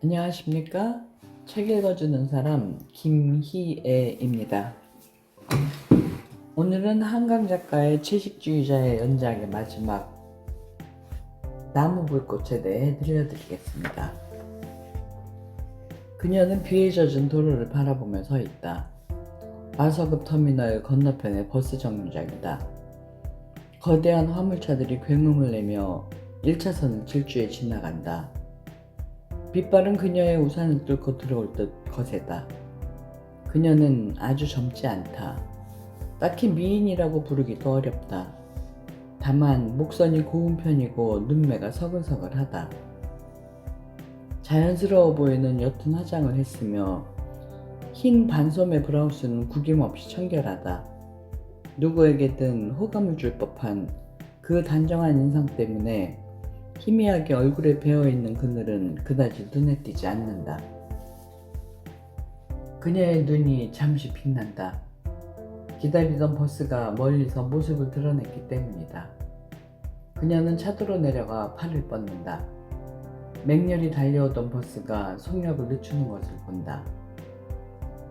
안녕하십니까? 책 읽어주는 사람 김희애입니다. 오늘은 한강 작가의 채식주의자의 연작의 마지막 나무불꽃에 대해 들려드리겠습니다. 그녀는 비에 젖은 도로를 바라보며 서 있다. 마서급 터미널 건너편의 버스 정류장이다. 거대한 화물차들이 굉음을 내며 1차선을 질주해 지나간다. 빛바른 그녀의 우산을 뚫고 들어올 듯 거세다. 그녀는 아주 젊지 않다. 딱히 미인이라고 부르기도 어렵다. 다만 목선이 고운 편이고 눈매가 서글서글하다. 자연스러워 보이는 옅은 화장을 했으며 흰 반소매 브라우스는 구김없이 청결하다. 누구에게든 호감을 줄 법한 그 단정한 인상 때문에 희미하게 얼굴에 배어있는 그늘은 그다지 눈에 띄지 않는다. 그녀의 눈이 잠시 빛난다. 기다리던 버스가 멀리서 모습을 드러냈기 때문이다. 그녀는 차도로 내려가 팔을 뻗는다. 맹렬히 달려오던 버스가 속력을 늦추는 것을 본다.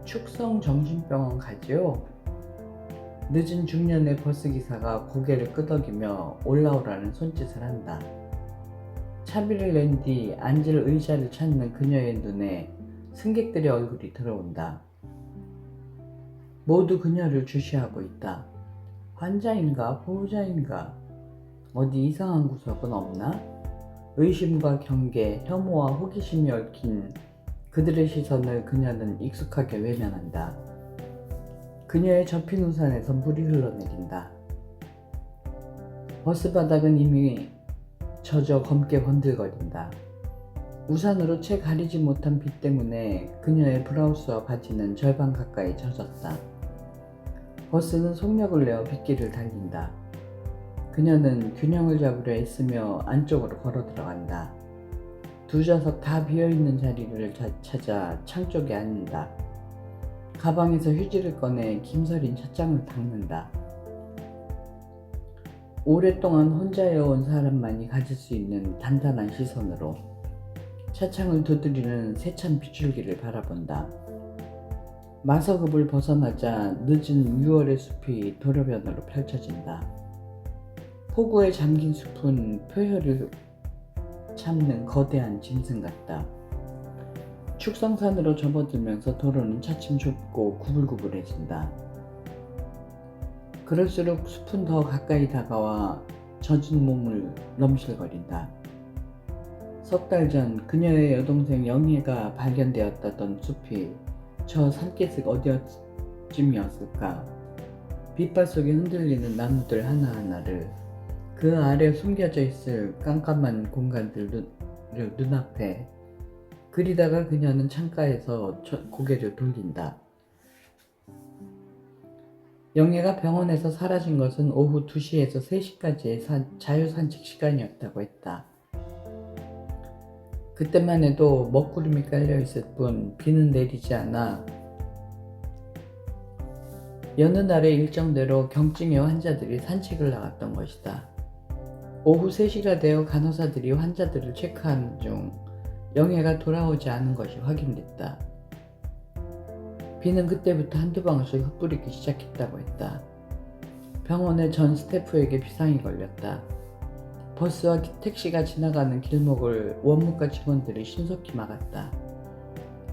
축성 정신병원 가지요? 늦은 중년의 버스기사가 고개를 끄덕이며 올라오라는 손짓을 한다. 차비를 낸 뒤 앉을 의자를 찾는 그녀의 눈에 승객들의 얼굴이 들어온다. 모두 그녀를 주시하고 있다. 환자인가 보호자인가? 어디 이상한 구석은 없나? 의심과 경계, 혐오와 호기심이 얽힌 그들의 시선을 그녀는 익숙하게 외면한다. 그녀의 접힌 우산에서 물이 흘러내린다. 버스 바닥은 이미 젖어 검게 번들거린다. 우산으로 채 가리지 못한 빛 때문에 그녀의 브라우스와 바지는 절반 가까이 젖었다. 버스는 속력을 내어 빗길을 달린다. 그녀는 균형을 잡으려 애쓰며 안쪽으로 걸어 들어간다. 두 좌석 다 비어있는 자리를 찾아 창 쪽에 앉는다. 가방에서 휴지를 꺼내 김서린 찻장을 닦는다. 오랫동안 혼자여온 사람만이 가질 수 있는 단단한 시선으로 차창을 두드리는 세찬 빗줄기를 바라본다. 마서급을 벗어나자 늦은 6월의 숲이 도로변으로 펼쳐진다. 폭우에 잠긴 숲은 표혈을 참는 거대한 짐승 같다. 축성산으로 접어들면서 도로는 차츰 좁고 구불구불해진다. 그럴수록 숲은 더 가까이 다가와 젖은 몸을 넘실거린다. 석 달 전 그녀의 여동생 영희가 발견되었다던 숲이 저 산기슭 어디쯤이었을까? 빛발 속에 흔들리는 나무들 하나하나를, 그 아래 숨겨져 있을 깜깜한 공간들 눈앞에 그리다가 그녀는 창가에서 고개를 돌린다. 영애가 병원에서 사라진 것은 오후 2시에서 3시까지의 자유산책 시간이었다고 했다. 그때만 해도 먹구름이 깔려있을 뿐 비는 내리지 않아 여느 날의 일정대로 경증의 환자들이 산책을 나갔던 것이다. 오후 3시가 되어 간호사들이 환자들을 체크하는 중 영애가 돌아오지 않은 것이 확인됐다. 비는 그때부터 한두 방울씩 흩뿌리기 시작했다고 했다. 병원의 전 스태프에게 비상이 걸렸다. 버스와 택시가 지나가는 길목을 원무과 직원들이 신속히 막았다.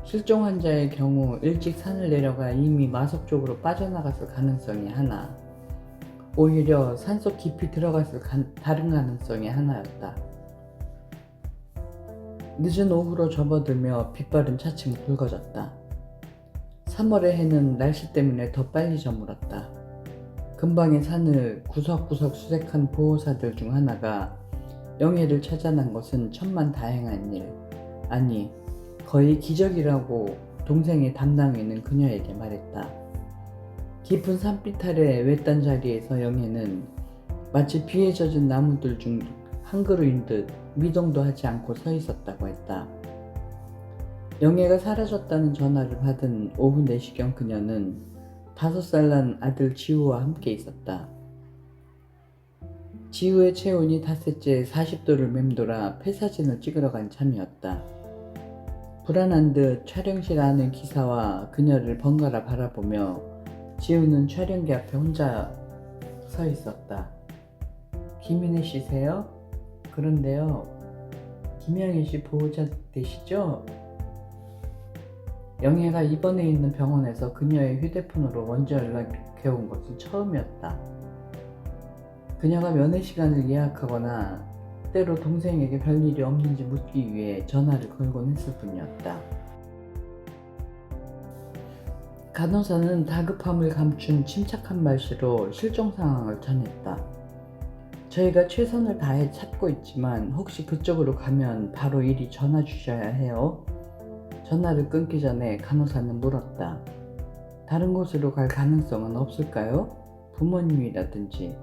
실종 환자의 경우 일찍 산을 내려가 이미 마석 쪽으로 빠져나갔을 가능성이 하나, 오히려 산속 깊이 들어갔을 다른 가능성이 하나였다. 늦은 오후로 접어들며 빛바른 차츰 붉어졌다. 3월의 해는 날씨 때문에 더 빨리 저물었다. 근방의 산을 구석구석 수색한 보호사들 중 하나가 영애를 찾아난 것은 천만다행한 일, 아니 거의 기적이라고 동생의 담당인은 그녀에게 말했다. 깊은 산빛 아래 외딴 자리에서 영애는 마치 비에 젖은 나무들 중 한 그루인 듯 미동도 하지 않고 서 있었다고 했다. 영애가 사라졌다는 전화를 받은 오후 4시경 그녀는 5살 난 아들 지우와 함께 있었다. 지우의 체온이 닷새째 40도를 맴돌아 폐사진을 찍으러 간 참이었다. 불안한 듯 촬영실 안의 기사와 그녀를 번갈아 바라보며 지우는 촬영기 앞에 혼자 서 있었다. 김윤혜 씨세요? 그런데요, 김영희 씨 보호자 되시죠? 영애가 입원해 있는 병원에서 그녀의 휴대폰으로 먼저 연락해온 것은 처음이었다. 그녀가 면회 시간을 예약하거나 때로 동생에게 별일이 없는지 묻기 위해 전화를 걸곤 했을 뿐이었다. 간호사는 다급함을 감춘 침착한 말씨로 실종 상황을 전했다. 저희가 최선을 다해 찾고 있지만 혹시 그쪽으로 가면 바로 이리 전화 주셔야 해요. 전화를 끊기 전에 간호사는 물었다. 다른 곳으로 갈 가능성은 없을까요? 부모님이라든지.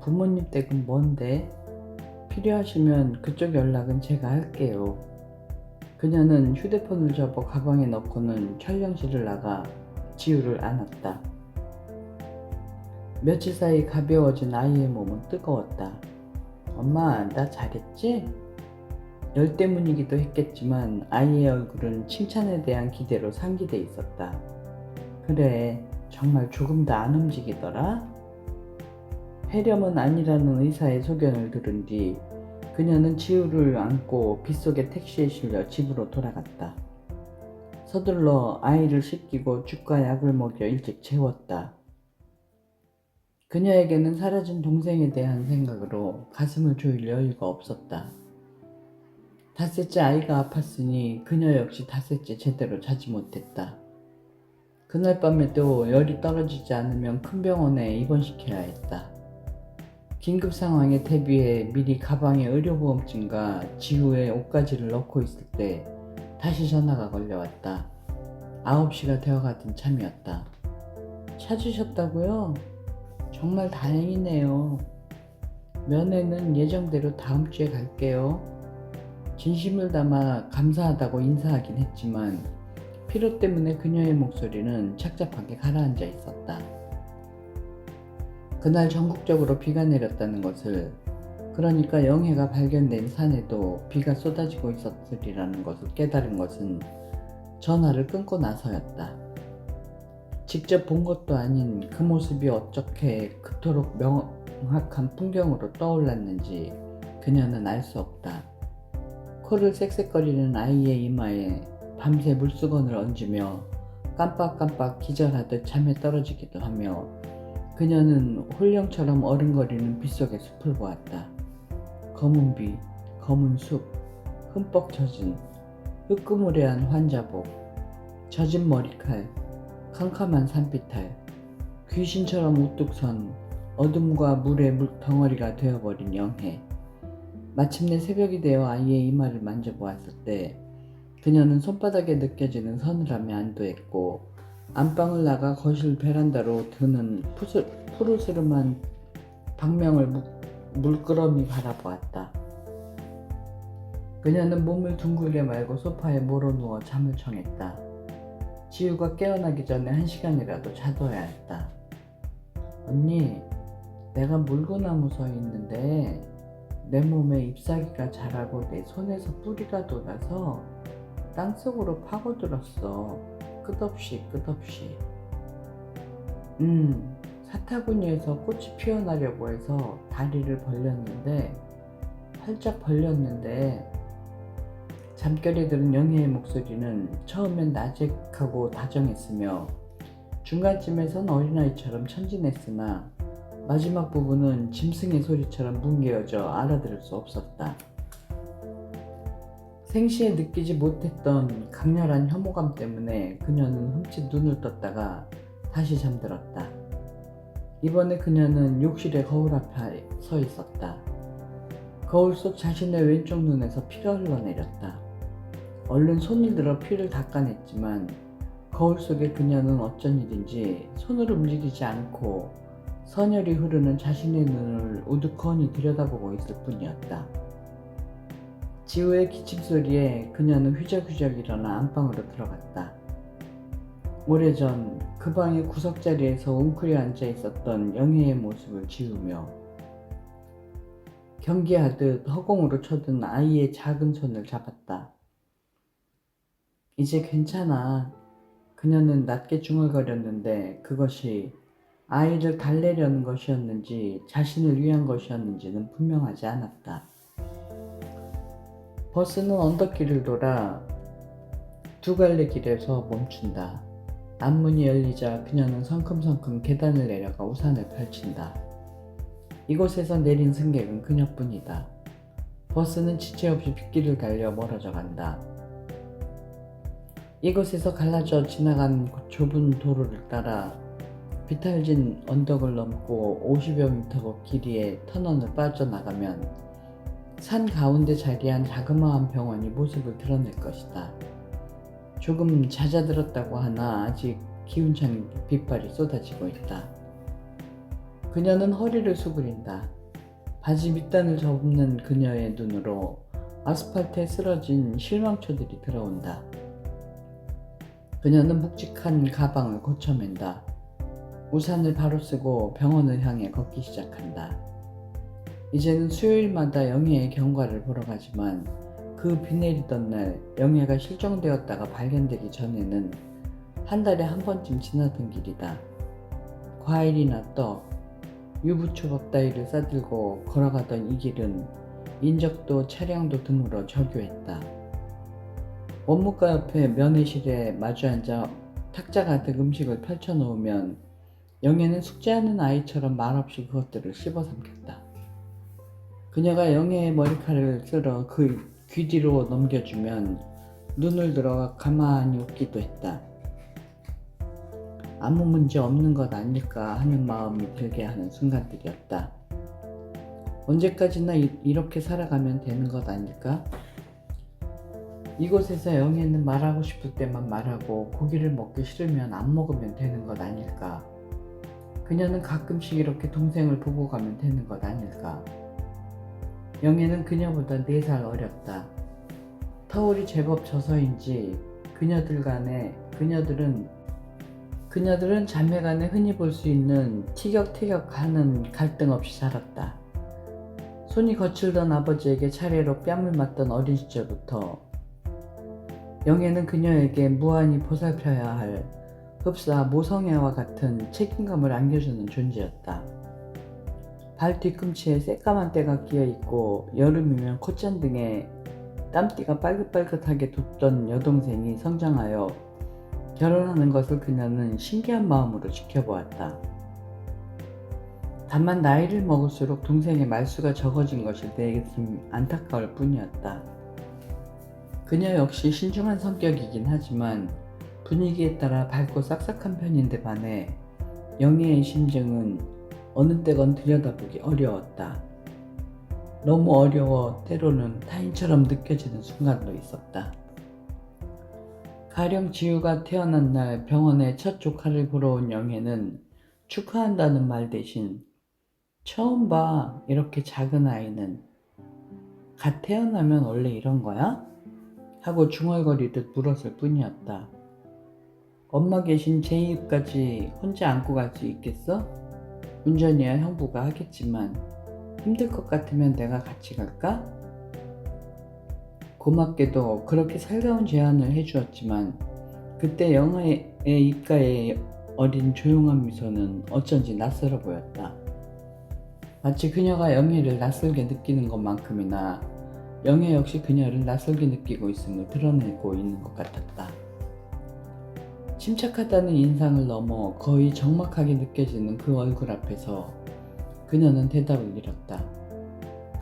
부모님 댁은 뭔데? 필요하시면 그쪽 연락은 제가 할게요. 그녀는 휴대폰을 접어 가방에 넣고는 촬영실을 나가 지우를 안았다. 며칠 사이 가벼워진 아이의 몸은 뜨거웠다. 엄마, 나 잘했지? 열 때문이기도 했겠지만 아이의 얼굴은 칭찬에 대한 기대로 상기돼 있었다. 그래, 정말 조금도 안 움직이더라? 폐렴은 아니라는 의사의 소견을 들은 뒤 그녀는 지우를 안고 빗속의 택시에 실려 집으로 돌아갔다. 서둘러 아이를 씻기고 죽과 약을 먹여 일찍 재웠다. 그녀에게는 사라진 동생에 대한 생각으로 가슴을 조일 여유가 없었다. 닷새째 아이가 아팠으니 그녀 역시 닷새째 제대로 자지 못했다. 그날 밤에도 열이 떨어지지 않으면 큰 병원에 입원시켜야 했다. 긴급 상황에 대비해 미리 가방에 의료보험증과 지우의 옷가지를 넣고 있을 때 다시 전화가 걸려왔다. 9시가 되어가던 참이었다. 찾으셨다고요? 정말 다행이네요. 면회는 예정대로 다음 주에 갈게요. 진심을 담아 감사하다고 인사하긴 했지만 피로 때문에 그녀의 목소리는 착잡하게 가라앉아 있었다. 그날 전국적으로 비가 내렸다는 것을, 그러니까 영애가 발견된 산에도 비가 쏟아지고 있었으리라는 것을 깨달은 것은 전화를 끊고 나서였다. 직접 본 것도 아닌 그 모습이 어떻게 그토록 명확한 풍경으로 떠올랐는지 그녀는 알 수 없다. 코를 쌕쌕거리는 아이의 이마에 밤새 물수건을 얹으며 깜빡깜빡 기절하듯 잠에 떨어지기도 하며 그녀는 홀령처럼 어른거리는 빗속의 숲을 보았다. 검은 비, 검은 숲, 흠뻑 젖은 으끄무레한 환자복, 젖은 머리칼, 캄캄한 산비탈, 귀신처럼 우뚝 선 어둠과 물의 덩어리가 되어버린 영해. 마침내 새벽이 되어 아이의 이마를 만져보았을 때 그녀는 손바닥에 느껴지는 서늘함에 안도했고 안방을 나가 거실 베란다로 드는 푸르스름한 방명을 물끄러미 바라보았다. 그녀는 몸을 둥글게 말고 소파에 몰아누워 잠을 청했다. 지우가 깨어나기 전에 1시간이라도 자둬야 했다. 언니, 내가 물구나무 서 있는데 내 몸에 잎사귀가 자라고 내 손에서 뿌리가 돋아서 땅속으로 파고들었어. 끝없이. 사타구니에서 꽃이 피어나려고 해서 다리를 활짝 벌렸는데 잠결에 들은 영희의 목소리는 처음엔 나직하고 다정했으며 중간쯤에선 어린아이처럼 천진했으나 마지막 부분은 짐승의 소리처럼 뭉개어져 알아들을 수 없었다. 생시에 느끼지 못했던 강렬한 혐오감 때문에 그녀는 흠칫 눈을 떴다가 다시 잠들었다. 이번에 그녀는 욕실의 거울 앞에 서 있었다. 거울 속 자신의 왼쪽 눈에서 피가 흘러내렸다. 얼른 손을 들어 피를 닦아냈지만 거울 속에 그녀는 어쩐 일인지 손을 움직이지 않고 선혈이 흐르는 자신의 눈을 우두커니 들여다보고 있을 뿐이었다. 지우의 기침소리에 그녀는 휘적휘적 일어나 안방으로 들어갔다. 오래전 그 방의 구석자리에서 웅크려 앉아 있었던 영희의 모습을 지우며 경계하듯 허공으로 쳐든 아이의 작은 손을 잡았다. 이제 괜찮아. 그녀는 낮게 중얼거렸는데 그것이 아이를 달래려는 것이었는지 자신을 위한 것이었는지는 분명하지 않았다. 버스는 언덕길을 돌아 두 갈래 길에서 멈춘다. 앞문이 열리자 그녀는 성큼성큼 계단을 내려가 우산을 펼친다. 이곳에서 내린 승객은 그녀뿐이다. 버스는 지체 없이 빗길을 달려 멀어져 간다. 이곳에서 갈라져 지나간 좁은 도로를 따라 비탈진 언덕을 넘고 50여 미터 길이의 터널을 빠져나가면 산 가운데 자리한 자그마한 병원이 모습을 드러낼 것이다. 조금 잦아들었다고 하나 아직 기운찬 빛발이 쏟아지고 있다. 그녀는 허리를 수그린다. 바지 밑단을 접는 그녀의 눈으로 아스팔트에 쓰러진 실망초들이 들어온다. 그녀는 묵직한 가방을 고쳐맨다. 우산을 바로 쓰고 병원을 향해 걷기 시작한다. 이제는 수요일마다 영희의 경과를 보러 가지만 그 비 내리던 날 영희가 실종되었다가 발견되기 전에는 한 달에 한 번쯤 지나던 길이다. 과일이나 떡, 유부초밥 따위를 싸들고 걸어가던 이 길은 인적도 차량도 드물어 저교했다. 원무과 옆에 면회실에 마주 앉아 탁자 가득 음식을 펼쳐놓으면 영애는 숙제하는 아이처럼 말없이 그것들을 씹어삼켰다. 그녀가 영애의 머리카락을 쓸어 그 귀 뒤로 넘겨주면 눈을 들어 가만히 웃기도 했다. 아무 문제 없는 것 아닐까 하는 마음이 들게 하는 순간들이었다. 언제까지나 이렇게 살아가면 되는 것 아닐까? 이곳에서 영애는 말하고 싶을 때만 말하고 고기를 먹기 싫으면 안 먹으면 되는 것 아닐까? 그녀는 가끔씩 이렇게 동생을 보고 가면 되는 것 아닐까? 영애는 그녀보다 4살 어렸다. 터울이 제법 져서인지 그녀들은 자매간에 흔히 볼 수 있는 티격태격하는 갈등 없이 살았다. 손이 거칠던 아버지에게 차례로 뺨을 맞던 어린 시절부터 영애는 그녀에게 무한히 보살펴야 할 흡사 모성애와 같은 책임감을 안겨주는 존재였다. 발 뒤꿈치에 새까만 때가 끼어있고 여름이면 콧잔등에 땀띠가 빨긋빨긋하게 돋던 여동생이 성장하여 결혼하는 것을 그녀는 신기한 마음으로 지켜보았다. 다만 나이를 먹을수록 동생의 말수가 적어진 것이 내심 안타까울 뿐이었다. 그녀 역시 신중한 성격이긴 하지만 분위기에 따라 밝고 싹싹한 편인데 반해 영희의 심정은 어느 때건 들여다보기 어려웠다. 너무 어려워 때로는 타인처럼 느껴지는 순간도 있었다. 가령 지우가 태어난 날 병원에 첫 조카를 보러 온 영애는 축하한다는 말 대신 처음 봐, 이렇게 작은 아이는. 갓 태어나면 원래 이런 거야? 하고 중얼거리듯 물었을 뿐이었다. 엄마 계신 제2까지 혼자 안고 갈 수 있겠어? 운전이야 형부가 하겠지만 힘들 것 같으면 내가 같이 갈까? 고맙게도 그렇게 살가운 제안을 해주었지만 그때 영애의 입가에 어린 조용한 미소는 어쩐지 낯설어 보였다. 마치 그녀가 영애를 낯설게 느끼는 것만큼이나 영애 역시 그녀를 낯설게 느끼고 있음을 드러내고 있는 것 같았다. 침착하다는 인상을 넘어 거의 적막하게 느껴지는 그 얼굴 앞에서 그녀는 대답을 잃었다.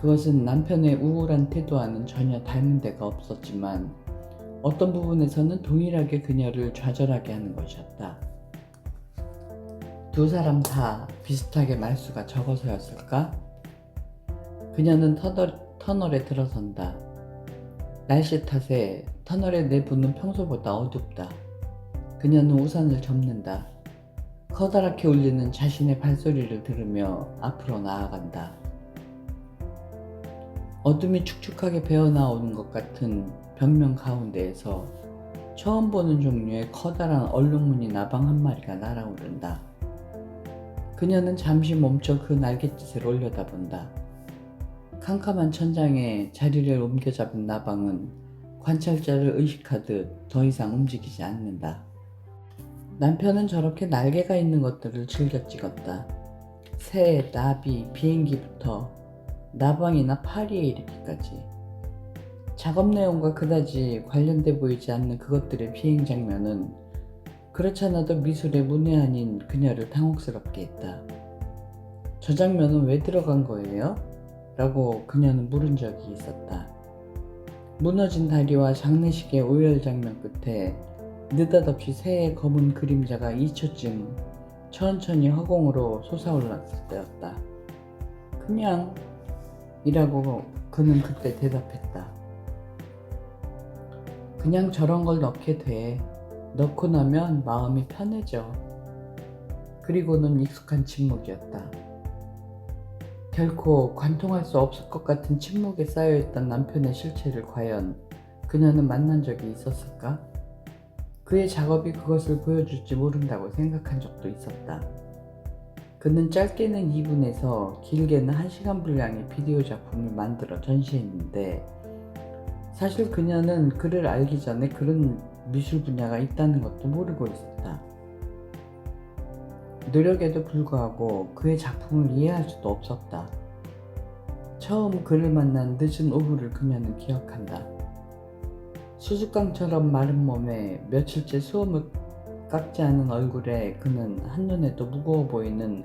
그것은 남편의 우울한 태도와는 전혀 닮은 데가 없었지만 어떤 부분에서는 동일하게 그녀를 좌절하게 하는 것이었다. 두 사람 다 비슷하게 말수가 적어서였을까? 그녀는 터널에 들어선다. 날씨 탓에 터널의 내부는 평소보다 어둡다. 그녀는 우산을 접는다. 커다랗게 울리는 자신의 발소리를 들으며 앞으로 나아간다. 어둠이 축축하게 배어나오는 것 같은 벽면 가운데에서 처음 보는 종류의 커다란 얼룩무늬 나방 한 마리가 날아오른다. 그녀는 잠시 멈춰 그 날갯짓을 올려다본다. 캄캄한 천장에 자리를 옮겨잡은 나방은 관찰자를 의식하듯 더 이상 움직이지 않는다. 남편은 저렇게 날개가 있는 것들을 즐겨 찍었다. 새, 나비, 비행기부터 나방이나 파리에 이르기까지. 작업 내용과 그다지 관련돼 보이지 않는 그것들의 비행 장면은 그렇잖아도 미술의 문외한인 그녀를 당혹스럽게 했다. 저 장면은 왜 들어간 거예요? 라고 그녀는 물은 적이 있었다. 무너진 다리와 장례식의 오열 장면 끝에 느닷없이 새의 검은 그림자가 2초쯤 천천히 허공으로 솟아올랐을 때였다. 그냥 이라고 그는 그때 대답했다. 그냥 저런 걸 넣게 돼. 넣고 나면 마음이 편해져. 그리고는 익숙한 침묵이었다. 결코 관통할 수 없을 것 같은 침묵에 쌓여있던 남편의 실체를 과연 그녀는 만난 적이 있었을까? 그의 작업이 그것을 보여줄지 모른다고 생각한 적도 있었다. 그는 짧게는 2분에서 길게는 1시간 분량의 비디오 작품을 만들어 전시했는데 사실 그녀는 그를 알기 전에 그런 미술 분야가 있다는 것도 모르고 있었다. 노력에도 불구하고 그의 작품을 이해할 수도 없었다. 처음 그를 만난 늦은 오후를 그녀는 기억한다. 수수깡처럼 마른 몸에 며칠째 수염을 깎지 않은 얼굴에 그는 한눈에도 무거워 보이는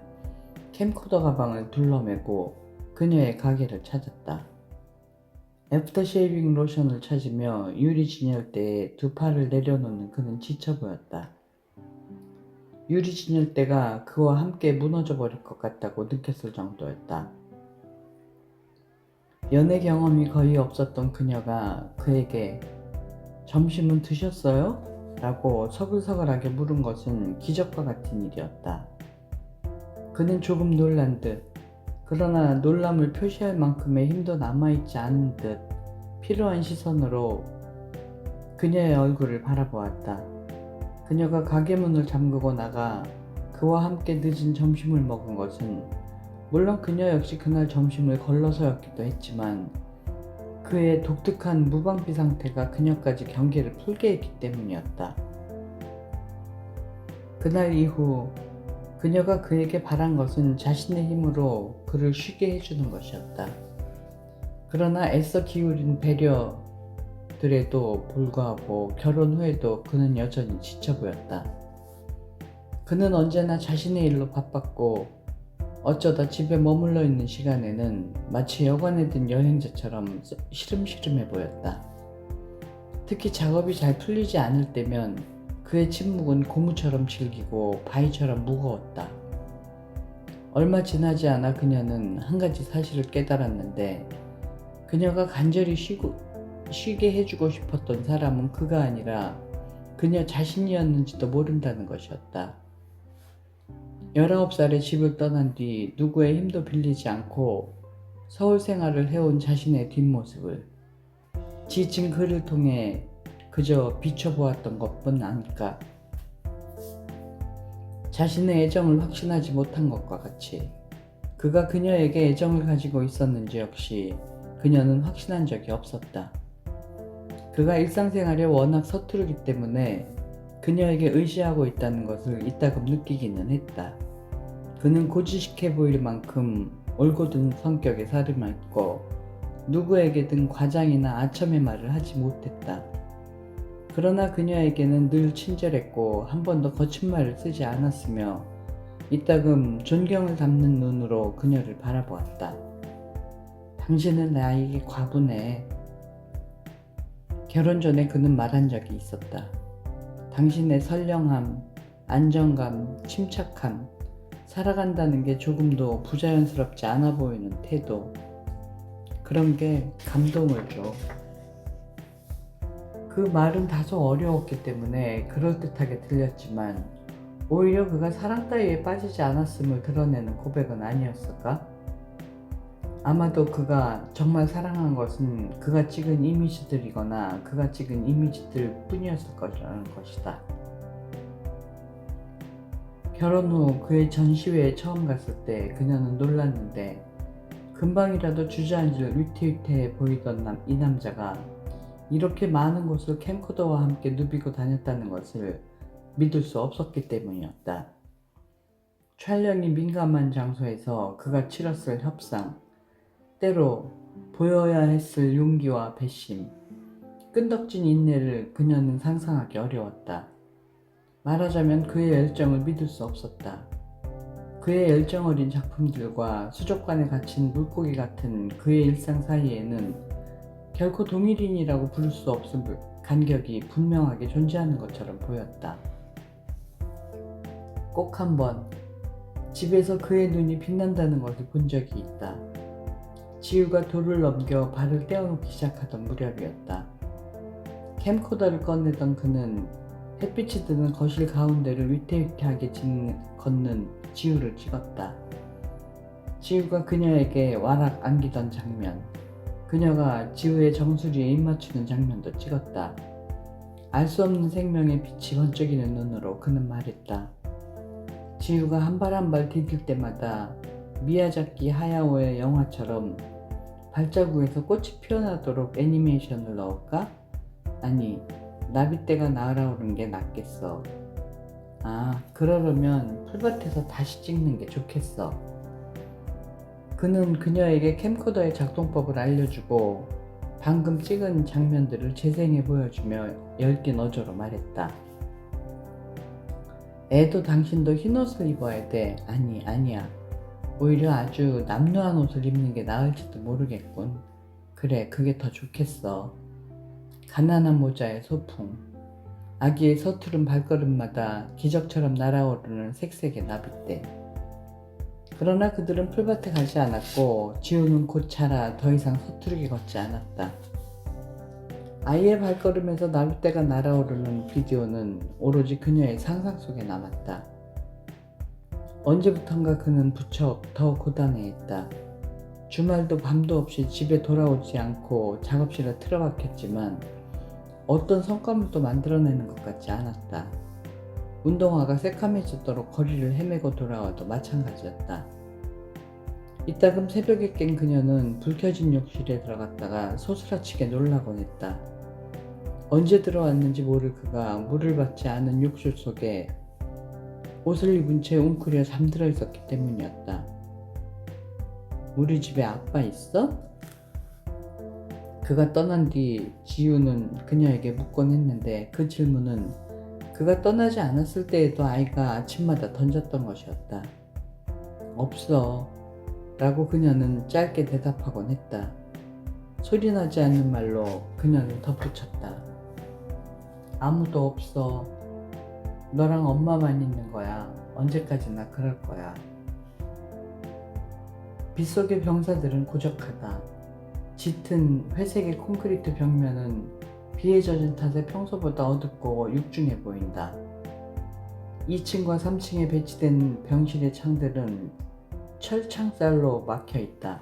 캠코더 가방을 둘러매고 그녀의 가게를 찾았다. 애프터 쉐이빙 로션을 찾으며 유리 진열대에 두 팔을 내려놓는 그는 지쳐 보였다. 유리 진열대가 그와 함께 무너져 버릴 것 같다고 느꼈을 정도였다. 연애 경험이 거의 없었던 그녀가 그에게 점심은 드셨어요? 라고 서글서글하게 물은 것은 기적과 같은 일이었다. 그는 조금 놀란 듯, 그러나 놀람을 표시할 만큼의 힘도 남아있지 않은 듯 필요한 시선으로 그녀의 얼굴을 바라보았다. 그녀가 가게 문을 잠그고 나가 그와 함께 늦은 점심을 먹은 것은 물론 그녀 역시 그날 점심을 걸러서였기도 했지만 그의 독특한 무방비 상태가 그녀까지 경계를 풀게 했기 때문이었다. 그날 이후 그녀가 그에게 바란 것은 자신의 힘으로 그를 쉬게 해주는 것이었다. 그러나 애써 기울인 배려들에도 불구하고 결혼 후에도 그는 여전히 지쳐 보였다. 그는 언제나 자신의 일로 바빴고 어쩌다 집에 머물러 있는 시간에는 마치 여관에 든 여행자처럼 시름시름해 보였다. 특히 작업이 잘 풀리지 않을 때면 그의 침묵은 고무처럼 질기고 바위처럼 무거웠다. 얼마 지나지 않아 그녀는 한 가지 사실을 깨달았는데 그녀가 간절히 쉬게 해주고 싶었던 사람은 그가 아니라 그녀 자신이었는지도 모른다는 것이었다. 19살에 집을 떠난 뒤 누구의 힘도 빌리지 않고 서울 생활을 해온 자신의 뒷모습을 지친 글을 통해 그저 비춰보았던 것뿐 아닐까. 자신의 애정을 확신하지 못한 것과 같이 그가 그녀에게 애정을 가지고 있었는지 역시 그녀는 확신한 적이 없었다. 그가 일상생활에 워낙 서투르기 때문에 그녀에게 의지하고 있다는 것을 이따금 느끼기는 했다. 그는 고지식해 보일 만큼 올곧은 성격에 살을 맺고 누구에게든 과장이나 아첨의 말을 하지 못했다. 그러나 그녀에게는 늘 친절했고 한 번도 거친 말을 쓰지 않았으며 이따금 존경을 담는 눈으로 그녀를 바라보았다. 당신은 나에게 과분해. 결혼 전에 그는 말한 적이 있었다. 당신의 선량함, 안정감, 침착함, 살아간다는 게 조금도 부자연스럽지 않아 보이는 태도, 그런 게 감동을 줘. 그 말은 다소 어려웠기 때문에 그럴듯하게 들렸지만 오히려 그가 사랑 따위에 빠지지 않았음을 드러내는 고백은 아니었을까? 아마도 그가 정말 사랑한 것은 그가 찍은 이미지들이거나 그가 찍은 이미지들 뿐이었을 거라는 것이다. 결혼 후 그의 전시회에 처음 갔을 때 그녀는 놀랐는데 금방이라도 주저앉을 위태위태해 보이던 이 남자가 이렇게 많은 곳을 캠코더와 함께 누비고 다녔다는 것을 믿을 수 없었기 때문이었다. 촬영이 민감한 장소에서 그가 치렀을 협상, 때로 보여야 했을 용기와 배심, 끈덕진 인내를 그녀는 상상하기 어려웠다. 말하자면 그의 열정을 믿을 수 없었다. 그의 열정 어린 작품들과 수족관에 갇힌 물고기 같은 그의 일상 사이에는 결코 동일인이라고 부를 수 없을 간격이 분명하게 존재하는 것처럼 보였다. 꼭 한번 집에서 그의 눈이 빛난다는 것을 본 적이 있다. 지우가 돌을 넘겨 발을 떼어놓기 시작하던 무렵이었다. 캠코더를 꺼내던 그는 햇빛이 드는 거실 가운데를 위태위태하게 걷는 지우를 찍었다. 지우가 그녀에게 와락 안기던 장면, 그녀가 지우의 정수리에 입 맞추는 장면도 찍었다. 알 수 없는 생명의 빛이 번쩍이는 눈으로 그는 말했다. 지우가 한 발 한 발 디딜 때마다 미야자키 하야오의 영화처럼 발자국에서 꽃이 피어나도록 애니메이션을 넣을까? 아니, 나빗대가 날아오르는 게 낫겠어. 아, 그러려면 풀밭에서 다시 찍는 게 좋겠어. 그는 그녀에게 캠코더의 작동법을 알려주고 방금 찍은 장면들을 재생해 보여주며 열띤 어조로 말했다. 애도 당신도 흰 옷을 입어야 돼. 아니야. 오히려 아주 남루한 옷을 입는 게 나을지도 모르겠군. 그래, 그게 더 좋겠어. 가난한 모자의 소풍, 아기의 서투른 발걸음마다 기적처럼 날아오르는 색색의 나빗대. 그러나 그들은 풀밭에 가지 않았고 지우는 곧 자라 더 이상 서투르게 걷지 않았다. 아이의 발걸음에서 나빗대가 날아오르는 비디오는 오로지 그녀의 상상 속에 남았다. 언제부턴가 그는 부쩍 더 고단해했다. 주말도 밤도 없이 집에 돌아오지 않고 작업실에 틀어박혔지만 어떤 성과물도 만들어내는 것 같지 않았다. 운동화가 새카매지도록 거리를 헤매고 돌아와도 마찬가지였다. 이따금 새벽에 깬 그녀는 불 켜진 욕실에 들어갔다가 소스라치게 놀라곤 했다. 언제 들어왔는지 모를 그가 물을 받지 않은 욕실 속에 옷을 입은 채 웅크려 잠들어 있었기 때문이었다. 우리 집에 아빠 있어? 그가 떠난 뒤 지우는 그녀에게 묻곤 했는데 그 질문은 그가 떠나지 않았을 때에도 아이가 아침마다 던졌던 것이었다. 없어 라고 그녀는 짧게 대답하곤 했다. 소리나지 않는 말로 그녀는 덧붙였다. 아무도 없어. 너랑 엄마만 있는 거야. 언제까지나 그럴 거야. 빗속의 병사들은 고적하다. 짙은 회색의 콘크리트 벽면은 비에 젖은 탓에 평소보다 어둡고 육중해 보인다. 2층과 3층에 배치된 병실의 창들은 철창살로 막혀 있다.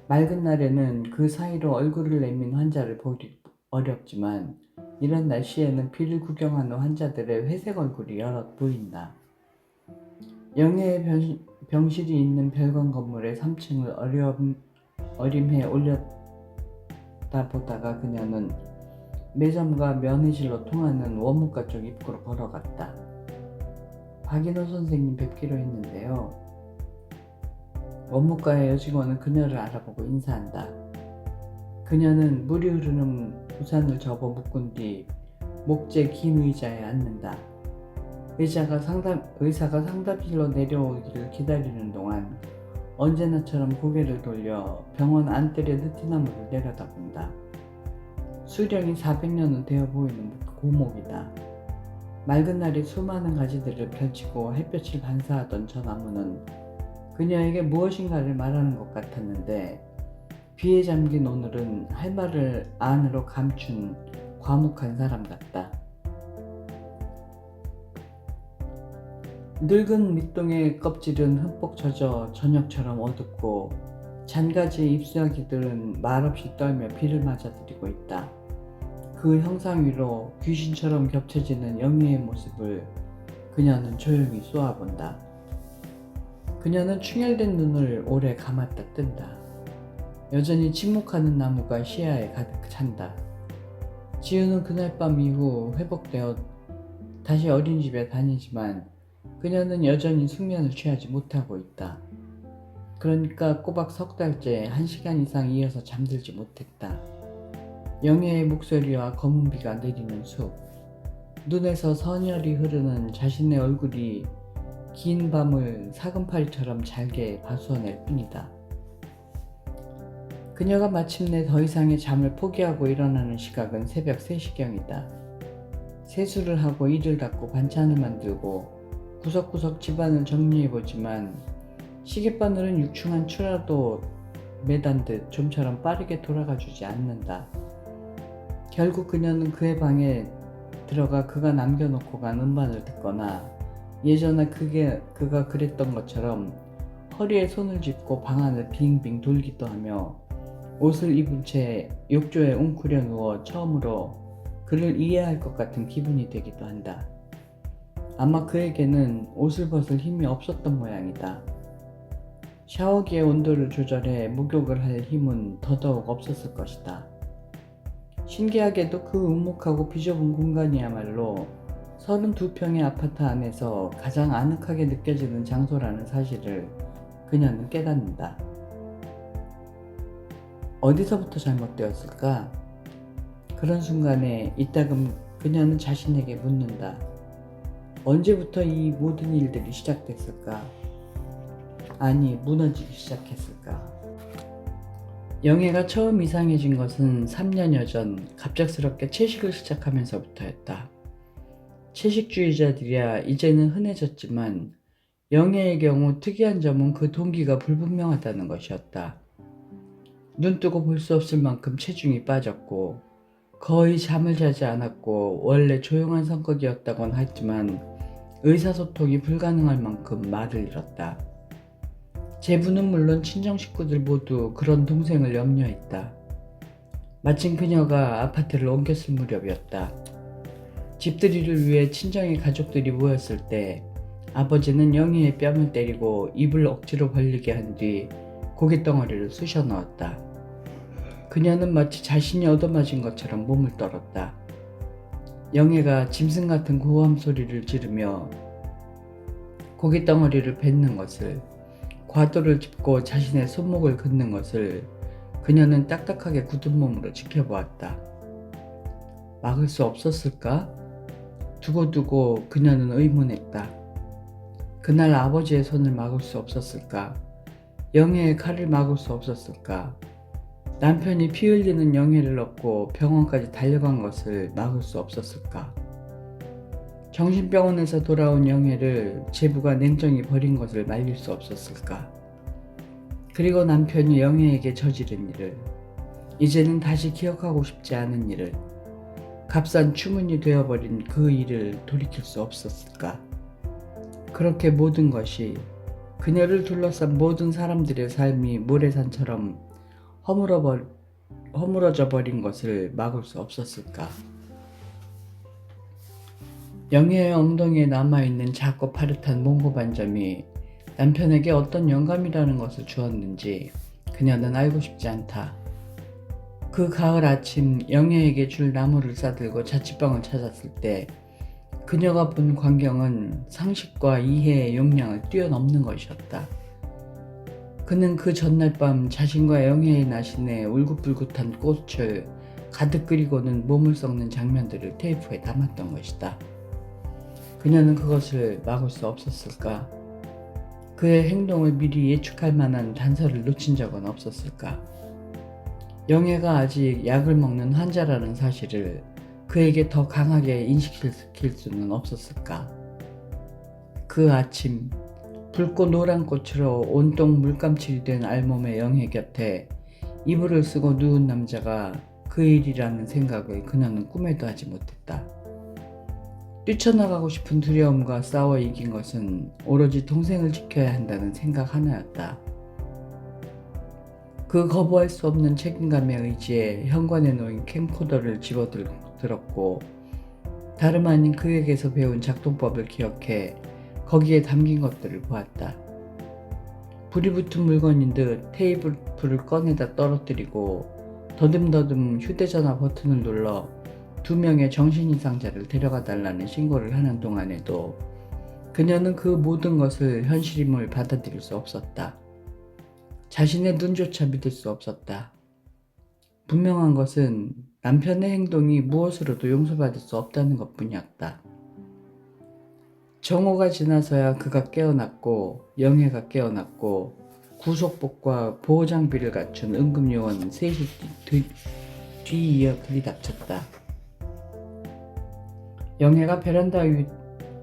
맑은 날에는 그 사이로 얼굴을 내민 환자를 보기 어렵지만 이런 날씨에는 비를 구경하는 환자들의 회색 얼굴이 여럿 보인다. 영예의 병실이 있는 별관 건물의 3층을 어림해 올렸다 보다가 그녀는 매점과 면회실로 통하는 원무과 쪽 입구로 걸어갔다. 박인호 선생님 뵙기로 했는데요. 원무과의 여직원은 그녀를 알아보고 인사한다. 그녀는 물이 흐르는 우산을 접어 묶은 뒤 목재 긴 의자에 앉는다. 의사가 상담실로 내려오기를 기다리는 동안 언제나처럼 고개를 돌려 병원 안뜰의 느티나무를 내려다본다. 수령이 400년은 되어 보이는 고목이다. 맑은 날에 수많은 가지들을 펼치고 햇볕을 반사하던 저 나무는 그녀에게 무엇인가를 말하는 것 같았는데 비에 잠긴 오늘은 할 말을 안으로 감춘 과묵한 사람 같다. 늙은 밑동의 껍질은 흠뻑 젖어 저녁처럼 어둡고 잔가지의 잎사귀들은 말없이 떨며 비를 맞아들이고 있다. 그 형상 위로 귀신처럼 겹쳐지는 영희의 모습을 그녀는 조용히 쏘아본다. 그녀는 충혈된 눈을 오래 감았다 뜬다. 여전히 침묵하는 나무가 시야에 가득 찬다. 지우는 그날 밤 이후 회복되어 다시 어린이집에 다니지만 그녀는 여전히 숙면을 취하지 못하고 있다. 그러니까 꼬박 석 달째 1시간 이상 이어서 잠들지 못했다. 영애의 목소리와 검은 비가 내리는 숲, 눈에서 선혈이 흐르는 자신의 얼굴이 긴 밤을 사금파리처럼 잘게 봐수어낼 뿐이다. 그녀가 마침내 더 이상의 잠을 포기하고 일어나는 시각은 새벽 3시경이다. 세수를 하고 이를 닦고 반찬을 만들고 구석구석 집안을 정리해보지만 시계바늘은 육중한 추라도 매단 듯 좀처럼 빠르게 돌아가주지 않는다. 결국 그녀는 그의 방에 들어가 그가 남겨놓고 간 음반을 듣거나 예전에 그가 그랬던 것처럼 허리에 손을 짚고 방 안을 빙빙 돌기도 하며 옷을 입은 채 욕조에 웅크려 누워 처음으로 그를 이해할 것 같은 기분이 되기도 한다. 아마 그에게는 옷을 벗을 힘이 없었던 모양이다. 샤워기의 온도를 조절해 목욕을 할 힘은 더더욱 없었을 것이다. 신기하게도 그 음목하고 비좁은 공간이야말로 32평의 아파트 안에서 가장 아늑하게 느껴지는 장소라는 사실을 그녀는 깨닫는다. 어디서부터 잘못되었을까? 그런 순간에 이따금 그녀는 자신에게 묻는다. 언제부터 이 모든 일들이 시작됐을까? 아니, 무너지기 시작했을까? 영애가 처음 이상해진 것은 3년여 전 갑작스럽게 채식을 시작하면서부터였다. 채식주의자들이야 이제는 흔해졌지만 영애의 경우 특이한 점은 그 동기가 불분명하다는 것이었다. 눈뜨고 볼 수 없을 만큼 체중이 빠졌고 거의 잠을 자지 않았고 원래 조용한 성격이었다곤 하지만 의사소통이 불가능할 만큼 말을 잃었다. 제부는 물론 친정 식구들 모두 그런 동생을 염려했다. 마침 그녀가 아파트를 옮겼을 무렵이었다. 집들이를 위해 친정의 가족들이 모였을 때 아버지는 영희의 뺨을 때리고 입을 억지로 벌리게 한 뒤 고깃덩어리를 쑤셔 넣었다. 그녀는 마치 자신이 얻어맞은 것처럼 몸을 떨었다. 영애가 짐승 같은 고함 소리를 지르며 고깃덩어리를 뱉는 것을, 과도를 짚고 자신의 손목을 긋는 것을 그녀는 딱딱하게 굳은 몸으로 지켜보았다. 막을 수 없었을까? 두고두고 그녀는 의문했다. 그날 아버지의 손을 막을 수 없었을까? 영애의 칼을 막을 수 없었을까? 남편이 피 흘리는 영애를 업고 병원까지 달려간 것을 막을 수 없었을까? 정신병원에서 돌아온 영애를 제부가 냉정히 버린 것을 말릴 수 없었을까? 그리고 남편이 영애에게 저지른 일을, 이제는 다시 기억하고 싶지 않은 일을, 값싼 추문이 되어버린 그 일을 돌이킬 수 없었을까? 그렇게 모든 것이, 그녀를 둘러싼 모든 사람들의 삶이 모래산처럼 허물어져 버린 것을 막을 수 없었을까? 영애의 엉덩이에 남아있는 작고 파릇한 몽고 반점이 남편에게 어떤 영감이라는 것을 주었는지 그녀는 알고 싶지 않다. 그 가을 아침 영애에게 줄 나무를 싸들고 자취방을 찾았을 때 그녀가 본 광경은 상식과 이해의 용량을 뛰어넘는 것이었다. 그는 그 전날 밤 자신과 영애의 나신에 울긋불긋한 꽃을 가득 끓이고는 몸을 썩는 장면들을 테이프에 담았던 것이다. 그녀는 그것을 막을 수 없었을까? 그의 행동을 미리 예측할 만한 단서를 놓친 적은 없었을까? 영애가 아직 약을 먹는 환자라는 사실을 그에게 더 강하게 인식시킬 수는 없었을까? 그 아침 붉고 노란 꽃으로 온통 물감칠이 된 알몸의 영애 곁에 이불을 쓰고 누운 남자가 그 일이라는 생각을 그녀는 꿈에도 하지 못했다. 뛰쳐나가고 싶은 두려움과 싸워 이긴 것은 오로지 동생을 지켜야 한다는 생각 하나였다. 그 거부할 수 없는 책임감에 의지해 현관에 놓인 캠코더를 집어들었고 다름 아닌 그에게서 배운 작동법을 기억해 거기에 담긴 것들을 보았다. 불이 붙은 물건인 듯 테이블 불을 꺼내다 떨어뜨리고 더듬더듬 휴대전화 버튼을 눌러 2명의 정신 이상자를 데려가 달라는 신고를 하는 동안에도 그녀는 그 모든 것을 현실임을 받아들일 수 없었다. 자신의 눈조차 믿을 수 없었다. 분명한 것은 남편의 행동이 무엇으로도 용서받을 수 없다는 것뿐이었다. 정오가 지나서야 그가 깨어났고 영애가 깨어났고 구속복과 보호장비를 갖춘 응급요원 셋이 뒤이어 들이닥쳤다. 영애가 베란다에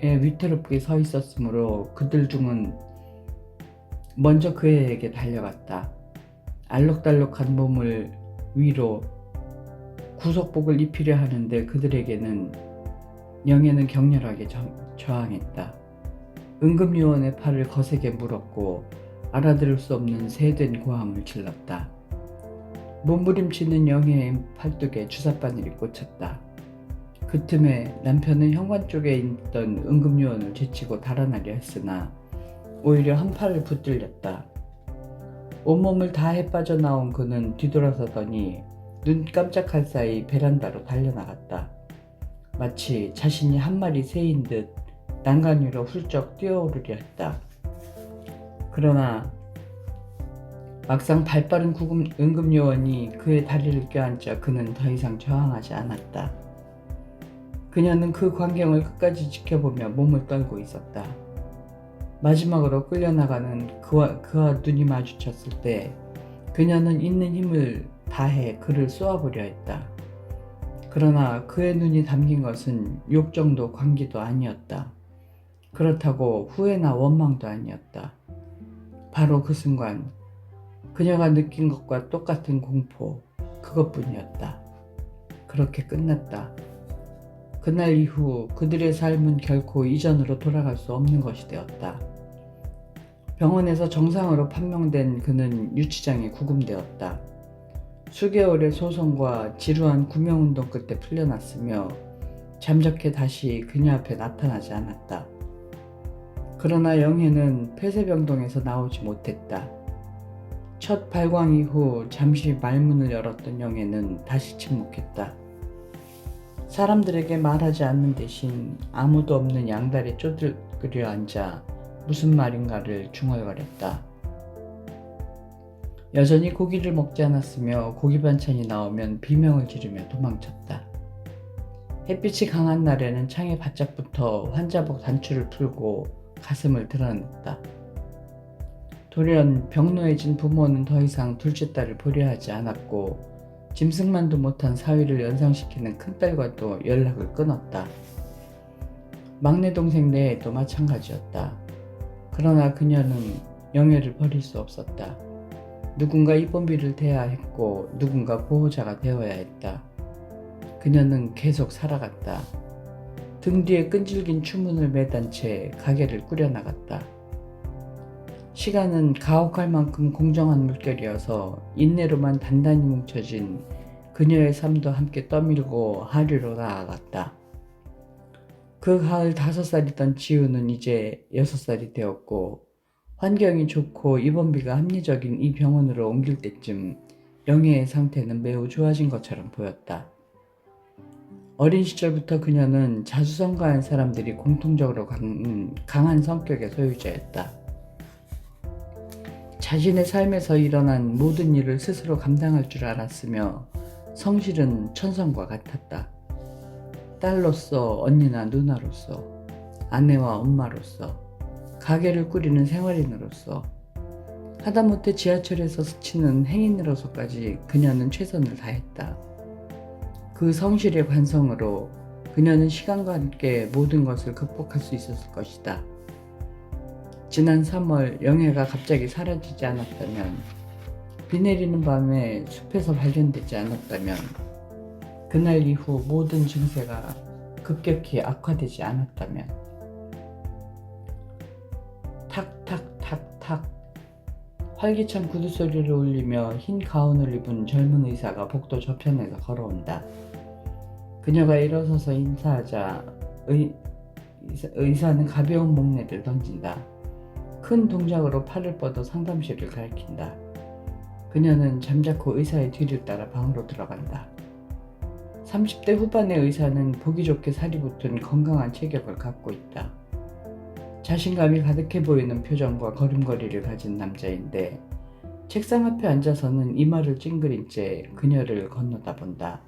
위태롭게 서 있었으므로 그들 중은 먼저 그에게 달려갔다. 알록달록한 몸을 위로 구속복을 입히려 하는데 그들에게는 영애는 격렬하게 저항했다. 응급요원의 팔을 거세게 물었고 알아들을 수 없는 새된 고함을 질렀다. 몸부림치는 영애의 팔뚝에 주사바늘이 꽂혔다. 그 틈에 남편은 현관 쪽에 있던 응급요원을 제치고 달아나려 했으나 오히려 한 팔을 붙들렸다. 온몸을 다해 빠져나온 그는 뒤돌아서더니 눈 깜짝할 사이 베란다로 달려나갔다. 마치 자신이 한 마리 새인 듯 난간 위로 훌쩍 뛰어오르려 했다. 그러나 막상 발빠른 응급요원이 그의 다리를 껴안자 그는 더 이상 저항하지 않았다. 그녀는 그 광경을 끝까지 지켜보며 몸을 떨고 있었다. 마지막으로 끌려나가는 그와 눈이 마주쳤을 때 그녀는 있는 힘을 다해 그를 쏘아보려 했다. 그러나 그의 눈이 담긴 것은 욕정도 광기도 아니었다. 그렇다고 후회나 원망도 아니었다. 바로 그 순간 그녀가 느낀 것과 똑같은 공포, 그것뿐이었다. 그렇게 끝났다. 그날 이후 그들의 삶은 결코 이전으로 돌아갈 수 없는 것이 되었다. 병원에서 정상으로 판명된 그는 유치장에 구금되었다. 수개월의 소송과 지루한 구명운동 끝에 풀려났으며 잠적해 다시 그녀 앞에 나타나지 않았다. 그러나 영애는 폐쇄병동에서 나오지 못했다. 첫 발광 이후 잠시 말문을 열었던 영애는 다시 침묵했다. 사람들에게 말하지 않는 대신 아무도 없는 양다리 쪼들그려 앉아 무슨 말인가를 중얼거렸다. 여전히 고기를 먹지 않았으며 고기 반찬이 나오면 비명을 지르며 도망쳤다. 햇빛이 강한 날에는 창에 바짝 붙어 환자복 단추를 풀고 가슴을 드러냈다. 돌연 병노해진 부모는 더 이상 둘째 딸을 보려 하지 않았고 짐승만도 못한 사위를 연상시키는 큰딸과도 연락을 끊었다. 막내 동생 내에도 마찬가지였다. 그러나 그녀는 영애를 버릴 수 없었다. 누군가 입원비를 대야 했고 누군가 보호자가 되어야 했다. 그녀는 계속 살아갔다. 등 뒤에 끈질긴 추문을 매단 채 가게를 꾸려나갔다. 시간은 가혹할 만큼 공정한 물결이어서 인내로만 단단히 뭉쳐진 그녀의 삶도 함께 떠밀고 하류로 나아갔다. 그 가을 5살이던 지우는 이제 6살이 되었고 환경이 좋고 입원비가 합리적인 이 병원으로 옮길 때쯤 영애의 상태는 매우 좋아진 것처럼 보였다. 어린 시절부터 그녀는 자수성가한 사람들이 공통적으로 강한 성격의 소유자였다. 자신의 삶에서 일어난 모든 일을 스스로 감당할 줄 알았으며 성실은 천성과 같았다. 딸로서, 언니나 누나로서, 아내와 엄마로서, 가게를 꾸리는 생활인으로서, 하다못해 지하철에서 스치는 행인으로서까지 그녀는 최선을 다했다. 그 성실의 관성으로 그녀는 시간과 함께 모든 것을 극복할 수 있었을 것이다. 지난 3월 영애가 갑자기 사라지지 않았다면, 비 내리는 밤에 숲에서 발견되지 않았다면, 그날 이후 모든 증세가 급격히 악화되지 않았다면, 탁탁탁탁 활기찬 구두 소리를 울리며 흰 가운을 입은 젊은 의사가 복도 저편에서 걸어온다. 그녀가 일어서서 인사하자 의사는 가벼운 목례를 던진다. 큰 동작으로 팔을 뻗어 상담실을 가리킨다. 그녀는 잠자코 의사의 뒤를 따라 방으로 들어간다. 30대 후반의 의사는 보기 좋게 살이 붙은 건강한 체격을 갖고 있다. 자신감이 가득해 보이는 표정과 걸음걸이를 가진 남자인데 책상 앞에 앉아서는 이마를 찡그린 채 그녀를 건너다 본다.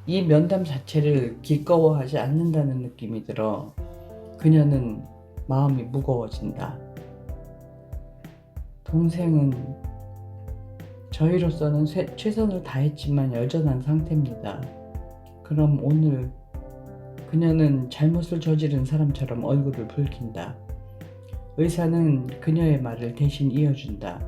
이 면담 자체를 기꺼워하지 않는다는 느낌이 들어 그녀는 마음이 무거워진다. 동생은 저희로서는 최선을 다했지만 여전한 상태입니다. 그럼 오늘 그녀는 잘못을 저지른 사람처럼 얼굴을 붉힌다. 의사는 그녀의 말을 대신 이어준다.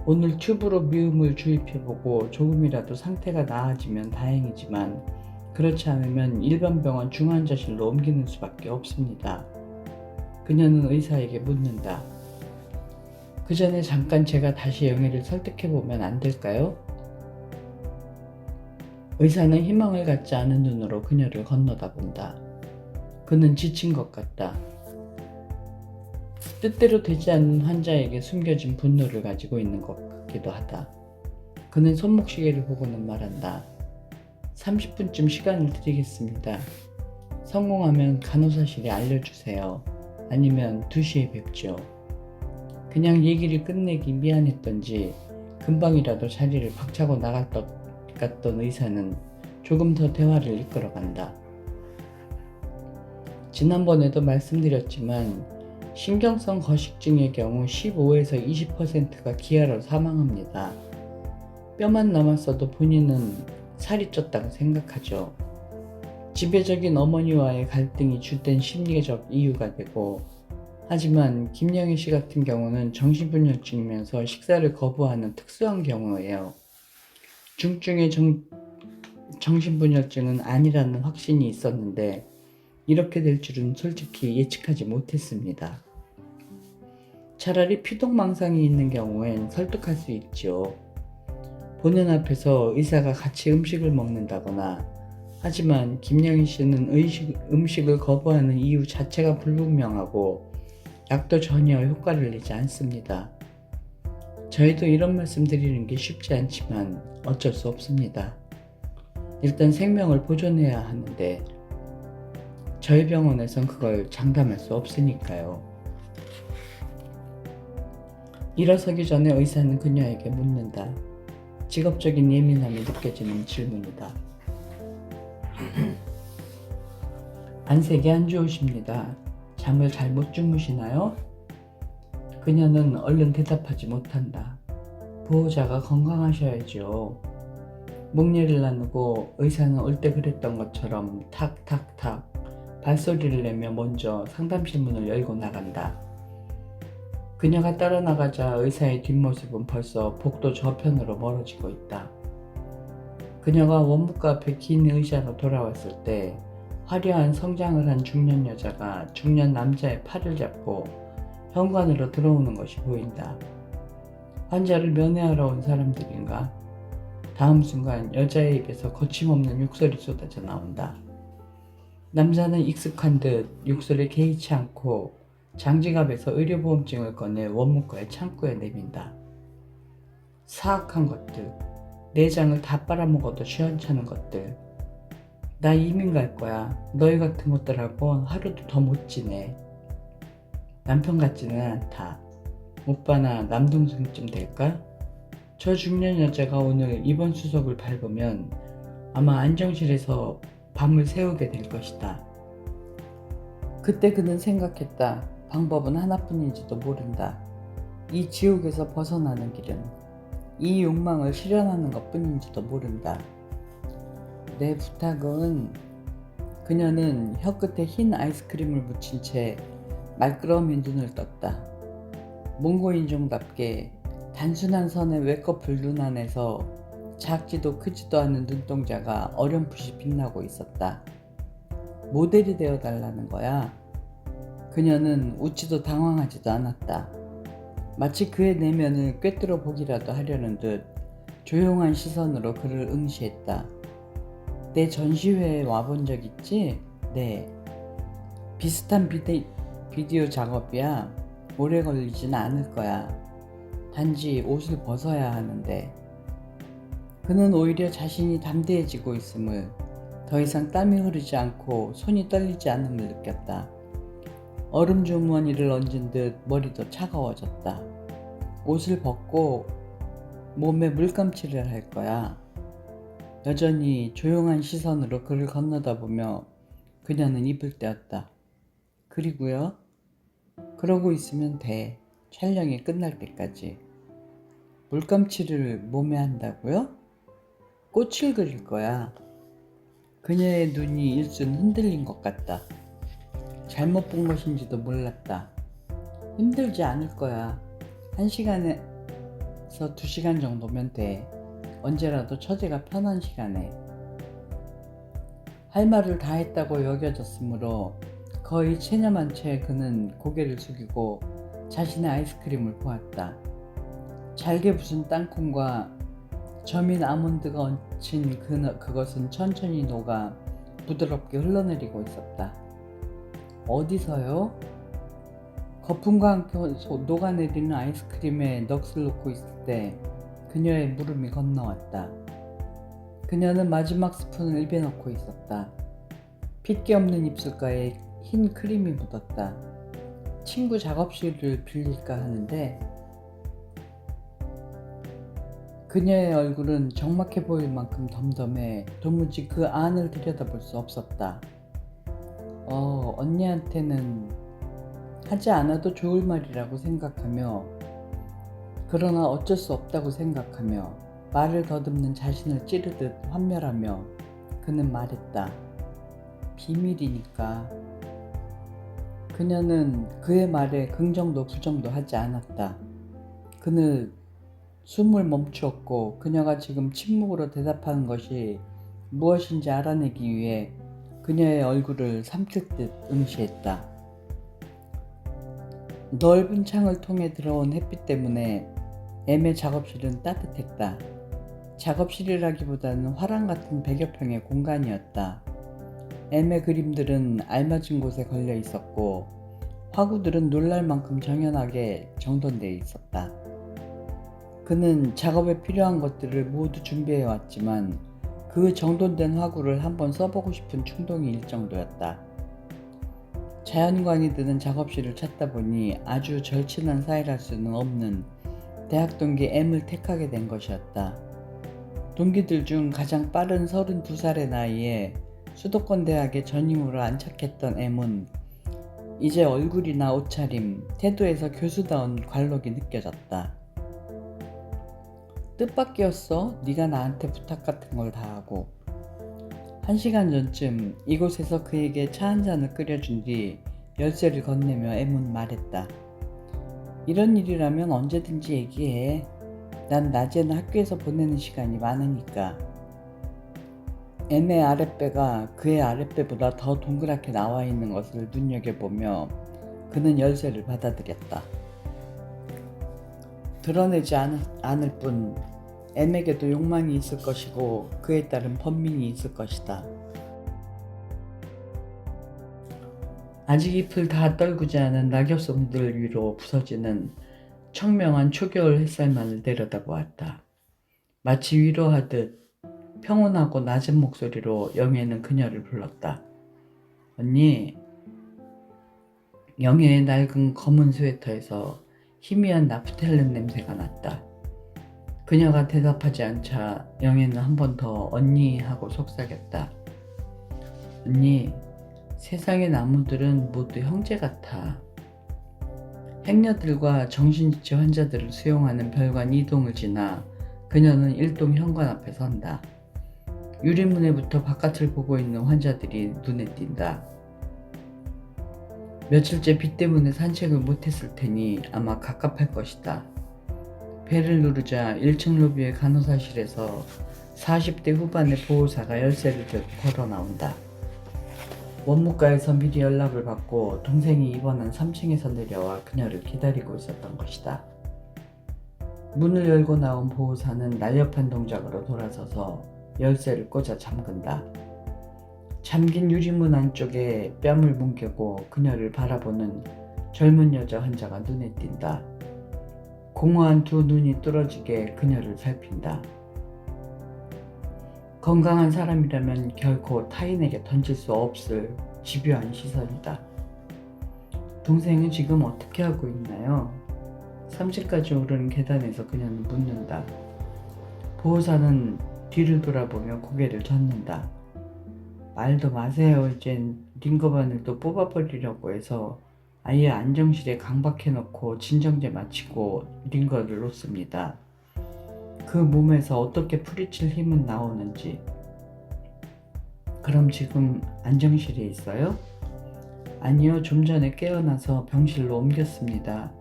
오늘 튜브로 미움을 주입해보고 조금이라도 상태가 나아지면 다행이지만 그렇지 않으면 일반 병원 중환자실로 옮기는 수밖에 없습니다. 그녀는 의사에게 묻는다. 그 전에 잠깐 제가 다시 영애를 설득해보면 안 될까요? 의사는 희망을 갖지 않은 눈으로 그녀를 건너다 본다. 그는 지친 것 같다. 뜻대로 되지 않는 환자에게 숨겨진 분노를 가지고 있는 것 같기도 하다. 그는 손목시계를 보고는 말한다. 30분쯤 시간을 드리겠습니다. 성공하면 간호사실에 알려주세요. 아니면 2시에 뵙죠. 그냥 얘기를 끝내기 미안했던지 금방이라도 자리를 박차고 나갔던 의사는 조금 더 대화를 이끌어간다. 지난번에도 말씀드렸지만 신경성 거식증의 경우 15에서 20%가 기아로 사망합니다. 뼈만 남았어도 본인은 살이 쪘다고 생각하죠. 지배적인 어머니와의 갈등이 주된 심리적 이유가 되고, 하지만 김영희 씨 같은 경우는 정신분열증이면서 식사를 거부하는 특수한 경우예요. 중증의 정신분열증은 아니라는 확신이 있었는데 이렇게 될 줄은 솔직히 예측하지 못했습니다. 차라리 피동망상이 있는 경우엔 설득할 수 있죠. 보는 앞에서 의사가 같이 음식을 먹는다거나, 하지만 김영희 씨는 음식을 거부하는 이유 자체가 불분명하고 약도 전혀 효과를 내지 않습니다. 저희도 이런 말씀 드리는 게 쉽지 않지만 어쩔 수 없습니다. 일단 생명을 보존해야 하는데 저희 병원에선 그걸 장담할 수 없으니까요. 일어서기 전에 의사는 그녀에게 묻는다. 직업적인 예민함이 느껴지는 질문이다. 안색이 안 좋으십니다. 잠을 잘 못 주무시나요? 그녀는 얼른 대답하지 못한다. 보호자가 건강하셔야죠. 목례를 나누고 의사는 올 때 그랬던 것처럼 탁탁탁 발소리를 내며 먼저 상담실 문을 열고 나간다. 그녀가 따라 나가자 의사의 뒷모습은 벌써 복도 저편으로 멀어지고 있다. 그녀가 원무과 앞에 긴 의자로 돌아왔을 때 화려한 성장을 한 중년 여자가 중년 남자의 팔을 잡고 현관으로 들어오는 것이 보인다. 환자를 면회하러 온 사람들인가? 다음 순간 여자의 입에서 거침없는 욕설이 쏟아져 나온다. 남자는 익숙한 듯 욕설에 개의치 않고 장지갑에서 의료보험증을 꺼내 원무과의 창구에 내민다. 사악한 것들, 내장을 다 빨아먹어도 시원찮은 것들. 나 이민 갈 거야. 너희 같은 것들하고 하루도 더 못 지내. 남편 같지는 않다. 오빠나 남동생쯤 될까? 저 중년 여자가 오늘 입원 수속을 밟으면 아마 안정실에서 밤을 새우게 될 것이다. 그때 그는 생각했다. 방법은 하나뿐인지도 모른다. 이 지옥에서 벗어나는 길은 이 욕망을 실현하는 것뿐인지도 모른다. 내 부탁은, 그녀는 혀끝에 흰 아이스크림을 묻힌 채 말끄러미 눈을 떴다. 몽고인종답게 단순한 선의 외꺼풀 눈 안에서 작지도 크지도 않은 눈동자가 어렴풋이 빛나고 있었다. 모델이 되어달라는 거야. 그녀는 웃지도 당황하지도 않았다. 마치 그의 내면을 꿰뚫어 보기라도 하려는 듯 조용한 시선으로 그를 응시했다. 내 전시회에 와본 적 있지? 네. 비슷한 비디오 작업이야. 오래 걸리진 않을 거야. 단지 옷을 벗어야 하는데. 그는 오히려 자신이 담대해지고 있음을, 더 이상 땀이 흐르지 않고 손이 떨리지 않음을 느꼈다. 얼음 주머니를 얹은 듯 머리도 차가워졌다. 옷을 벗고 몸에 물감칠을 할 거야. 여전히 조용한 시선으로 그를 건너다보며 그녀는 입을 떼었다. 그리고요? 그러고 있으면 돼. 촬영이 끝날 때까지. 물감칠을 몸에 한다고요? 꽃을 그릴 거야. 그녀의 눈이 일순 흔들린 것 같다. 잘못 본 것인지도 몰랐다. 힘들지 않을 거야. 1시간에서 2시간 정도면 돼. 언제라도 처제가 편한 시간에. 할 말을 다 했다고 여겨졌으므로 거의 체념한 채 그는 고개를 숙이고 자신의 아이스크림을 보았다. 잘게 부순 땅콩과 저민 아몬드가 얹힌 그것은 천천히 녹아 부드럽게 흘러내리고 있었다. 어디서요? 거품과 함께 녹아내리는 아이스크림에 넋을 놓고 있을 때 그녀의 물음이 건너왔다. 그녀는 마지막 스푼을 입에 넣고 있었다. 핏기 없는 입술가에 흰 크림이 묻었다. 친구 작업실을 빌릴까 하는데 그녀의 얼굴은 적막해 보일 만큼 덤덤해 도무지 그 안을 들여다볼 수 없었다. 언니한테는 하지 않아도 좋을 말이라고 생각하며 그러나 어쩔 수 없다고 생각하며 말을 더듬는 자신을 찌르듯 환멸하며 그는 말했다. 비밀이니까. 그녀는 그의 말에 긍정도 부정도 하지 않았다. 그는 숨을 멈추었고 그녀가 지금 침묵으로 대답하는 것이 무엇인지 알아내기 위해 그녀의 얼굴을 삼킬 듯 응시했다. 넓은 창을 통해 들어온 햇빛 때문에 M의 작업실은 따뜻했다. 작업실이라기보다는 화랑 같은 100여 평의 공간이었다. M의 그림들은 알맞은 곳에 걸려 있었고 화구들은 놀랄 만큼 정연하게 정돈되어 있었다. 그는 작업에 필요한 것들을 모두 준비해 왔지만 그 정돈된 화구를 한번 써보고 싶은 충동이 일 정도였다. 자연광이 드는 작업실을 찾다 보니 아주 절친한 사이랄 수는 없는 대학 동기 M을 택하게 된 것이었다. 동기들 중 가장 빠른 32살의 나이에 수도권 대학에 전임으로 안착했던 M은 이제 얼굴이나 옷차림, 태도에서 교수다운 관록이 느껴졌다. 뜻밖이었어. 네가 나한테 부탁 같은 걸 다 하고. 1시간 전쯤 이곳에서 그에게 차 한 잔을 끓여준 뒤 열쇠를 건네며 M은 말했다. 이런 일이라면 언제든지 얘기해. 난 낮에는 학교에서 보내는 시간이 많으니까. M의 아랫배가 그의 아랫배보다 더 동그랗게 나와 있는 것을 눈여겨보며 그는 열쇠를 받아들였다. 드러내지 않을 뿐 M에게도 욕망이 있을 것이고 그에 따른 번민이 있을 것이다. 아직 잎을 다 떨구지 않은 낙엽송들 위로 부서지는 청명한 초겨울 햇살만을 내려다보았다. 마치 위로하듯 평온하고 낮은 목소리로 영애는 그녀를 불렀다. 언니. 영애의 낡은 검은 스웨터에서 희미한 나프텔른 냄새가 났다. 그녀가 대답하지 않자 영애는 한 번 더 언니 하고 속삭였다. 언니, 세상의 나무들은 모두 형제 같아. 행여들과 정신지체 환자들을 수용하는 별관 2동을 지나 그녀는 1동 현관 앞에 선다. 유리문에부터 바깥을 보고 있는 환자들이 눈에 띈다. 며칠째 비 때문에 산책을 못했을 테니 아마 갑갑할 것이다. 배를 누르자 1층 로비의 간호사실에서 40대 후반의 보호사가 열쇠를 들고 걸어 나온다. 원무과에서 미리 연락을 받고 동생이 입원한 3층에서 내려와 그녀를 기다리고 있었던 것이다. 문을 열고 나온 보호사는 날렵한 동작으로 돌아서서 열쇠를 꽂아 잠근다. 잠긴 유리문 안쪽에 뺨을 뭉개고 그녀를 바라보는 젊은 여자 환자가 눈에 띈다. 공허한 두 눈이 뚫어지게 그녀를 살핀다. 건강한 사람이라면 결코 타인에게 던질 수 없을 집요한 시선이다. 동생은 지금 어떻게 하고 있나요? 3층까지 오르는 계단에서 그녀는 묻는다. 보호사는 뒤를 돌아보며 고개를 젓는다. 말도 마세요. 이젠 링거바늘도 뽑아버리려고 해서 아예 안정실에 강박해놓고 진정제 마치고 링거를 놓습니다. 그 몸에서 어떻게 풀이칠 힘은 나오는지. 그럼 지금 안정실에 있어요? 아니요, 좀 전에 깨어나서 병실로 옮겼습니다.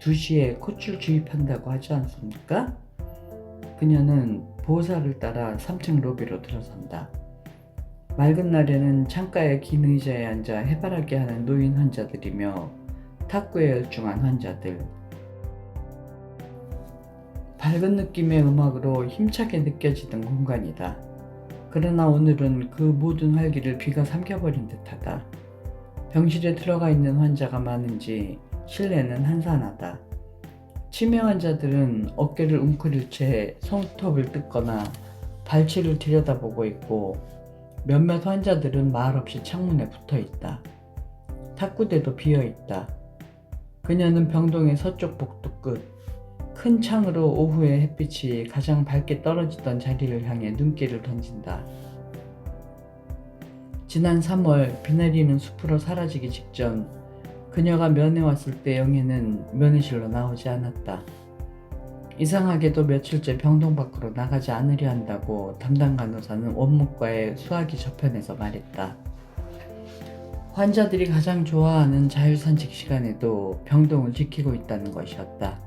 2시에 콧줄 주입한다고 하지 않습니까? 그녀는 보호사를 따라 3층 로비로 들어선다. 맑은 날에는 창가의 긴 의자에 앉아 해바라기 하는 노인 환자들이며 탁구에 열중한 환자들. 밝은 느낌의 음악으로 힘차게 느껴지던 공간이다. 그러나 오늘은 그 모든 활기를 비가 삼켜버린 듯하다. 병실에 들어가 있는 환자가 많은지 실내는 한산하다. 치매 환자들은 어깨를 웅크릴 채 손톱을 뜯거나 발치를 들여다보고 있고 몇몇 환자들은 말없이 창문에 붙어 있다. 탁구대도 비어 있다. 그녀는 병동의 서쪽 복도 끝, 큰 창으로 오후의 햇빛이 가장 밝게 떨어지던 자리를 향해 눈길을 던진다. 지난 3월 비 내리는 숲으로 사라지기 직전 그녀가 면회 왔을 때 영애는 면회실로 나오지 않았다. 이상하게도 며칠째 병동 밖으로 나가지 않으려 한다고 담당 간호사는 원무과의 수화기 저편에서 말했다. 환자들이 가장 좋아하는 자율산책 시간에도 병동을 지키고 있다는 것이었다.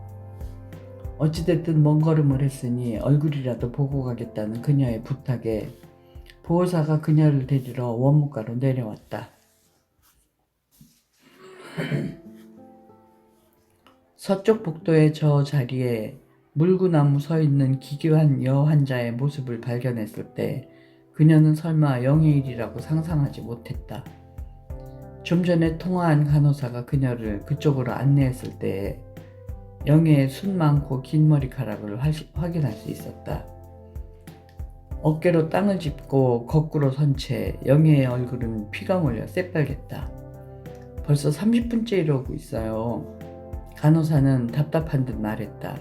어찌됐든 먼 걸음을 했으니 얼굴이라도 보고 가겠다는 그녀의 부탁에 보호사가 그녀를 데리러 원무과로 내려왔다. 서쪽 복도의 저 자리에 물구나무 서 있는 기괴한 여환자의 모습을 발견했을 때 그녀는 설마 영의 일이라고 상상하지 못했다. 좀 전에 통화한 간호사가 그녀를 그쪽으로 안내했을 때 영애의 순 많고 긴 머리카락을 확인할 수 있었다. 어깨로 땅을 짚고 거꾸로 선 채 영애의 얼굴은 피가 몰려 새빨갰다. 벌써 30분째 이러고 있어요. 간호사는 답답한 듯 말했다.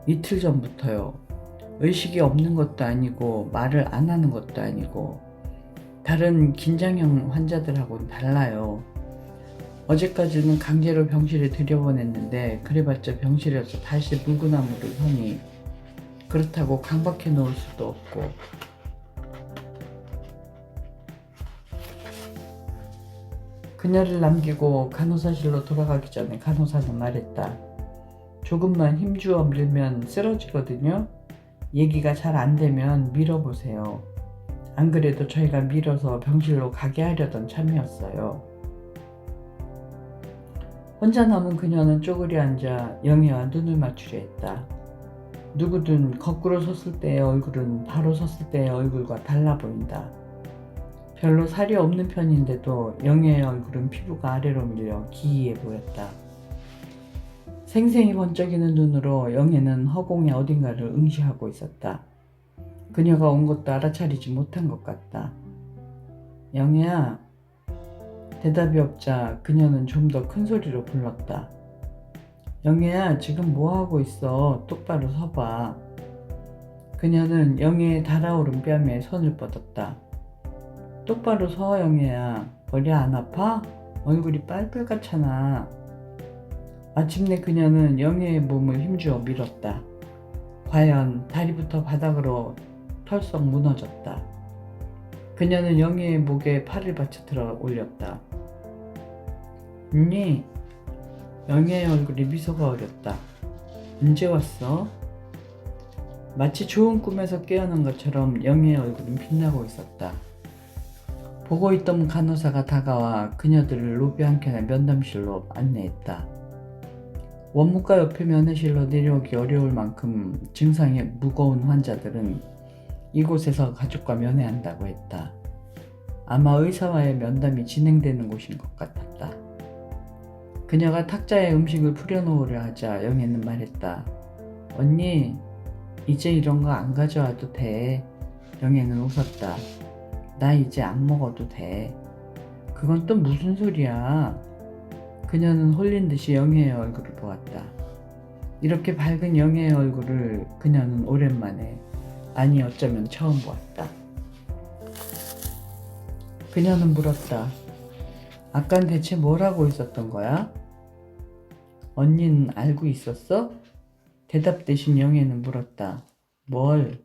이틀 전부터요. 의식이 없는 것도 아니고 말을 안 하는 것도 아니고 다른 긴장형 환자들하고는 달라요. 어제까지는 강제로 병실에 들여보냈는데 그래봤자 병실에서 다시 물구나무를 서니 그렇다고 강박해 놓을 수도 없고. 그녀를 남기고 간호사실로 돌아가기 전에 간호사는 말했다. 조금만 힘주어 밀면 쓰러지거든요. 얘기가 잘 안 되면 밀어보세요. 안 그래도 저희가 밀어서 병실로 가게 하려던 참이었어요. 혼자 남은 그녀는 쪼그려 앉아 영애와 눈을 맞추려 했다. 누구든 거꾸로 섰을 때의 얼굴은 바로 섰을 때의 얼굴과 달라 보인다. 별로 살이 없는 편인데도 영애의 얼굴은 피부가 아래로 밀려 기이해 보였다. 생생히 번쩍이는 눈으로 영애는 허공의 어딘가를 응시하고 있었다. 그녀가 온 것도 알아차리지 못한 것 같다. 영애야. 대답이 없자 그녀는 좀 더 큰 소리로 불렀다. 영애야, 지금 뭐하고 있어? 똑바로 서봐. 그녀는 영애의 달아오른 뺨에 손을 뻗었다. 똑바로 서, 영애야. 머리 안 아파? 얼굴이 빨빨갛잖아. 마침내 그녀는 영애의 몸을 힘주어 밀었다. 과연 다리부터 바닥으로 털썩 무너졌다. 그녀는 영애의 목에 팔을 받쳐 들어 올렸다. 언니, 영애의 얼굴에 미소가 어렸다. 언제 왔어? 마치 좋은 꿈에서 깨어난 것처럼 영애의 얼굴은 빛나고 있었다. 보고 있던 간호사가 다가와 그녀들을 로비 한켠의 면담실로 안내했다. 원무과 옆에 면회실로 내려오기 어려울 만큼 증상이 무거운 환자들은 이곳에서 가족과 면회한다고 했다. 아마 의사와의 면담이 진행되는 곳인 것 같았다. 그녀가 탁자에 음식을 풀어놓으려 하자 영애는 말했다. 언니, 이제 이런 거 안 가져와도 돼. 영애는 웃었다. 나 이제 안 먹어도 돼. 그건 또 무슨 소리야? 그녀는 홀린 듯이 영애의 얼굴을 보았다. 이렇게 밝은 영애의 얼굴을 그녀는 오랜만에, 아니 어쩌면 처음 보았다. 그녀는 물었다. 아깐 대체 뭘 하고 있었던 거야? 언니는 알고 있었어? 대답 대신 영애는 물었다. 뭘?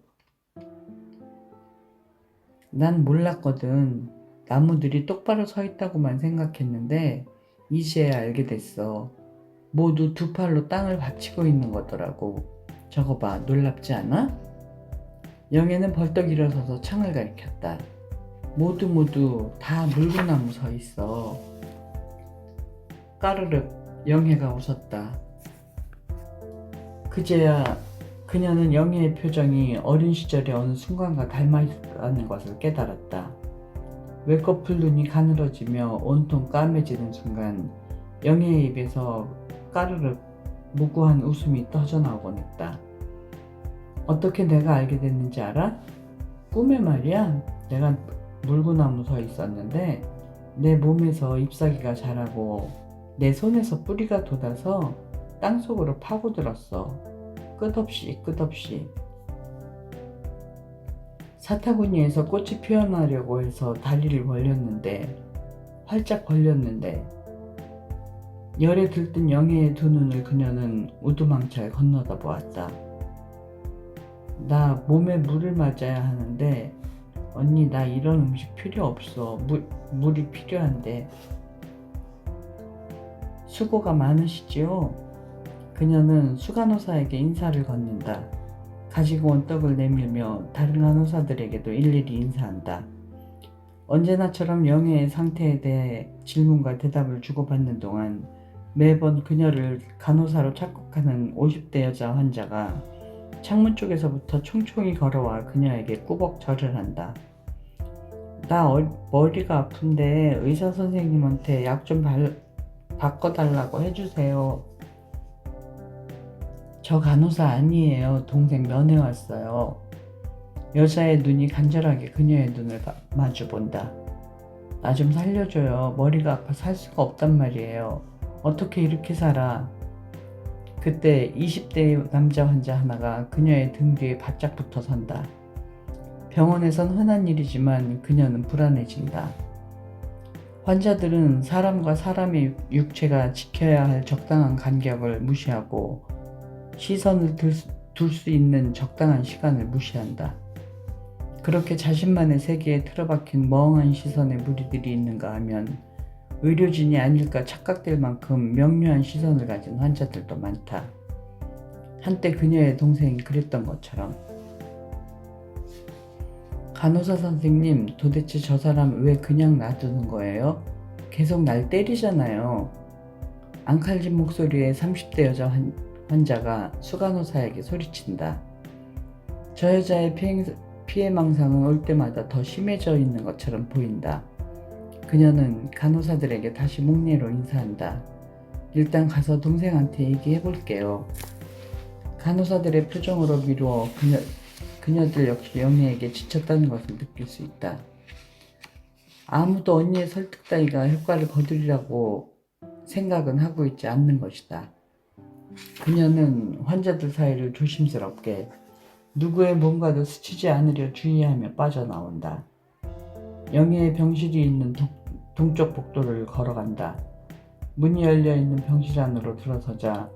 난 몰랐거든. 나무들이 똑바로 서 있다고만 생각했는데 이제야 알게 됐어. 모두 두 팔로 땅을 받치고 있는 거더라고. 저거 봐, 놀랍지 않아? 영애는 벌떡 일어서서 창을 가리켰다. 모두 다 물구나무 서 있어. 까르륵 영애가 웃었다. 그제야 그녀는 영애의 표정이 어린 시절의 어느 순간과 닮아 있다는 것을 깨달았다. 외꺼풀 눈이 가늘어지며 온통 까매지는 순간 영애의 입에서 까르륵 무구한 웃음이 터져나오곤 했다. 어떻게 내가 알게 됐는지 알아? 꿈에 말이야. 내가 물구나무 서 있었는데 내 몸에서 잎사귀가 자라고 내 손에서 뿌리가 돋아서 땅속으로 파고들었어. 끝없이. 사타구니에서 꽃이 피어나려고 해서 다리를 활짝 벌렸는데 열에 들뜬 영애의 두 눈을 그녀는 우두망찰 건너다 보았다. 나 몸에 물을 맞아야 하는데 언니 나 이런 음식 필요 없어. 물이 필요한데. 수고가 많으시지요? 그녀는 수간호사에게 인사를 건넨다. 가지고 온 떡을 내밀며 다른 간호사들에게도 일일이 인사한다. 언제나처럼 영애의 상태에 대해 질문과 대답을 주고받는 동안 매번 그녀를 간호사로 착각하는 50대 여자 환자가 창문 쪽에서부터 총총히 걸어와 그녀에게 꾸벅 절을 한다. 나 머리가 아픈데 의사 선생님한테 약 좀 바꿔달라고 해주세요. 저 간호사 아니에요. 동생 면회 왔어요. 여자의 눈이 간절하게 그녀의 눈을 마주본다. 나 좀 살려줘요. 머리가 아파 살 수가 없단 말이에요. 어떻게 이렇게 살아? 그때 20대의 남자 환자 하나가 그녀의 등 뒤에 바짝 붙어 선다. 병원에선 흔한 일이지만 그녀는 불안해진다. 환자들은 사람과 사람의 육체가 지켜야 할 적당한 간격을 무시하고 시선을 둘 수 있는 적당한 시간을 무시한다. 그렇게 자신만의 세계에 틀어박힌 멍한 시선의 무리들이 있는가 하면 의료진이 아닐까 착각될 만큼 명료한 시선을 가진 환자들도 많다. 한때 그녀의 동생이 그랬던 것처럼. 간호사 선생님, 도대체 저 사람 왜 그냥 놔두는 거예요? 계속 날 때리잖아요. 앙칼진 목소리의 30대 여자 환자가 수간호사에게 소리친다. 저 여자의 피해망상은 올 때마다 더 심해져 있는 것처럼 보인다. 그녀는 간호사들에게 다시 목례로 인사한다. 일단 가서 동생한테 얘기해 볼게요. 간호사들의 표정으로 미루어 그녀들 역시 영애에게 지쳤다는 것을 느낄 수 있다. 아무도 언니의 설득 따위가 효과를 거두리라고 생각은 하고 있지 않는 것이다. 그녀는 환자들 사이를 조심스럽게 누구의 몸과도 스치지 않으려 주의하며 빠져나온다. 영애의 병실이 있는 동쪽 복도를 걸어간다. 문이 열려있는 병실 안으로 들어서자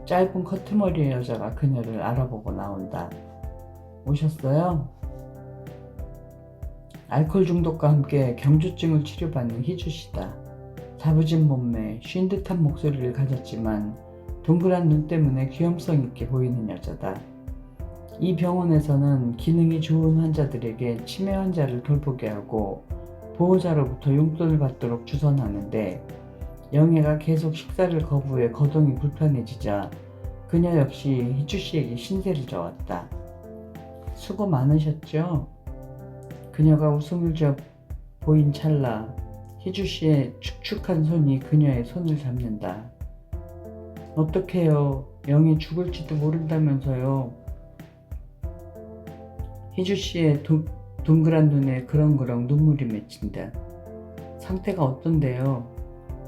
짧은 커트머리의 여자가 그녀를 알아보고 나온다. 오셨어요? 알코올 중독과 함께 경주증을 치료받는 희주씨다. 다부진 몸매, 쉰 듯한 목소리를 가졌지만 동그란 눈 때문에 귀염성 있게 보이는 여자다. 이 병원에서는 기능이 좋은 환자들에게 치매 환자를 돌보게 하고 보호자로부터 용돈을 받도록 주선하는데 영애가 계속 식사를 거부해 거동이 불편해지자 그녀 역시 희주씨에게 신세를 져왔다. 수고 많으셨죠? 그녀가 웃음을 지어 보인 찰나 희주씨의 축축한 손이 그녀의 손을 잡는다. 어떡해요. 영애 죽을지도 모른다면서요. 희주씨의 둥그란 눈에 그렁그렁 눈물이 맺힌다. 상태가 어떤데요?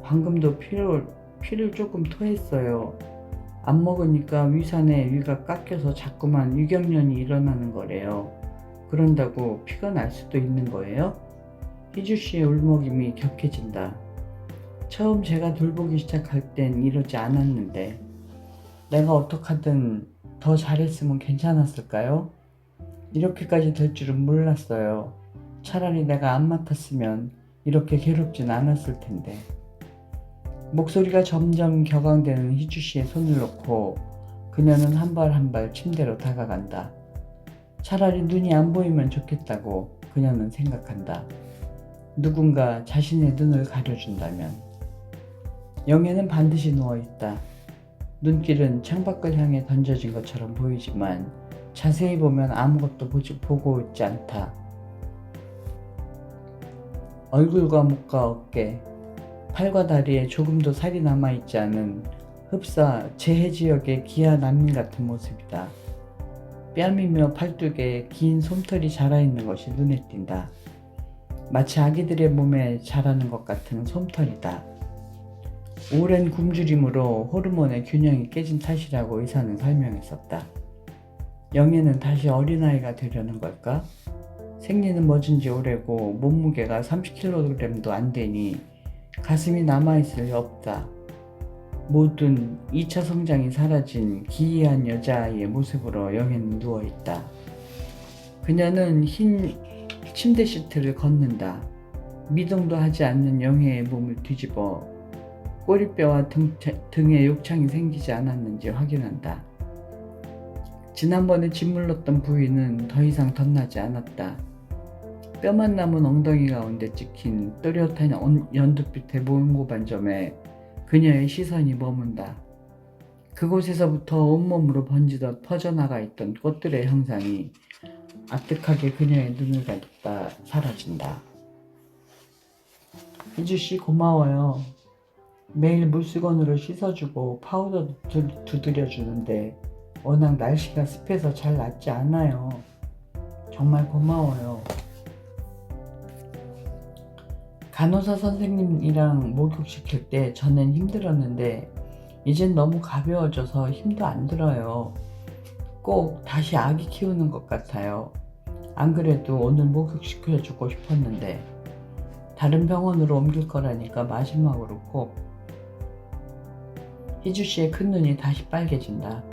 방금도 피를 조금 토했어요. 안 먹으니까 위산에 위가 깎여서 자꾸만 위경련이 일어나는 거래요. 그런다고 피가 날 수도 있는 거예요? 희주씨의 울먹임이 격해진다. 처음 제가 돌보기 시작할 땐 이러지 않았는데 내가 어떡하든 더 잘했으면 괜찮았을까요? 이렇게까지 될 줄은 몰랐어요. 차라리 내가 안 맡았으면 이렇게 괴롭진 않았을 텐데. 목소리가 점점 격앙되는 희주씨의 손을 놓고 그녀는 한 발 한 발 침대로 다가간다. 차라리 눈이 안 보이면 좋겠다고 그녀는 생각한다. 누군가 자신의 눈을 가려준다면. 영애는 반드시 누워있다. 눈길은 창밖을 향해 던져진 것처럼 보이지만 자세히 보면 아무것도 보고 있지 않다. 얼굴과 목과 어깨, 팔과 다리에 조금도 살이 남아있지 않은 흡사 재해 지역의 기아 난민 같은 모습이다. 뺨이며 팔뚝에 긴 솜털이 자라있는 것이 눈에 띈다. 마치 아기들의 몸에 자라는 것 같은 솜털이다. 오랜 굶주림으로 호르몬의 균형이 깨진 탓이라고 의사는 설명했었다. 영애는 다시 어린아이가 되려는 걸까? 생리는 멎은 지 오래고 몸무게가 30kg도 안 되니 가슴이 남아있을 리 없다. 모든 2차 성장이 사라진 기이한 여자아이의 모습으로 영애는 누워있다. 그녀는 흰 침대 시트를 걷는다. 미동도 하지 않는 영애의 몸을 뒤집어 꼬리뼈와 등에 욕창이 생기지 않았는지 확인한다. 지난번에 짓물렀던 부위는 더 이상 덧나지 않았다. 뼈만 남은 엉덩이 가운데 찍힌 또렷한 연두빛의 모공반점에 그녀의 시선이 머문다. 그곳에서부터 온몸으로 번지듯 퍼져나가 있던 꽃들의 형상이 아득하게 그녀의 눈을 가득다 사라진다. 희주씨 고마워요. 매일 물수건으로 씻어주고 파우더도 두드려주는데 워낙 날씨가 습해서 잘 낫지 않아요. 정말 고마워요. 간호사 선생님이랑 목욕시킬 때 전엔 힘들었는데 이젠 너무 가벼워져서 힘도 안 들어요. 꼭 다시 아기 키우는 것 같아요. 안 그래도 오늘 목욕시켜주고 싶었는데 다른 병원으로 옮길 거라니까 마지막으로 꼭. 희주씨의 큰 눈이 다시 빨개진다.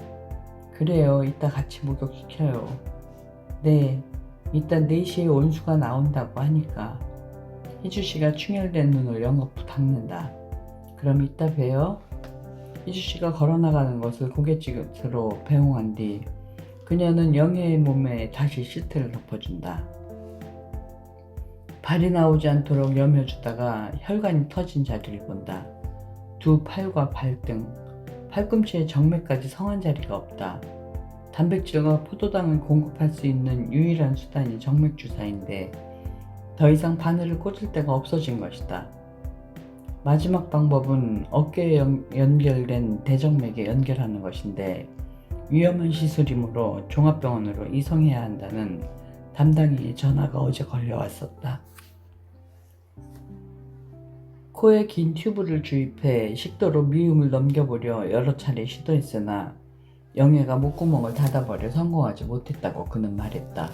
그래요, 이따 같이 목욕시켜요. 네, 이따 4시에 온수가 나온다고 하니까. 희주씨가 충혈된 눈을 연거푸 닦는다. 그럼 이따 봬요. 희주씨가 걸어나가는 것을 고갯짓으로 배웅한 뒤 그녀는 영애의 몸에 다시 시트를 덮어준다. 발이 나오지 않도록 여며주다가 혈관이 터진 자리를 본다. 두 팔과 발등, 팔꿈치의 정맥까지 성한 자리가 없다. 단백질과 포도당을 공급할 수 있는 유일한 수단이 정맥주사인데 더 이상 바늘을 꽂을 데가 없어진 것이다. 마지막 방법은 어깨에 연결된 대정맥에 연결하는 것인데 위험한 시술이므로 종합병원으로 이송해야 한다는 담당이의 전화가 어제 걸려왔었다. 코에 긴 튜브를 주입해 식도로 미음을 넘겨보려 여러 차례 시도했으나 영애가 목구멍을 닫아버려 성공하지 못했다고 그는 말했다.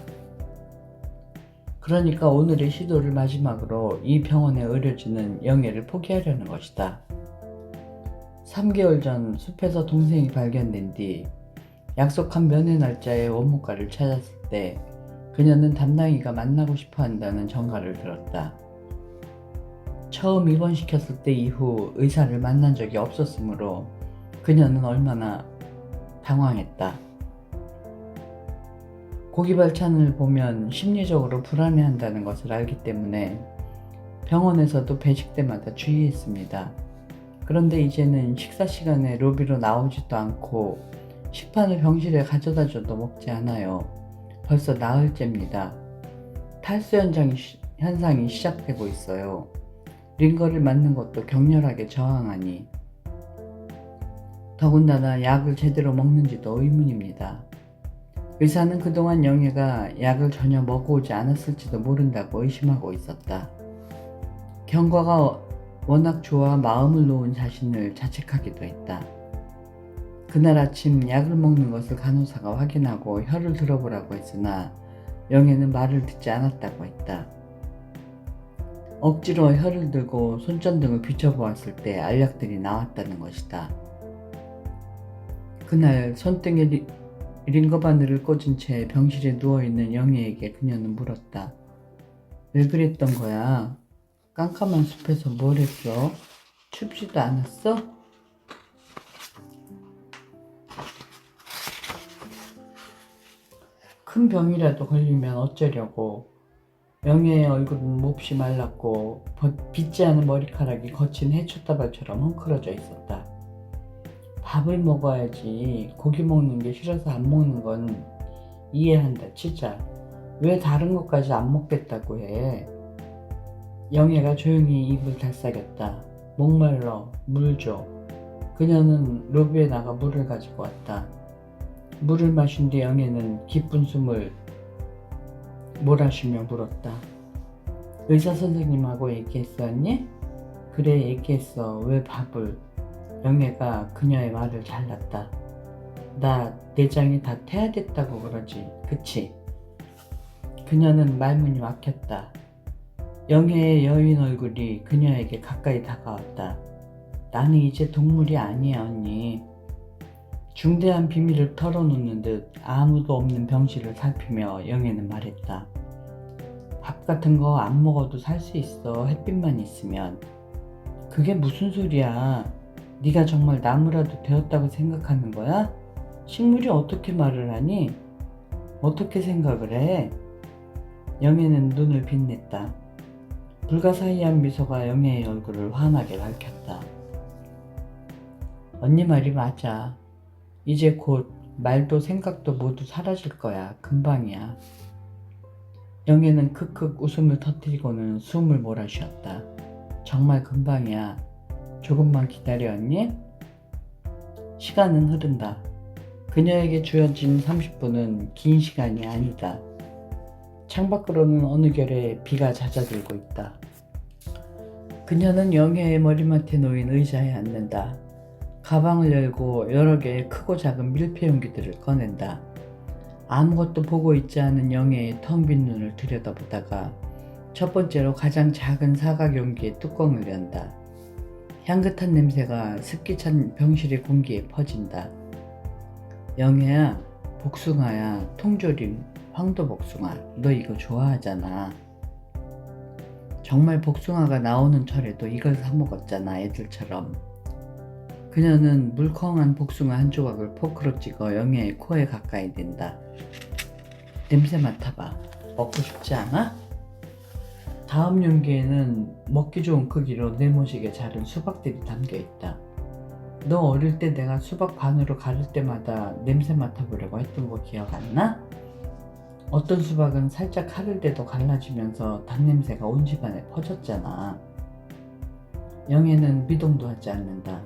그러니까 오늘의 시도를 마지막으로 이 병원의 의료진은 영애를 포기하려는 것이다. 3개월 전 숲에서 동생이 발견된 뒤 약속한 면회 날짜에 원무과를 찾았을 때 그녀는 담당이가 만나고 싶어 한다는 전가를 들었다. 처음 입원시켰을 때 이후 의사를 만난 적이 없었으므로 그녀는 얼마나 당황했다. 고기발찬을 보면 심리적으로 불안해한다는 것을 알기 때문에 병원에서도 배식 때마다 주의했습니다. 그런데 이제는 식사 시간에 로비로 나오지도 않고 식판을 병실에 가져다줘도 먹지 않아요. 벌써 나흘째입니다. 탈수 현상이 시작되고 있어요. 링거를 맞는 것도 격렬하게 저항하니 더군다나 약을 제대로 먹는지도 의문입니다. 의사는 그동안 영애가 약을 전혀 먹어오지 않았을지도 모른다고 의심하고 있었다. 경과가 워낙 좋아 마음을 놓은 자신을 자책하기도 했다. 그날 아침 약을 먹는 것을 간호사가 확인하고 혀를 들어보라고 했으나 영애는 말을 듣지 않았다고 했다. 억지로 혀를 들고 손전등을 비춰보았을 때 알약들이 나왔다는 것이다. 그날 손등에 링거바늘을 꽂은 채 병실에 누워있는 영애에게 그녀는 물었다. 왜 그랬던 거야? 깜깜한 숲에서 뭘 했어? 춥지도 않았어? 큰 병이라도 걸리면 어쩌려고. 영애의 얼굴은 몹시 말랐고 빗지 않은 머리카락이 거친 해초다발처럼 헝클어져 있었다. 밥을 먹어야지. 고기 먹는 게 싫어서 안 먹는 건 이해한다 치자. 왜 다른 것까지 안 먹겠다고 해. 영애가 조용히 입을 달싹였다. 목말라. 물 줘. 그녀는 로비에 나가 물을 가지고 왔다. 물을 마신 뒤 영애는 깊은 숨을 몰아쉬며 물었다. 의사 선생님하고 얘기했었니? 그래 얘기했어. 왜 밥을? 영애가 그녀의 말을 잘랐다. 나 내장이 다 퇴화됐다고 그러지. 그치? 그녀는 말문이 막혔다. 영애의 여인 얼굴이 그녀에게 가까이 다가왔다. 나는 이제 동물이 아니야 언니. 중대한 비밀을 털어놓는 듯 아무도 없는 병실을 살피며 영애는 말했다. 밥 같은 거 안 먹어도 살 수 있어. 햇빛만 있으면. 그게 무슨 소리야. 네가 정말 나무라도 되었다고 생각하는 거야? 식물이 어떻게 말을 하니? 어떻게 생각을 해? 영애는 눈을 빛냈다. 불가사의한 미소가 영애의 얼굴을 환하게 밝혔다. 언니 말이 맞아. 이제 곧 말도 생각도 모두 사라질 거야. 금방이야. 영애는 크크 웃음을 터뜨리고는 숨을 몰아쉬었다. 정말 금방이야. 조금만 기다려 언니. 시간은 흐른다. 그녀에게 주어진 30분은 긴 시간이 아니다. 창밖으로는 어느 결에 비가 잦아들고 있다. 그녀는 영애의 머리맡에 놓인 의자에 앉는다. 가방을 열고 여러 개의 크고 작은 밀폐 용기들을 꺼낸다. 아무것도 보고 있지 않은 영애의 텅 빈 눈을 들여다보다가 첫 번째로 가장 작은 사각 용기의 뚜껑을 연다. 향긋한 냄새가 습기 찬 병실의 공기에 퍼진다. 영애야, 복숭아야, 통조림, 황도복숭아. 너 이거 좋아하잖아. 정말 복숭아가 나오는 철에도 이걸 사 먹었잖아, 애들처럼. 그녀는 물컹한 복숭아 한 조각을 포크로 찍어 영애의 코에 가까이 댄다. 냄새 맡아봐. 먹고 싶지 않아? 다음 용기에는 먹기 좋은 크기로 네모지게 자른 수박들이 담겨있다. 너 어릴 때 내가 수박 반으로 가를 때마다 냄새 맡아보려고 했던 거 기억 안 나? 어떤 수박은 살짝 칼을 대도 갈라지면서 단냄새가 온 집안에 퍼졌잖아. 영애는 미동도 하지 않는다.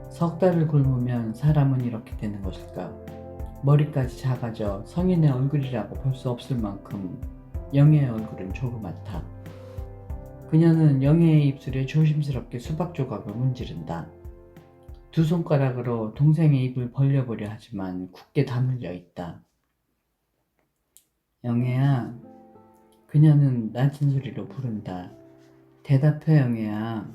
석 달을 굶으면 사람은 이렇게 되는 것일까? 머리까지 작아져 성인의 얼굴이라고 볼 수 없을 만큼 영애의 얼굴은 조그맣다. 그녀는 영애의 입술에 조심스럽게 수박 조각을 문지른다. 두 손가락으로 동생의 입을 벌려보려 하지만 굳게 다물려 있다. 영애야. 그녀는 낮은 소리로 부른다. 대답해 영애야.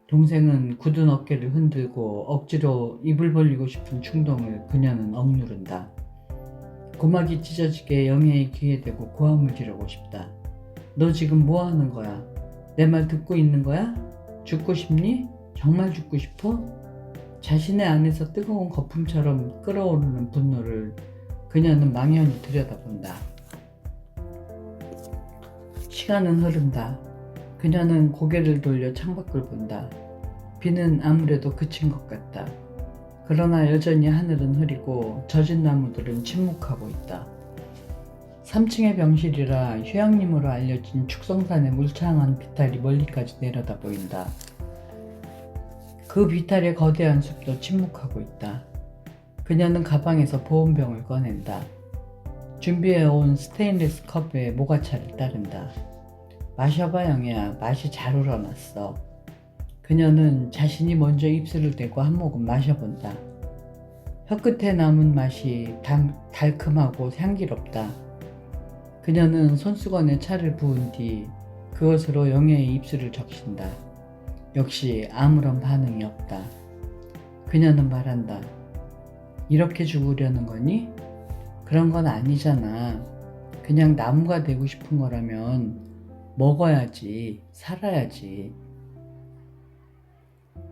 동생은 굳은 어깨를 흔들고 억지로 입을 벌리고 싶은 충동을 그녀는 억누른다. 고막이 찢어지게 영애의 귀에 대고 고함을 지르고 싶다. 너 지금 뭐 하는 거야? 내 말 듣고 있는 거야? 죽고 싶니? 정말 죽고 싶어? 자신의 안에서 뜨거운 거품처럼 끓어오르는 분노를 그녀는 망연히 들여다본다. 시간은 흐른다. 그녀는 고개를 돌려 창밖을 본다. 비는 아무래도 그친 것 같다. 그러나 여전히 하늘은 흐리고 젖은 나무들은 침묵하고 있다. 3층의 병실이라 휴양림으로 알려진 축성산의 물창한 비탈이 멀리까지 내려다 보인다. 그 비탈의 거대한 숲도 침묵하고 있다. 그녀는 가방에서 보온병을 꺼낸다. 준비해온 스테인리스 컵에 모가차를 따른다. 마셔봐 영애야, 맛이 잘 우러났어. 그녀는 자신이 먼저 입술을 대고 한 모금 마셔본다. 혀끝에 남은 맛이 달큼하고 향기롭다. 그녀는 손수건에 차를 부은 뒤 그것으로 영애의 입술을 적신다. 역시 아무런 반응이 없다. 그녀는 말한다. 이렇게 죽으려는 거니? 그런 건 아니잖아. 그냥 나무가 되고 싶은 거라면 먹어야지, 살아야지.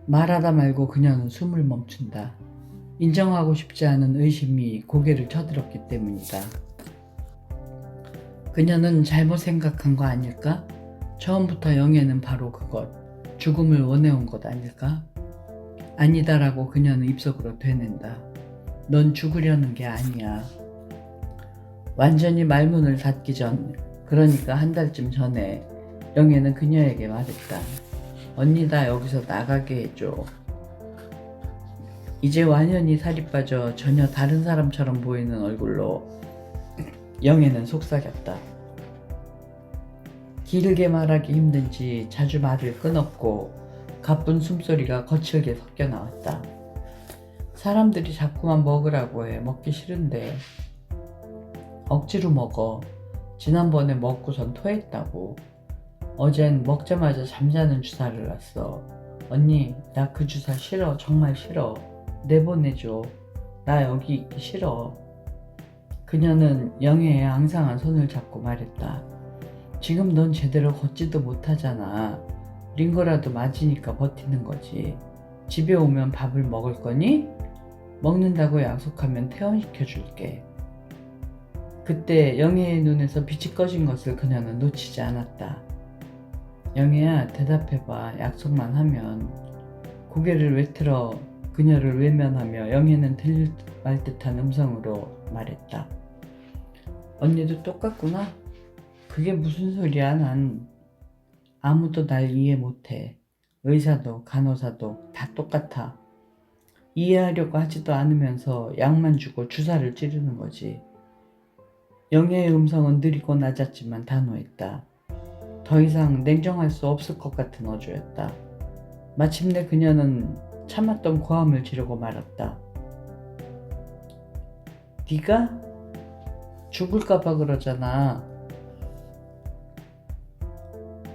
말하다 말고 그녀는 숨을 멈춘다. 인정하고 싶지 않은 의심이 고개를 쳐들었기 때문이다. 그녀는 잘못 생각한 거 아닐까? 처음부터 영애는 바로 그것, 죽음을 원해온 것 아닐까? 아니다라고 그녀는 입속으로 되낸다. 넌 죽으려는 게 아니야. 완전히 말문을 닫기 전, 그러니까 한 달쯤 전에 영애는 그녀에게 말했다. 언니 나 여기서 나가게 해줘. 이제 완연히 살이 빠져 전혀 다른 사람처럼 보이는 얼굴로 영애는 속삭였다. 길게 말하기 힘든지 자주 말을 끊었고 가쁜 숨소리가 거칠게 섞여 나왔다. 사람들이 자꾸만 먹으라고 해. 먹기 싫은데. 억지로 먹어. 지난번에 먹고선 토했다고. 어젠 먹자마자 잠자는 주사를 놨어. 언니, 나 그 주사 싫어. 정말 싫어. 내보내줘. 나 여기 있기 싫어. 그녀는 영애의 앙상한 손을 잡고 말했다. 지금 넌 제대로 걷지도 못하잖아. 링거라도 맞으니까 버티는 거지. 집에 오면 밥을 먹을 거니? 먹는다고 약속하면 퇴원시켜 줄게. 그때 영애의 눈에서 빛이 꺼진 것을 그녀는 놓치지 않았다. 영애야, 대답해봐. 약속만 하면. 고개를 외틀어 그녀를 외면하며 영애는 들릴 듯 말 듯한 음성으로 말했다. 언니도 똑같구나? 그게 무슨 소리야. 난 아무도 날 이해 못해. 의사도 간호사도 다 똑같아. 이해하려고 하지도 않으면서 약만 주고 주사를 찌르는 거지. 영애의 음성은 느리고 낮았지만 단호했다. 더 이상 냉정할 수 없을 것 같은 어조였다. 마침내 그녀는 참았던 고함을 지르고 말았다. 네가? 죽을까봐 그러잖아.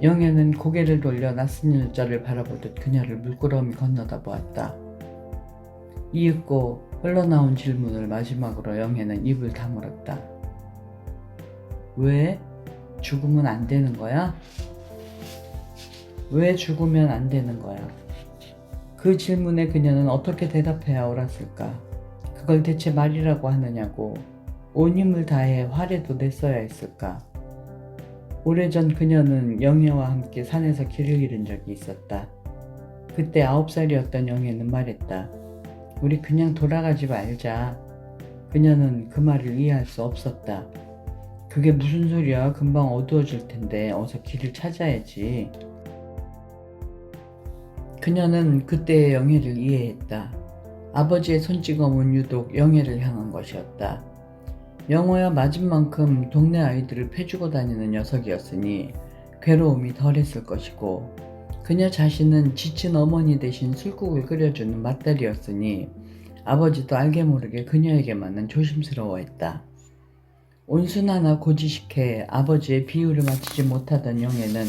영애는 고개를 돌려 낯선 여자를 바라보듯 그녀를 물끄러미 건너다 보았다. 이윽고 흘러나온 질문을 마지막으로 영애는 입을 다물었다. 왜? 죽으면 안 되는 거야? 왜 죽으면 안 되는 거야? 그 질문에 그녀는 어떻게 대답해야 옳았을까? 그걸 대체 말이라고 하느냐고. 온 힘을 다해 화래도 냈어야 했을까? 오래전 그녀는 영애와 함께 산에서 길을 잃은 적이 있었다. 그때 9살이었던 영애는 말했다. 우리 그냥 돌아가지 말자. 그녀는 그 말을 이해할 수 없었다. 그게 무슨 소리야? 금방 어두워질 텐데 어서 길을 찾아야지. 그녀는 그때의 영애를 이해했다. 아버지의 손찌검은 유독 영애를 향한 것이었다. 영어야 맞은 만큼 동네 아이들을 패주고 다니는 녀석이었으니 괴로움이 덜했을 것이고 그녀 자신은 지친 어머니 대신 술국을 끓여주는 맏딸이었으니 아버지도 알게 모르게 그녀에게만은 조심스러워했다. 온순하나 고지식해 아버지의 비유를 맞추지 못하던 영애는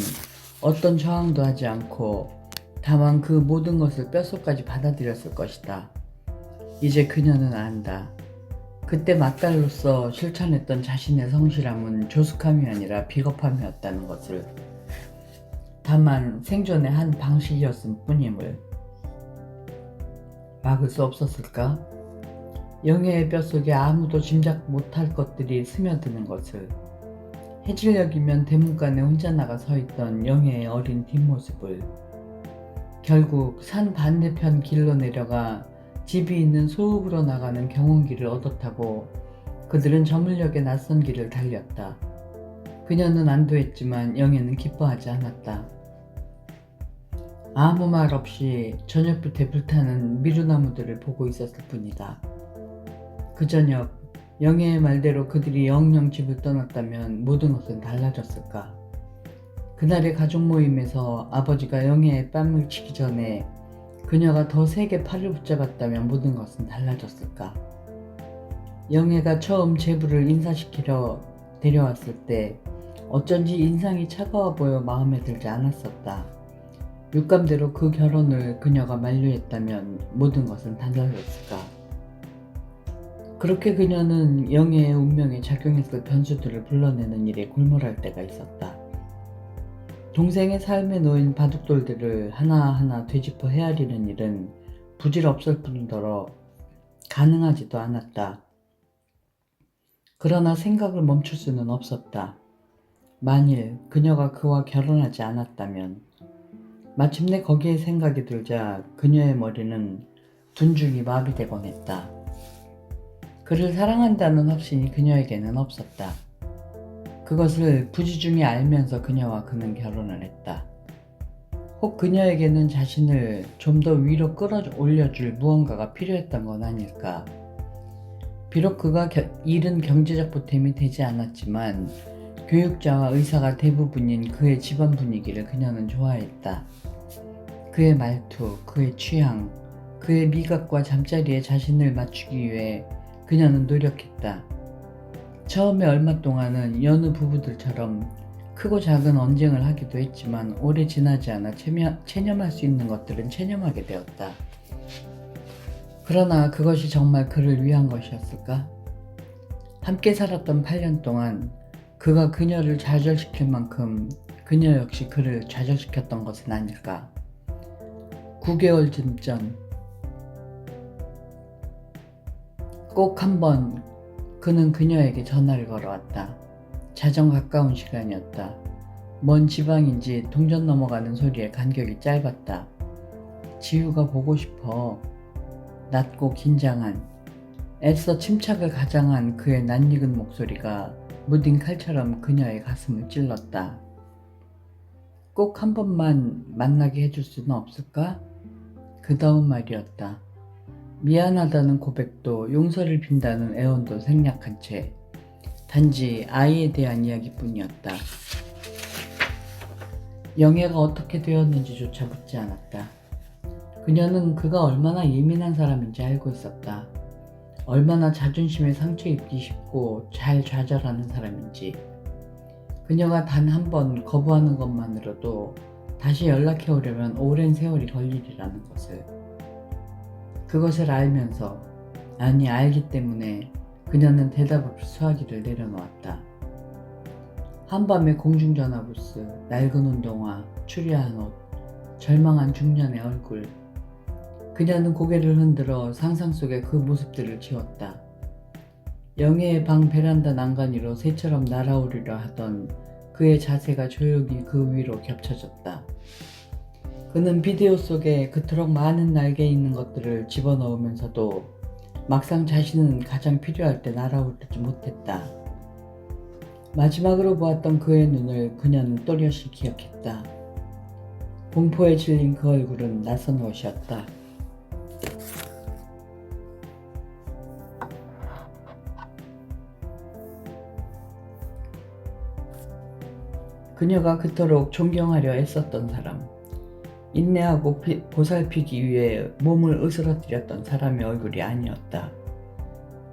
어떤 저항도 하지 않고 다만 그 모든 것을 뼛속까지 받아들였을 것이다. 이제 그녀는 안다. 그때 맏딸로서 실천했던 자신의 성실함은 조숙함이 아니라 비겁함이었다는 것을. 다만 생존의 한 방식이었을 뿐임을. 막을 수 없었을까? 영애의 뼛속에 아무도 짐작 못할 것들이 스며드는 것을. 해질녘이면 대문간에 혼자 나가 서 있던 영애의 어린 뒷모습을. 결국 산 반대편 길로 내려가 집이 있는 소읍으로 나가는 경운길을 얻어 타고 그들은 저물녘의 낯선 길을 달렸다. 그녀는 안도했지만 영애는 기뻐하지 않았다. 아무 말 없이 저녁부터 불타는 미루나무들을 보고 있었을 뿐이다. 그 저녁 영애의 말대로 그들이 영영 집을 떠났다면 모든 것은 달라졌을까? 그날의 가족 모임에서 아버지가 영애의 뺨을 치기 전에 그녀가 더 세게 팔을 붙잡았다면 모든 것은 달라졌을까? 영애가 처음 제부를 인사시키러 데려왔을 때 어쩐지 인상이 차가워 보여 마음에 들지 않았었다. 육감대로 그 결혼을 그녀가 만류했다면 모든 것은 달라졌을까? 그렇게 그녀는 영애의 운명에 작용했을 변수들을 불러내는 일에 골몰할 때가 있었다. 동생의 삶에 놓인 바둑돌들을 하나하나 되짚어 헤아리는 일은 부질없을 뿐더러 가능하지도 않았다. 그러나 생각을 멈출 수는 없었다. 만일 그녀가 그와 결혼하지 않았다면. 마침내 거기에 생각이 들자 그녀의 머리는 둔중이 마비되곤 했다. 그를 사랑한다는 확신이 그녀에게는 없었다. 그것을 부지중에 알면서 그녀와 그는 결혼을 했다. 혹 그녀에게는 자신을 좀 더 위로 끌어올려줄 무언가가 필요했던 건 아닐까. 비록 그가 잃은 경제적 보탬이 되지 않았지만 교육자와 의사가 대부분인 그의 집안 분위기를 그녀는 좋아했다. 그의 말투, 그의 취향, 그의 미각과 잠자리에 자신을 맞추기 위해 그녀는 노력했다. 처음에 얼마 동안은 여느 부부들처럼 크고 작은 언쟁을 하기도 했지만 오래 지나지 않아 체념할 수 있는 것들은 체념하게 되었다. 그러나 그것이 정말 그를 위한 것이었을까? 함께 살았던 8년 동안 그가 그녀를 좌절시킬 만큼 그녀 역시 그를 좌절시켰던 것은 아닐까? 9개월쯤 전 꼭 한번 그는 그녀에게 전화를 걸어왔다. 자정 가까운 시간이었다. 먼 지방인지 동전 넘어가는 소리에 간격이 짧았다. 지우가 보고 싶어. 낮고 긴장한, 애써 침착을 가장한 그의 낯익은 목소리가 무딘 칼처럼 그녀의 가슴을 찔렀다. 꼭 한 번만 만나게 해줄 수는 없을까? 그 다음 말이었다. 미안하다는 고백도 용서를 빈다는 애원도 생략한 채 단지 아이에 대한 이야기뿐이었다. 영애가 어떻게 되었는지조차 묻지 않았다. 그녀는 그가 얼마나 예민한 사람인지 알고 있었다. 얼마나 자존심에 상처 입기 쉽고 잘 좌절하는 사람인지. 그녀가 단 한 번 거부하는 것만으로도 다시 연락해오려면 오랜 세월이 걸리리라는 것을. 그것을 알면서, 아니 알기 때문에 그녀는 대답 없이 수화기를 내려놓았다. 한밤의 공중전화 부스, 낡은 운동화, 추리한 옷, 절망한 중년의 얼굴. 그녀는 고개를 흔들어 상상 속의 그 모습들을 지웠다. 영애의 방 베란다 난간위로 새처럼 날아오르려 하던 그의 자세가 조용히 그 위로 겹쳐졌다. 그는 비디오 속에 그토록 많은 날개 있는 것들을 집어넣으면서도 막상 자신은 가장 필요할 때 날아오르지 못했다. 마지막으로 보았던 그의 눈을 그녀는 또렷이 기억했다. 공포에 질린 그 얼굴은 낯선 것이었다. 그녀가 그토록 존경하려 애썼던 사람, 인내하고 보살피기 위해 몸을 으스러뜨렸던 사람의 얼굴이 아니었다.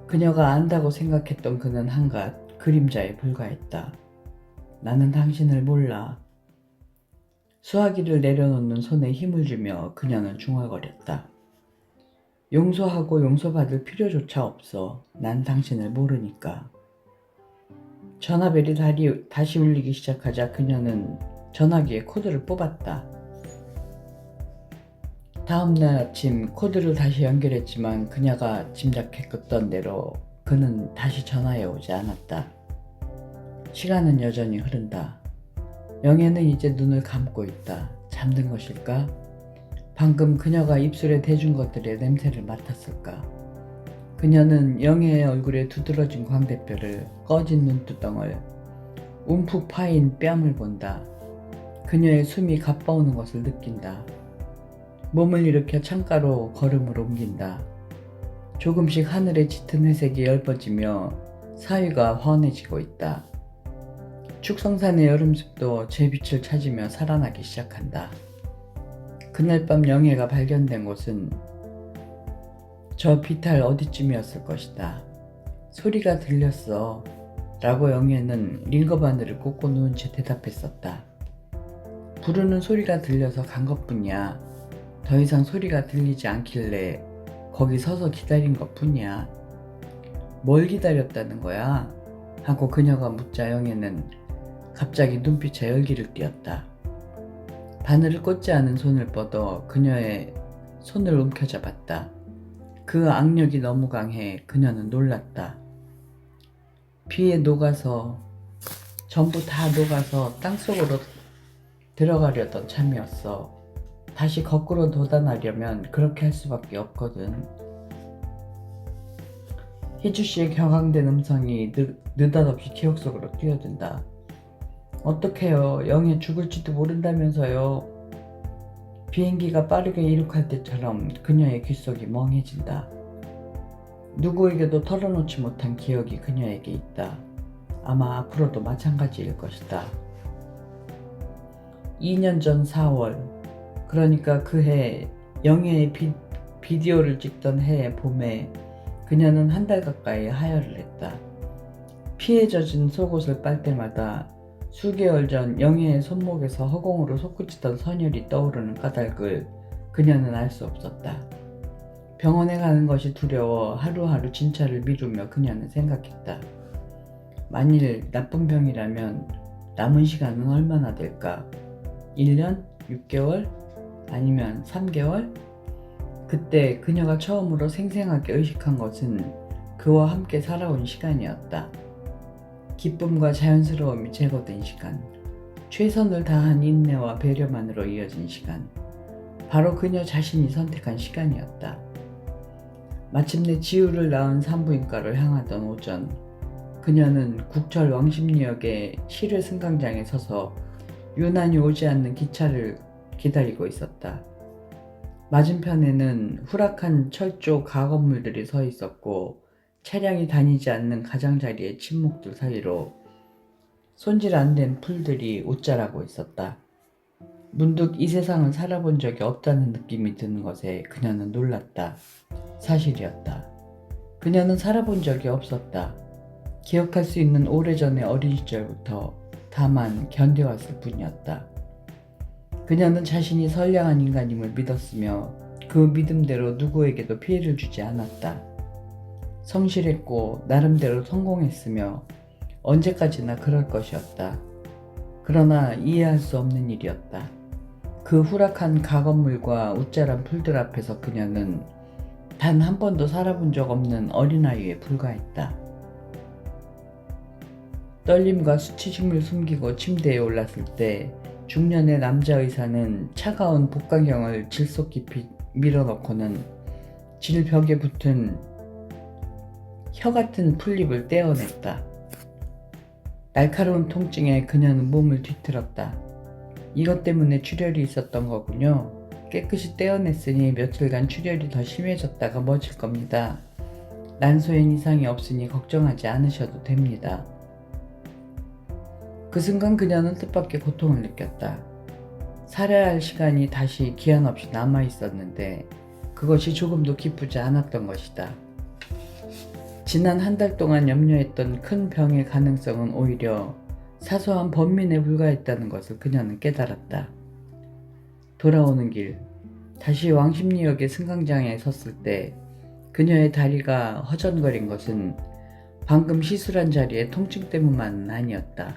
그녀가 안다고 생각했던 그는 한갓 그림자에 불과했다. 나는 당신을 몰라. 수화기를 내려놓는 손에 힘을 주며 그녀는 중얼거렸다. 용서하고 용서받을 필요조차 없어. 난 당신을 모르니까. 전화벨이 다시 울리기 시작하자 그녀는 전화기에 코드를 뽑았다. 다음날 아침 코드를 다시 연결했지만 그녀가 짐작했던 대로 그는 다시 전화해 오지 않았다. 시간은 여전히 흐른다. 영애는 이제 눈을 감고 있다. 잠든 것일까? 방금 그녀가 입술에 대준 것들의 냄새를 맡았을까? 그녀는 영애의 얼굴에 두드러진 광대뼈를, 꺼진 눈두덩을, 움푹 파인 뺨을 본다. 그녀의 숨이 가빠오는 것을 느낀다. 몸을 일으켜 창가로 걸음을 옮긴다. 조금씩 하늘의 짙은 회색이 엷어지며 사위가 환해지고 있다. 축성산의 여름숲도 제 빛을 찾으며 살아나기 시작한다. 그날 밤 영예가 발견된 곳은 저 비탈 어디쯤이었을 것이다. 소리가 들렸어 라고 영예는 링거 바늘을 꽂고 누운 채 대답했었다. 부르는 소리가 들려서 간 것뿐이야. 더 이상 소리가 들리지 않길래 거기 서서 기다린 것뿐이야. 뭘 기다렸다는 거야? 하고 그녀가 묻자 영예는 갑자기 눈빛에 열기를 띠었다. 바늘을 꽂지 않은 손을 뻗어 그녀의 손을 움켜잡았다. 그 악력이 너무 강해 그녀는 놀랐다. 비에 녹아서 전부 다 녹아서 땅속으로 들어가려던 참이었어. 다시 거꾸로 돋아나려면 그렇게 할 수밖에 없거든. 희주씨의 격앙된 음성이 느닷없이 기억 속으로 뛰어든다. 어떡해요. 영애 죽을지도 모른다면서요. 비행기가 빠르게 이륙할 때처럼 그녀의 귓속이 멍해진다. 누구에게도 털어놓지 못한 기억이 그녀에게 있다. 아마 앞으로도 마찬가지일 것이다. 2년 전 4월, 그러니까 그해 영예의 비디오를 찍던 해의 봄에 그녀는 한 달 가까이 하혈을 했다. 피에 젖은 속옷을 빨 때마다 수개월 전 영예의 손목에서 허공으로 솟구치던 선혈이 떠오르는 까닭을 그녀는 알 수 없었다. 병원에 가는 것이 두려워 하루하루 진찰을 미루며 그녀는 생각했다. 만일 나쁜 병이라면 남은 시간은 얼마나 될까? 1년? 6개월? 아니면 3개월? 그때 그녀가 처음으로 생생하게 의식한 것은 그와 함께 살아온 시간이었다. 기쁨과 자연스러움이 제거된 시간, 최선을 다한 인내와 배려만으로 이어진 시간, 바로 그녀 자신이 선택한 시간이었다. 마침내 지우를 낳은 산부인과를 향하던 오전, 그녀는 국철 왕십리역의 실외 승강장에 서서 유난히 오지 않는 기차를 기다리고 있었다. 맞은편에는 후락한 철조 가건물들이 서 있었고 차량이 다니지 않는 가장자리의 침묵들 사이로 손질 안 된 풀들이 웃자라고 있었다. 문득 이 세상을 살아본 적이 없다는 느낌이 드는 것에 그녀는 놀랐다. 사실이었다. 그녀는 살아본 적이 없었다. 기억할 수 있는 오래전의 어린 시절부터 다만 견뎌왔을 뿐이었다. 그녀는 자신이 선량한 인간임을 믿었으며 그 믿음대로 누구에게도 피해를 주지 않았다. 성실했고 나름대로 성공했으며 언제까지나 그럴 것이었다. 그러나 이해할 수 없는 일이었다. 그 후락한 가건물과 웃자란 풀들 앞에서 그녀는 단 한 번도 살아본 적 없는 어린아이에 불과했다. 떨림과 수치심을 숨기고 침대에 올랐을 때 중년의 남자 의사는 차가운 복강경을 질속 깊이 밀어넣고는 질벽에 붙은 혀 같은 풀립을 떼어냈다. 날카로운 통증에 그녀는 몸을 뒤틀었다. 이것 때문에 출혈이 있었던 거군요. 깨끗이 떼어냈으니 며칠간 출혈이 더 심해졌다가 멎을 겁니다. 난소엔 이상이 없으니 걱정하지 않으셔도 됩니다. 그 순간 그녀는 뜻밖의 고통을 느꼈다. 살아야 할 시간이 다시 기한 없이 남아 있었는데 그것이 조금도 기쁘지 않았던 것이다. 지난 한 달 동안 염려했던 큰 병의 가능성은 오히려 사소한 번민에 불과했다는 것을 그녀는 깨달았다. 돌아오는 길, 다시 왕십리역의 승강장에 섰을 때 그녀의 다리가 허전거린 것은 방금 시술한 자리의 통증 때문만은 아니었다.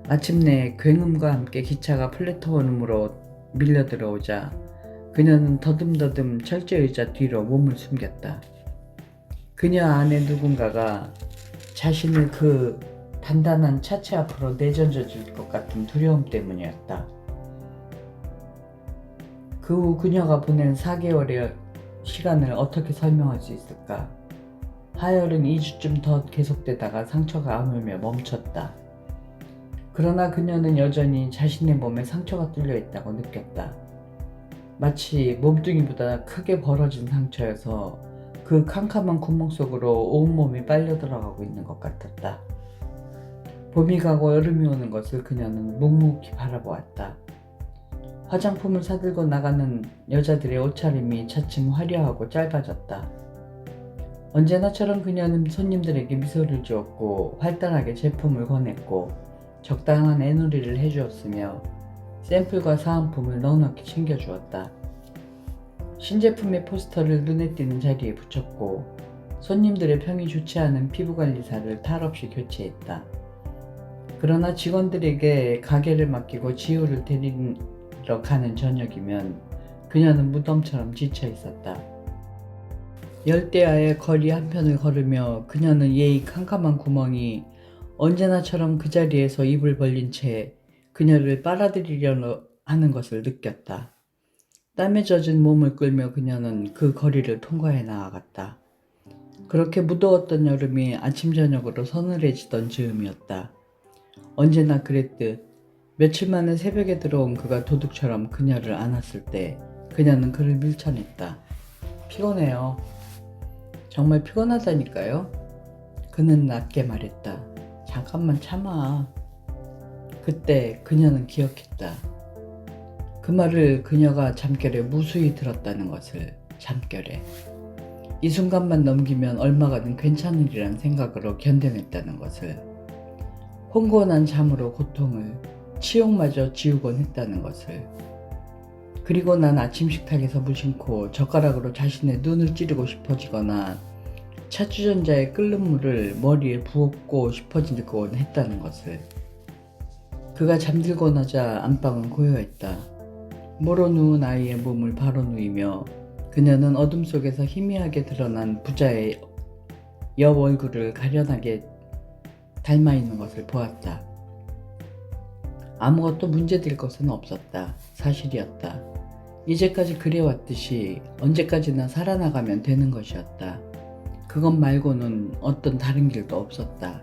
마침내 굉음과 함께 기차가 플랫폼으로 밀려 들어오자 그녀는 더듬더듬 철제의자 뒤로 몸을 숨겼다. 그녀 안에 누군가가 자신을 그 단단한 차체 앞으로 내던져 줄 것 같은 두려움 때문이었다. 그 후 그녀가 보낸 4개월의 시간을 어떻게 설명할 수 있을까? 하혈은 2주쯤 더 계속되다가 상처가 아물며 멈췄다. 그러나 그녀는 여전히 자신의 몸에 상처가 뚫려 있다고 느꼈다. 마치 몸뚱이보다 크게 벌어진 상처여서 그 캄캄한 구멍 속으로 온몸이 빨려 들어가고 있는 것 같았다. 봄이 가고 여름이 오는 것을 그녀는 묵묵히 바라보았다. 화장품을 사들고 나가는 여자들의 옷차림이 차츰 화려하고 짧아졌다. 언제나처럼 그녀는 손님들에게 미소를 주었고 활달하게 제품을 권했고 적당한 애놀이를 해주었으며 샘플과 사은품을 넉넉히 챙겨주었다. 신제품의 포스터를 눈에 띄는 자리에 붙였고 손님들의 평이 좋지 않은 피부관리사를 탈없이 교체했다. 그러나 직원들에게 가게를 맡기고 지우를 데리러 가는 저녁이면 그녀는 무덤처럼 지쳐 있었다. 열대야의 거리 한편을 걸으며 그녀는 예의 캄캄한 구멍이 언제나처럼 그 자리에서 입을 벌린 채 그녀를 빨아들이려 하는 것을 느꼈다. 땀에 젖은 몸을 끌며 그녀는 그 거리를 통과해 나아갔다. 그렇게 무더웠던 여름이 아침 저녁으로 서늘해지던 즈음이었다. 언제나 그랬듯 며칠 만에 새벽에 들어온 그가 도둑처럼 그녀를 안았을 때 그녀는 그를 밀쳐냈다. 피곤해요. 정말 피곤하다니까요. 그는 낮게 말했다. 잠깐만 참아. 그때 그녀는 기억했다. 그 말을 그녀가 잠결에 무수히 들었다는 것을. 잠결에. 이 순간만 넘기면 얼마가든 괜찮으리란 생각으로 견뎌냈다는 것을. 혼곤한 잠으로 고통을, 치욕마저 지우곤 했다는 것을. 그리고 난 아침 식탁에서 무심코 젓가락으로 자신의 눈을 찌르고 싶어지거나 차주전자의 끓는 물을 머리에 부었고 싶어지곤 했다는 것을. 그가 잠들고 나자 안방은 고요했다. 모로 누운 아이의 몸을 바로 누이며 그녀는 어둠 속에서 희미하게 드러난 부자의 옆 얼굴을 가련하게 닮아 있는 것을 보았다. 아무것도 문제될 것은 없었다. 사실이었다. 이제까지 그래왔듯이 언제까지나 살아나가면 되는 것이었다. 그것 말고는 어떤 다른 길도 없었다.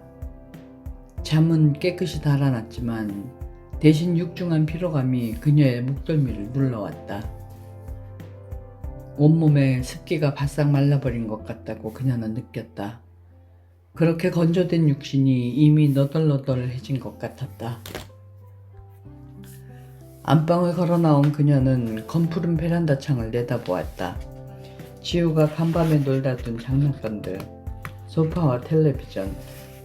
잠은 깨끗이 달아났지만 대신 육중한 피로감이 그녀의 목덜미를 눌러왔다. 온몸에 습기가 바싹 말라버린 것 같다고 그녀는 느꼈다. 그렇게 건조된 육신이 이미 너덜너덜해진 것 같았다. 안방을 걸어 나온 그녀는 검푸른 베란다 창을 내다보았다. 지우가 간밤에 놀다 둔 장난감들, 소파와 텔레비전,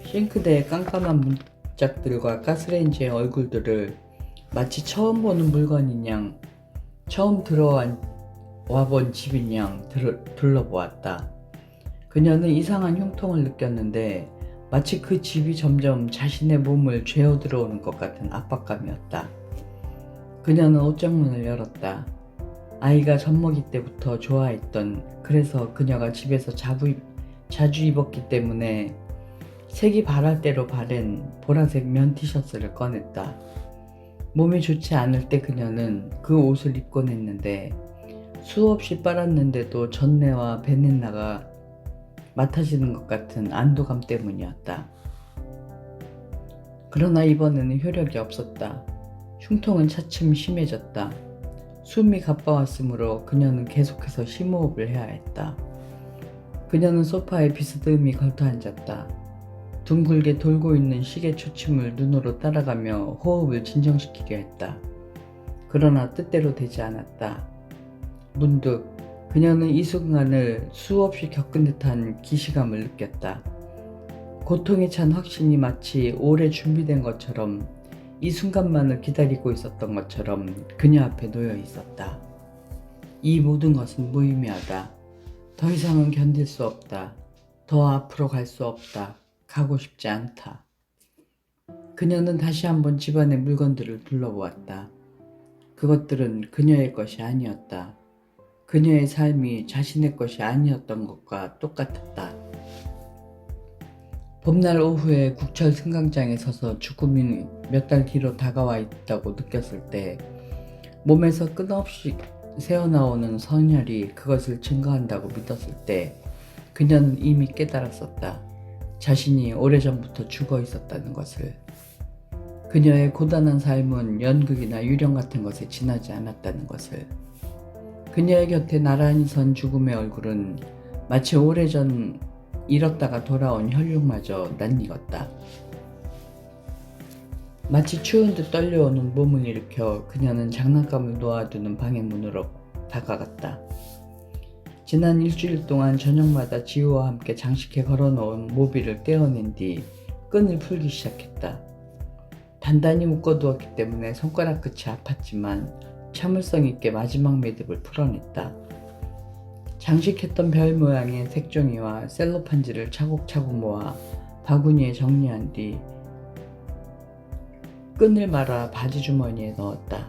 싱크대의 깜깜한 문짝들과 가스레인지의 얼굴들을 마치 처음 보는 물건인 양, 처음 와본 집인 양 둘러보았다. 그녀는 이상한 흉통을 느꼈는데 마치 그 집이 점점 자신의 몸을 죄어 들어오는 것 같은 압박감이었다. 그녀는 옷장문을 열었다. 아이가 젖먹이 때부터 좋아했던, 그래서 그녀가 집에서 자주 입었기 때문에 색이 바랄 대로 바른 보라색 면 티셔츠를 꺼냈다. 몸이 좋지 않을 때 그녀는 그 옷을 입곤 했는데 수없이 빨았는데도 전내와 베넷나가 맡아지는 것 같은 안도감 때문이었다. 그러나 이번에는 효력이 없었다. 흉통은 차츰 심해졌다. 숨이 가빠왔으므로 그녀는 계속해서 심호흡을 해야 했다. 그녀는 소파에 비스듬히 걸터앉았다. 둥글게 돌고 있는 시계 초침을 눈으로 따라가며 호흡을 진정시키려 했다. 그러나 뜻대로 되지 않았다. 문득 그녀는 이 순간을 수없이 겪은 듯한 기시감을 느꼈다. 고통에 찬 확신이 마치 오래 준비된 것처럼 이 순간만을 기다리고 있었던 것처럼 그녀 앞에 놓여 있었다. 이 모든 것은 무의미하다. 더 이상은 견딜 수 없다. 더 앞으로 갈 수 없다. 가고 싶지 않다. 그녀는 다시 한번 집안의 물건들을 둘러보았다. 그것들은 그녀의 것이 아니었다. 그녀의 삶이 자신의 것이 아니었던 것과 똑같았다. 봄날 오후에 국철 승강장에 서서 죽음이 몇 달 뒤로 다가와 있다고 느꼈을 때 몸에서 끝없이 새어나오는 선혈이 그것을 증거한다고 믿었을 때 그녀는 이미 깨달았었다. 자신이 오래전부터 죽어 있었다는 것을. 그녀의 고단한 삶은 연극이나 유령 같은 것에 지나지 않았다는 것을. 그녀의 곁에 나란히 선 죽음의 얼굴은 마치 오래전 잃었다가 돌아온 혈육마저 낯익었다. 마치 추운 듯 떨려오는 몸을 일으켜 그녀는 장난감을 놓아두는 방의 문으로 다가갔다. 지난 일주일 동안 저녁마다 지우와 함께 장식해 걸어놓은 모비를 떼어낸 뒤 끈을 풀기 시작했다. 단단히 묶어두었기 때문에 손가락 끝이 아팠지만 참을성 있게 마지막 매듭을 풀어냈다. 장식했던 별 모양의 색종이와 셀로판지를 차곡차곡 모아 바구니에 정리한 뒤 끈을 말아 바지 주머니에 넣었다.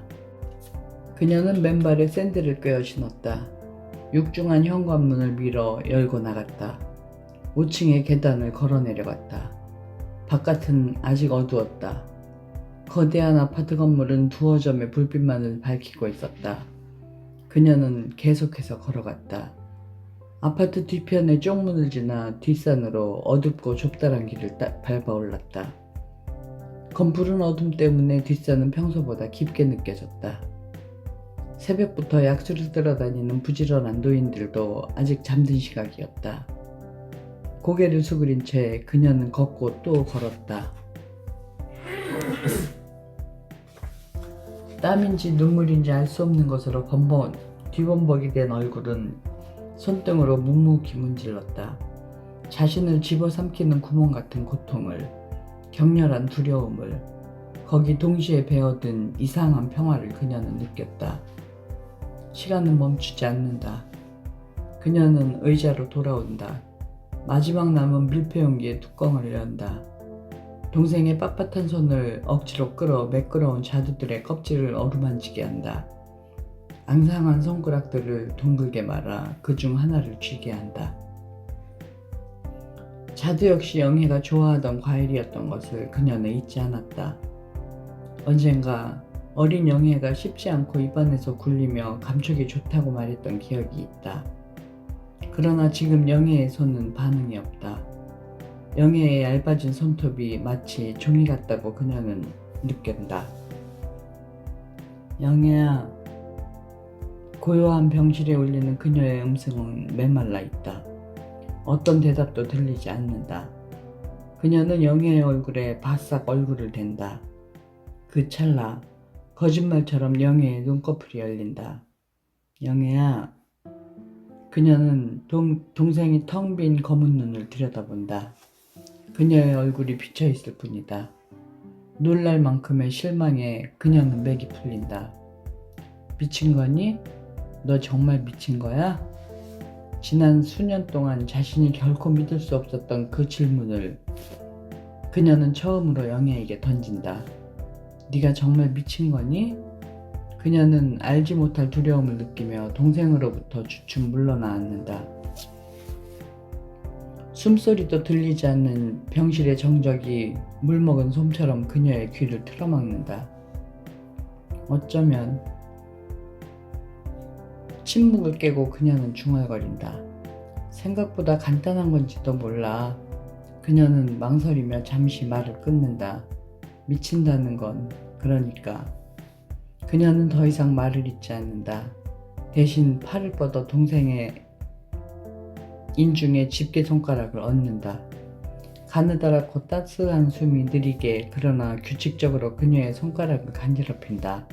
그녀는 맨발에 샌들을 꿰어 신었다. 육중한 현관문을 밀어 열고 나갔다. 5층의 계단을 걸어 내려갔다. 바깥은 아직 어두웠다. 거대한 아파트 건물은 두어 점의 불빛만을 밝히고 있었다. 그녀는 계속해서 걸어갔다. 아파트 뒤편의 쪽문을 지나 뒷산으로 어둡고 좁다란 길을 밟아 올랐다. 검푸른 어둠 때문에 뒷산은 평소보다 깊게 느껴졌다. 새벽부터 약수를 들어다니는 부지런한 노인들도 아직 잠든 시각이었다. 고개를 수그린 채 그녀는 걷고 또 걸었다. 땀인지 눈물인지 알 수 없는 것으로 뒤범벅이 된 얼굴은 손등으로 묵묵히 문질렀다. 자신을 집어삼키는 구멍 같은 고통을, 격렬한 두려움을, 거기 동시에 배어든 이상한 평화를 그녀는 느꼈다. 시간은 멈추지 않는다. 그녀는 의자로 돌아온다. 마지막 남은 밀폐용기의 뚜껑을 연다. 동생의 빳빳한 손을 억지로 끌어 매끄러운 자두들의 껍질을 어루만지게 한다. 앙상한 손가락들을 둥글게 말아 그중 하나를 쥐게 한다. 자두 역시 영희가 좋아하던 과일이었던 것을 그녀는 잊지 않았다. 언젠가 어린 영희가 씹지 않고 입안에서 굴리며 감촉이 좋다고 말했던 기억이 있다. 그러나 지금 영희의 손은 반응이 없다. 영희의 얇아진 손톱이 마치 종이 같다고 그녀는 느낀다. 영희야. 고요한 병실에 울리는 그녀의 음성은 메말라 있다. 어떤 대답도 들리지 않는다. 그녀는 영희의 얼굴에 바싹 얼굴을 댄다. 그 찰나 거짓말처럼 영희의 눈꺼풀이 열린다. 영희야. 그녀는 동생이 텅 빈 검은 눈을 들여다본다. 그녀의 얼굴이 비쳐있을 뿐이다. 놀랄 만큼의 실망에 그녀는 맥이 풀린다. 미친 거니? 너 정말 미친 거야? 지난 수년 동안 자신이 결코 믿을 수 없었던 그 질문을 그녀는 처음으로 영애에게 던진다. 네가 정말 미친 거니? 그녀는 알지 못할 두려움을 느끼며 동생으로부터 주춤 물러나앉는다. 숨소리도 들리지 않는 병실의 정적이 물먹은 솜처럼 그녀의 귀를 틀어막는다. 어쩌면 침묵을 깨고 그녀는 중얼거린다. 생각보다 간단한 건지도 몰라. 그녀는 망설이며 잠시 말을 끊는다. 미친다는 건 그러니까. 그녀는 더 이상 말을 잇지 않는다. 대신 팔을 뻗어 동생의 인중에 집게 손가락을 얹는다. 가느다랗고 따스한 숨이 느리게 그러나 규칙적으로 그녀의 손가락을 간지럽힌다.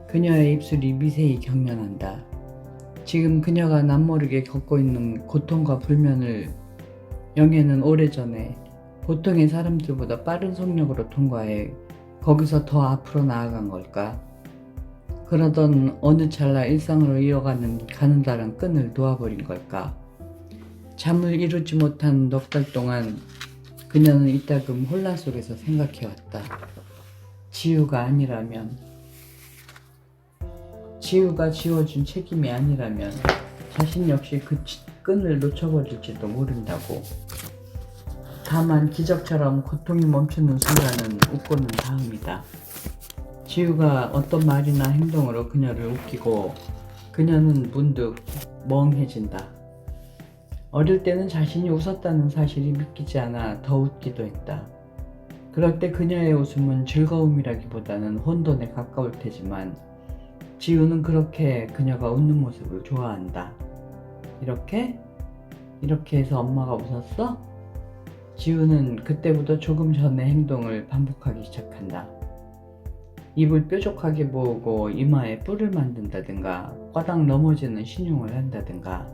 그녀의 입술이 미세히 경련한다. 지금 그녀가 남모르게 겪고 있는 고통과 불면을 영애는 오래전에 보통의 사람들보다 빠른 속력으로 통과해 거기서 더 앞으로 나아간 걸까? 그러던 어느 찰나 일상으로 이어가는 가느다란 끈을 놓아버린 걸까? 잠을 이루지 못한 넉 달 동안 그녀는 이따금 혼란 속에서 생각해왔다. 지우가 아니라면, 지우가 지워준 책임이 아니라면 자신 역시 그 끈을 놓쳐버릴지도 모른다고. 다만 기적처럼 고통이 멈추는 순간은 웃고는 다음이다. 지우가 어떤 말이나 행동으로 그녀를 웃기고 그녀는 문득 멍해진다. 어릴 때는 자신이 웃었다는 사실이 믿기지 않아 더 웃기도 했다. 그럴 때 그녀의 웃음은 즐거움이라기보다는 혼돈에 가까울 테지만 지우는 그렇게 그녀가 웃는 모습을 좋아한다. 이렇게 이렇게 해서 엄마가 웃었어? 지우는 그때부터 조금 전의 행동을 반복하기 시작한다. 입을 뾰족하게 모으고 이마에 뿔을 만든다든가 꽈당 넘어지는 신용을 한다든가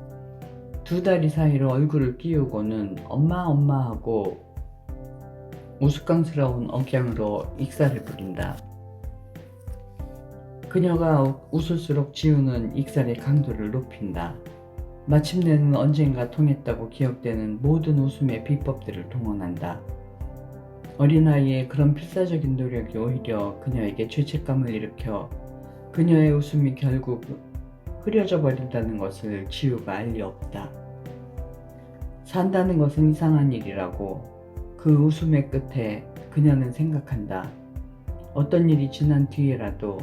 두 다리 사이로 얼굴을 끼우고는 엄마 하고 우스꽝스러운 억양으로 익사를 부린다. 그녀가 웃을수록 지우는 익살의 강도를 높인다. 마침내는 언젠가 통했다고 기억되는 모든 웃음의 비법들을 동원한다. 어린아이의 그런 필사적인 노력이 오히려 그녀에게 죄책감을 일으켜 그녀의 웃음이 결국 흐려져 버린다는 것을 지우가 알 리 없다. 산다는 것은 이상한 일이라고 그 웃음의 끝에 그녀는 생각한다. 어떤 일이 지난 뒤에라도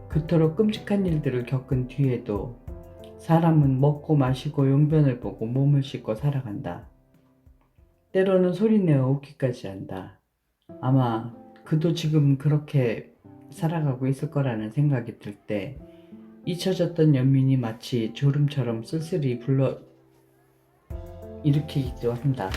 그토록 끔찍한 일들을 겪은 뒤에도 사람은 먹고 마시고 용변을 보고 몸을 씻고 살아간다. 때로는 소리내어 웃기까지 한다. 아마 그도 지금 그렇게 살아가고 있을 거라는 생각이 들 때 잊혀졌던 연민이 마치 졸음처럼 쓸쓸히 불러 일으키기도 한다.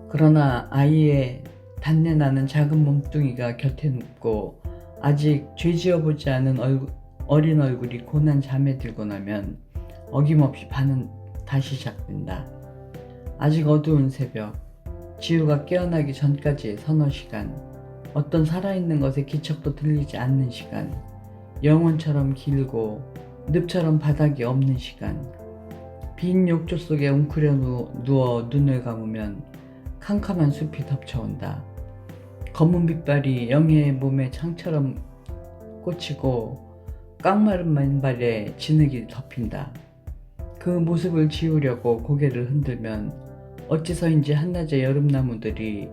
그러나 아이의 단내나는 작은 몸뚱이가 곁에 눕고 아직 죄지어보지 않은 어린 얼굴이 고난 잠에 들고 나면 어김없이 반은 다시 시작된다. 아직 어두운 새벽, 지우가 깨어나기 전까지의 서너 시간, 어떤 살아있는 것의 기척도 들리지 않는 시간, 영혼처럼 길고 늪처럼 바닥이 없는 시간, 빈 욕조 속에 웅크려 누워 눈을 감으면 캄캄한 숲이 덮쳐온다. 검은 빛발이 영예의 몸에 창처럼 꽂히고 깡마른 맨발에 진흙이 덮인다. 그 모습을 지우려고 고개를 흔들면 어째서인지 한낮의 여름나무들이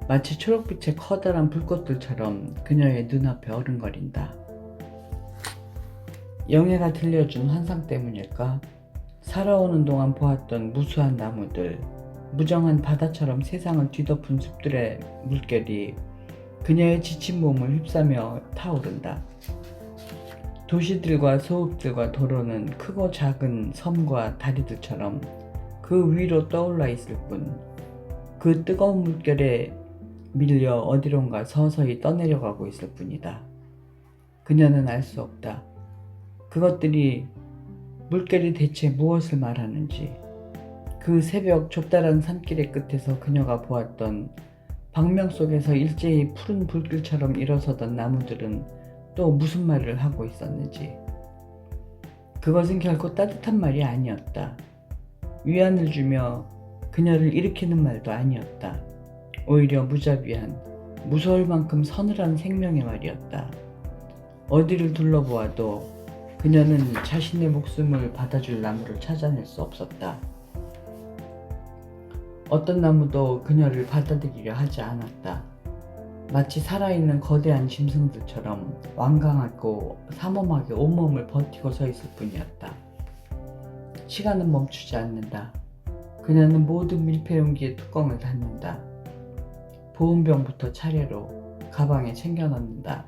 마치 초록빛의 커다란 불꽃들처럼 그녀의 눈앞에 어른거린다. 영예가 들려준 환상 때문일까? 살아오는 동안 보았던 무수한 나무들, 무정한 바다처럼 세상을 뒤덮은 숲들의 물결이 그녀의 지친 몸을 휩싸며 타오른다. 도시들과 소읍들과 도로는 크고 작은 섬과 다리들처럼 그 위로 떠올라 있을 뿐, 그 뜨거운 물결에 밀려 어디론가 서서히 떠내려가고 있을 뿐이다. 그녀는 알 수 없다. 그것들이 물결이 대체 무엇을 말하는지, 그 새벽 좁다란 산길의 끝에서 그녀가 보았던 방명 속에서 일제히 푸른 불길처럼 일어서던 나무들은 또 무슨 말을 하고 있었는지. 그것은 결코 따뜻한 말이 아니었다. 위안을 주며 그녀를 일으키는 말도 아니었다. 오히려 무자비한, 무서울 만큼 서늘한 생명의 말이었다. 어디를 둘러보아도 그녀는 자신의 목숨을 받아줄 나무를 찾아낼 수 없었다. 어떤 나무도 그녀를 받아들이려 하지 않았다. 마치 살아있는 거대한 짐승들처럼 완강하고 삼엄하게 온몸을 버티고 서 있을 뿐이었다. 시간은 멈추지 않는다. 그녀는 모든 밀폐 용기의 뚜껑을 닫는다. 보온병부터 차례로 가방에 챙겨 넣는다.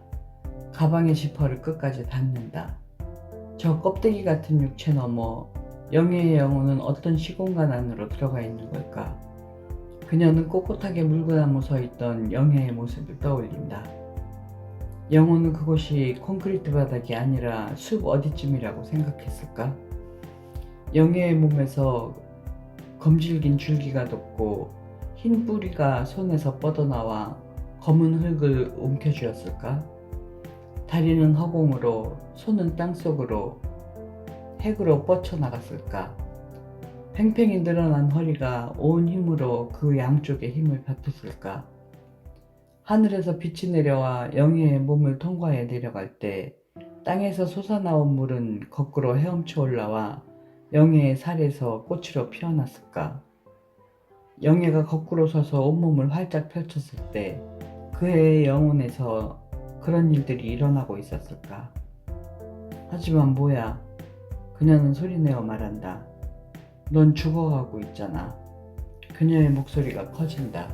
가방의 지퍼를 끝까지 닫는다. 저 껍데기 같은 육체 너머 영예의 영혼은 어떤 시공간 안으로 들어가 있는 걸까? 그녀는 꼿꼿하게 물구나무 서 있던 영예의 모습을 떠올린다. 영혼은 그곳이 콘크리트 바닥이 아니라 숲 어디쯤이라고 생각했을까? 영예의 몸에서 검질긴 줄기가 돋고 흰 뿌리가 손에서 뻗어나와 검은 흙을 움켜쥐었을까? 다리는 허공으로, 손은 땅속으로, 핵으로 뻗쳐나갔을까? 팽팽히 늘어난 허리가 온 힘으로 그 양쪽에 힘을 받쳤을까? 하늘에서 빛이 내려와 영예의 몸을 통과해 내려갈 때 땅에서 솟아나온 물은 거꾸로 헤엄쳐 올라와 영예의 살에서 꽃으로 피어났을까? 영예가 거꾸로 서서 온몸을 활짝 펼쳤을 때 그의 영혼에서 그런 일들이 일어나고 있었을까? 하지만 뭐야? 그녀는 소리내어 말한다. 넌 죽어가고 있잖아. 그녀의 목소리가 커진다.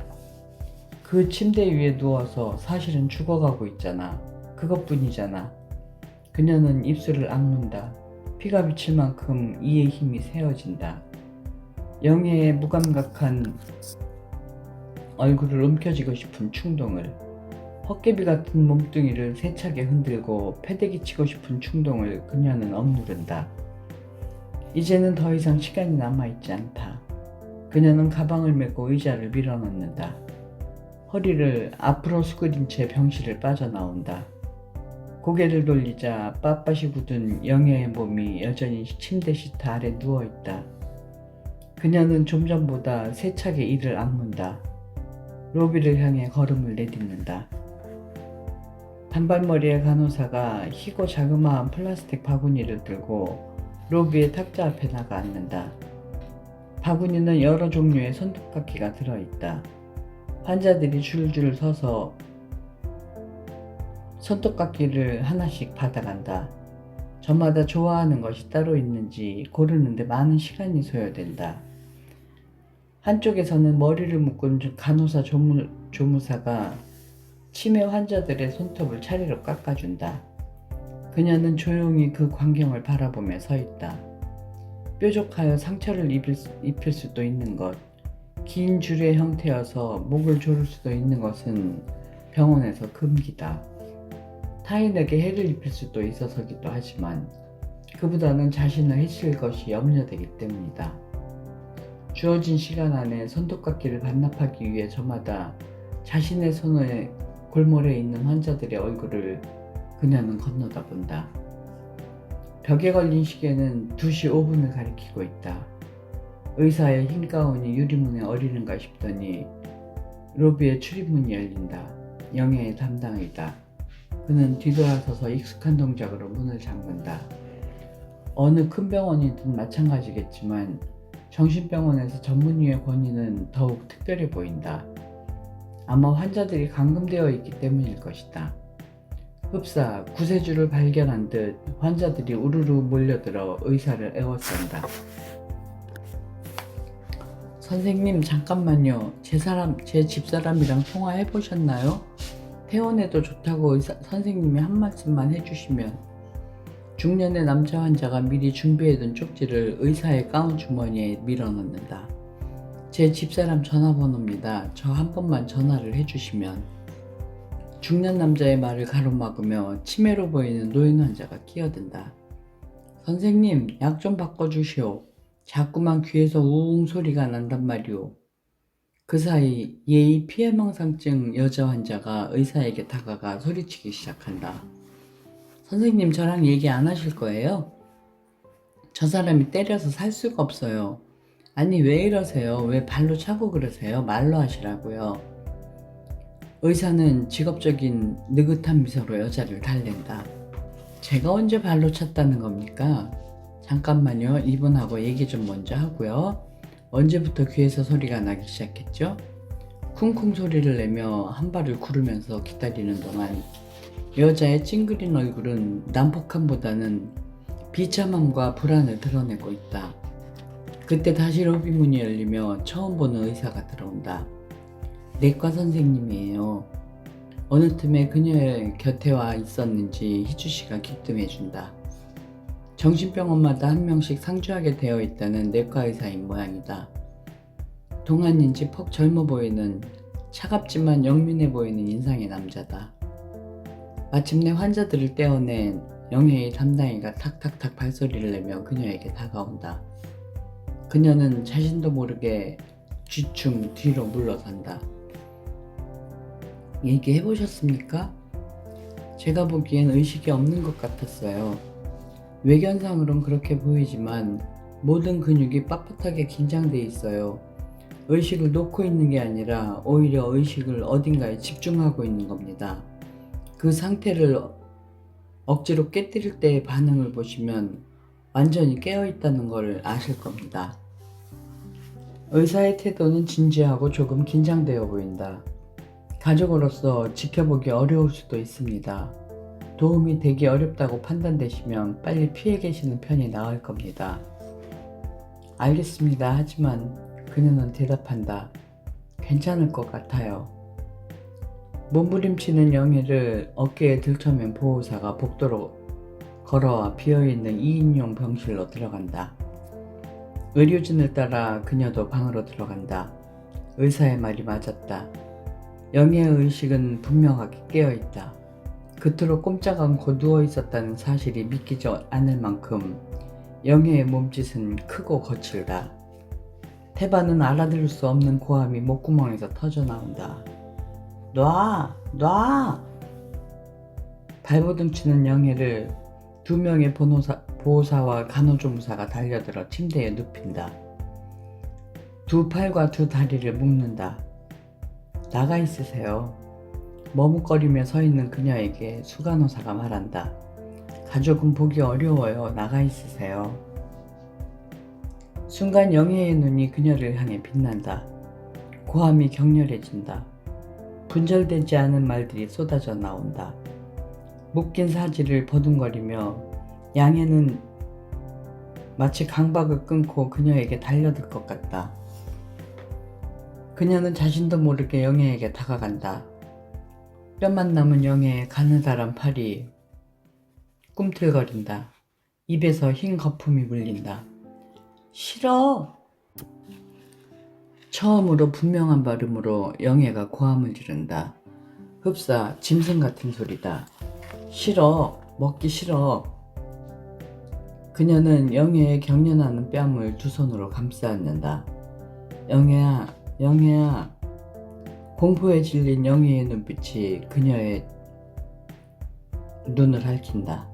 그 침대 위에 누워서 사실은 죽어가고 있잖아. 그것뿐이잖아. 그녀는 입술을 악문다. 피가 비칠 만큼 이의 힘이 세어진다. 영애의 무감각한 얼굴을 움켜쥐고 싶은 충동을, 헛개비 같은 몸뚱이를 세차게 흔들고 패대기 치고 싶은 충동을 그녀는 억누른다. 이제는 더 이상 시간이 남아있지 않다. 그녀는 가방을 메고 의자를 밀어넣는다. 허리를 앞으로 수그린 채 병실을 빠져나온다. 고개를 돌리자 빳빳이 굳은 영애의 몸이 여전히 침대 시트 아래 누워있다. 그녀는 좀 전보다 세차게 이를 악문다. 로비를 향해 걸음을 내딛는다. 단발머리의 간호사가 희고 자그마한 플라스틱 바구니를 들고 로비의 탁자 앞에 나가 앉는다. 바구니는 여러 종류의 손톱깎이가 들어있다. 환자들이 줄줄 서서 손톱깎이를 하나씩 받아간다. 저마다 좋아하는 것이 따로 있는지 고르는데 많은 시간이 소요된다. 한쪽에서는 머리를 묶은 간호사 조무사가 치매 환자들의 손톱을 차례로 깎아준다. 그녀는 조용히 그 광경을 바라보며 서 있다. 뾰족하여 상처를 입힐 수도 있는 것, 긴 줄의 형태여서 목을 조를 수도 있는 것은 병원에서 금기다. 타인에게 해를 입힐 수도 있어서기도 하지만 그보다는 자신을 해칠 것이 염려되기 때문이다. 주어진 시간 안에 손톱깎이를 반납하기 위해 저마다 자신의 손에 골몰에 있는 환자들의 얼굴을 그녀는 건너다 본다. 벽에 걸린 시계는 2시 5분을 가리키고 있다. 의사의 흰 가운이 유리문에 어리는가 싶더니 로비의 출입문이 열린다. 영애의 담당이다. 그는 뒤돌아서서 익숙한 동작으로 문을 잠근다. 어느 큰 병원이든 마찬가지겠지만 정신병원에서 전문의의 권위는 더욱 특별해 보인다. 아마 환자들이 감금되어 있기 때문일 것이다. 흡사 구세주를 발견한 듯 환자들이 우르르 몰려들어 의사를 애워싼다. 선생님 잠깐만요. 제 집사람이랑 통화해 보셨나요? 퇴원해도 좋다고 선생님이 한 말씀만 해주시면. 중년의 남자 환자가 미리 준비해둔 쪽지를 의사의 가운 주머니에 밀어넣는다. 제 집사람 전화번호입니다. 저 한 번만 전화를 해주시면. 중년 남자의 말을 가로막으며 치매로 보이는 노인 환자가 끼어든다. 선생님, 약 좀 바꿔주시오. 자꾸만 귀에서 우웅 소리가 난단 말이오. 그 사이 예의 피해망상증 여자 환자가 의사에게 다가가 소리치기 시작한다. 선생님, 저랑 얘기 안 하실 거예요? 저 사람이 때려서 살 수가 없어요. 아니 왜 이러세요? 왜 발로 차고 그러세요? 말로 하시라고요. 의사는 직업적인 느긋한 미소로 여자를 달랜다. 제가 언제 발로 찼다는 겁니까? 잠깐만요. 이분하고 얘기 좀 먼저 하고요. 언제부터 귀에서 소리가 나기 시작했죠? 쿵쿵 소리를 내며 한 발을 구르면서 기다리는 동안 여자의 찡그린 얼굴은 난폭함보다는 비참함과 불안을 드러내고 있다. 그때 다시 로비 문이 열리며 처음 보는 의사가 들어온다. 내과 선생님이에요. 어느 틈에 그녀의 곁에 와 있었는지 희주씨가 기뜸해준다. 정신병원마다 한 명씩 상주하게 되어 있다는 내과 의사인 모양이다. 동안인지 퍽 젊어 보이는 차갑지만 영민해 보이는 인상의 남자다. 마침내 환자들을 떼어낸 영애의 담당이가 탁탁탁 발소리를 내며 그녀에게 다가온다. 그녀는 자신도 모르게 쥐충 뒤로 물러선다. 얘기해보셨습니까? 제가 보기엔 의식이 없는 것 같았어요. 외견상으론 그렇게 보이지만 모든 근육이 빳빳하게 긴장돼 있어요. 의식을 놓고 있는 게 아니라 오히려 의식을 어딘가에 집중하고 있는 겁니다. 그 상태를 억지로 깨뜨릴 때의 반응을 보시면 완전히 깨어있다는 걸 아실 겁니다. 의사의 태도는 진지하고 조금 긴장되어 보인다. 가족으로서 지켜보기 어려울 수도 있습니다. 도움이 되기 어렵다고 판단되시면 빨리 피해 계시는 편이 나을 겁니다. 알겠습니다. 하지만 그녀는 대답한다. 괜찮을 것 같아요. 몸부림치는 영애를 어깨에 들쳐맨 보호사가 복도로 걸어와 비어있는 2인용 병실로 들어간다. 의료진을 따라 그녀도 방으로 들어간다. 의사의 말이 맞았다. 영희의 의식은 분명하게 깨어있다. 그토록 꼼짝 않고 누워있었다는 사실이 믿기지 않을 만큼 영희의 몸짓은 크고 거칠다. 태바는 알아들을 수 없는 고함이 목구멍에서 터져나온다. 놔! 놔! 발버둥 치는 영희를 2명의 보호사와 간호조무사가 달려들어 침대에 눕힌다. 2 팔과 2 다리를 묶는다. 나가 있으세요. 머뭇거리며 서 있는 그녀에게 수간호사가 말한다. 가족은 보기 어려워요. 나가 있으세요. 순간 영희의 눈이 그녀를 향해 빛난다. 고함이 격렬해진다. 분절되지 않은 말들이 쏟아져 나온다. 묶인 사지를 버둥거리며 양해는 마치 강박을 끊고 그녀에게 달려들 것 같다. 그녀는 자신도 모르게 영애에게 다가간다. 뼈만 남은 영애의 가느다란 팔이 꿈틀거린다. 입에서 흰 거품이 물린다. 싫어! 처음으로 분명한 발음으로 영애가 고함을 지른다. 흡사 짐승 같은 소리다. 싫어! 먹기 싫어! 그녀는 영애의 경련하는 뺨을 2 손으로 감싸 안는다. 영애야, 영애야. 공포에 질린 영희의 눈빛이 그녀의 눈을 핥힌다.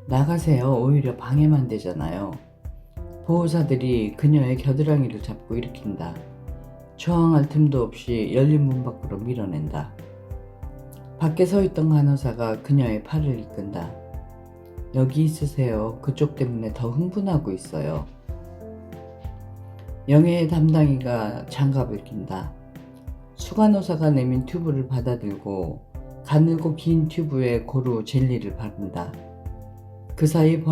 나가세요. 오히려 방해만 되잖아요. 보호사들이 그녀의 겨드랑이를 잡고 일으킨다. 저항할 틈도 없이 열린 문 밖으로 밀어낸다. 밖에 서 있던 간호사가 그녀의 팔을 이끈다. 여기 있으세요. 그쪽 때문에 더 흥분하고 있어요. 영애의 담당이가 장갑을 낀다. 수간호사가 내민 튜브를 받아들고 가늘고 긴 튜브에 고루 젤리를 바른다. 그 사이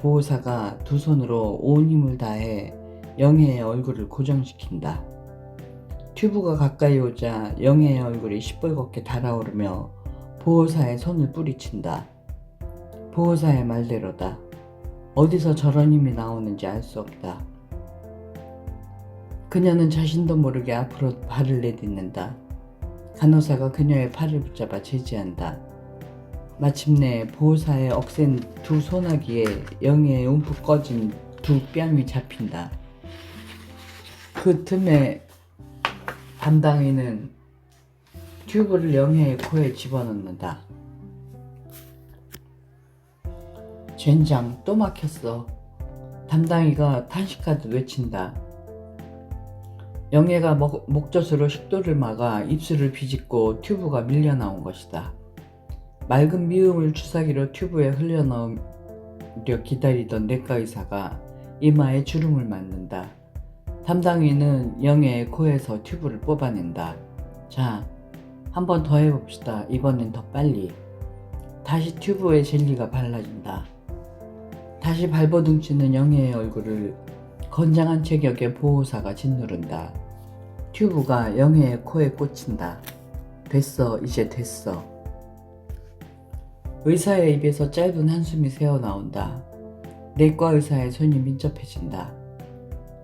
보호사가 2 손으로 온 힘을 다해 영애의 얼굴을 고정시킨다. 튜브가 가까이 오자 영애의 얼굴이 시뻘겋게 달아오르며 보호사의 손을 뿌리친다. 보호사의 말대로다. 어디서 저런 힘이 나오는지 알 수 없다. 그녀는 자신도 모르게 앞으로 발을 내딛는다. 간호사가 그녀의 팔을 붙잡아 제지한다. 마침내 보호사의 억센 2 소나기에 영애의 움푹 꺼진 2 뺨이 잡힌다. 그 틈에 담당이는 튜브를 영애의 코에 집어넣는다. 젠장 또 막혔어. 담당이가 탄식하듯 외친다. 영애가 목젖으로 식도를 막아 입술을 비집고 튜브가 밀려나온 것이다. 맑은 미음을 주사기로 튜브에 흘려넣으려 기다리던 내과 의사가 이마에 주름을 맞는다. 담당이는 영애의 코에서 튜브를 뽑아낸다. 자, 한 번 더 해봅시다. 이번엔 더 빨리. 다시 튜브에 젤리가 발라진다. 다시 발버둥 치는 영애의 얼굴을 건장한 체격의 보호사가 짓누른다. 튜브가 영애의 코에 꽂힌다. 됐어, 이제 됐어. 의사의 입에서 짧은 한숨이 새어나온다. 내과 의사의 손이 민첩해진다.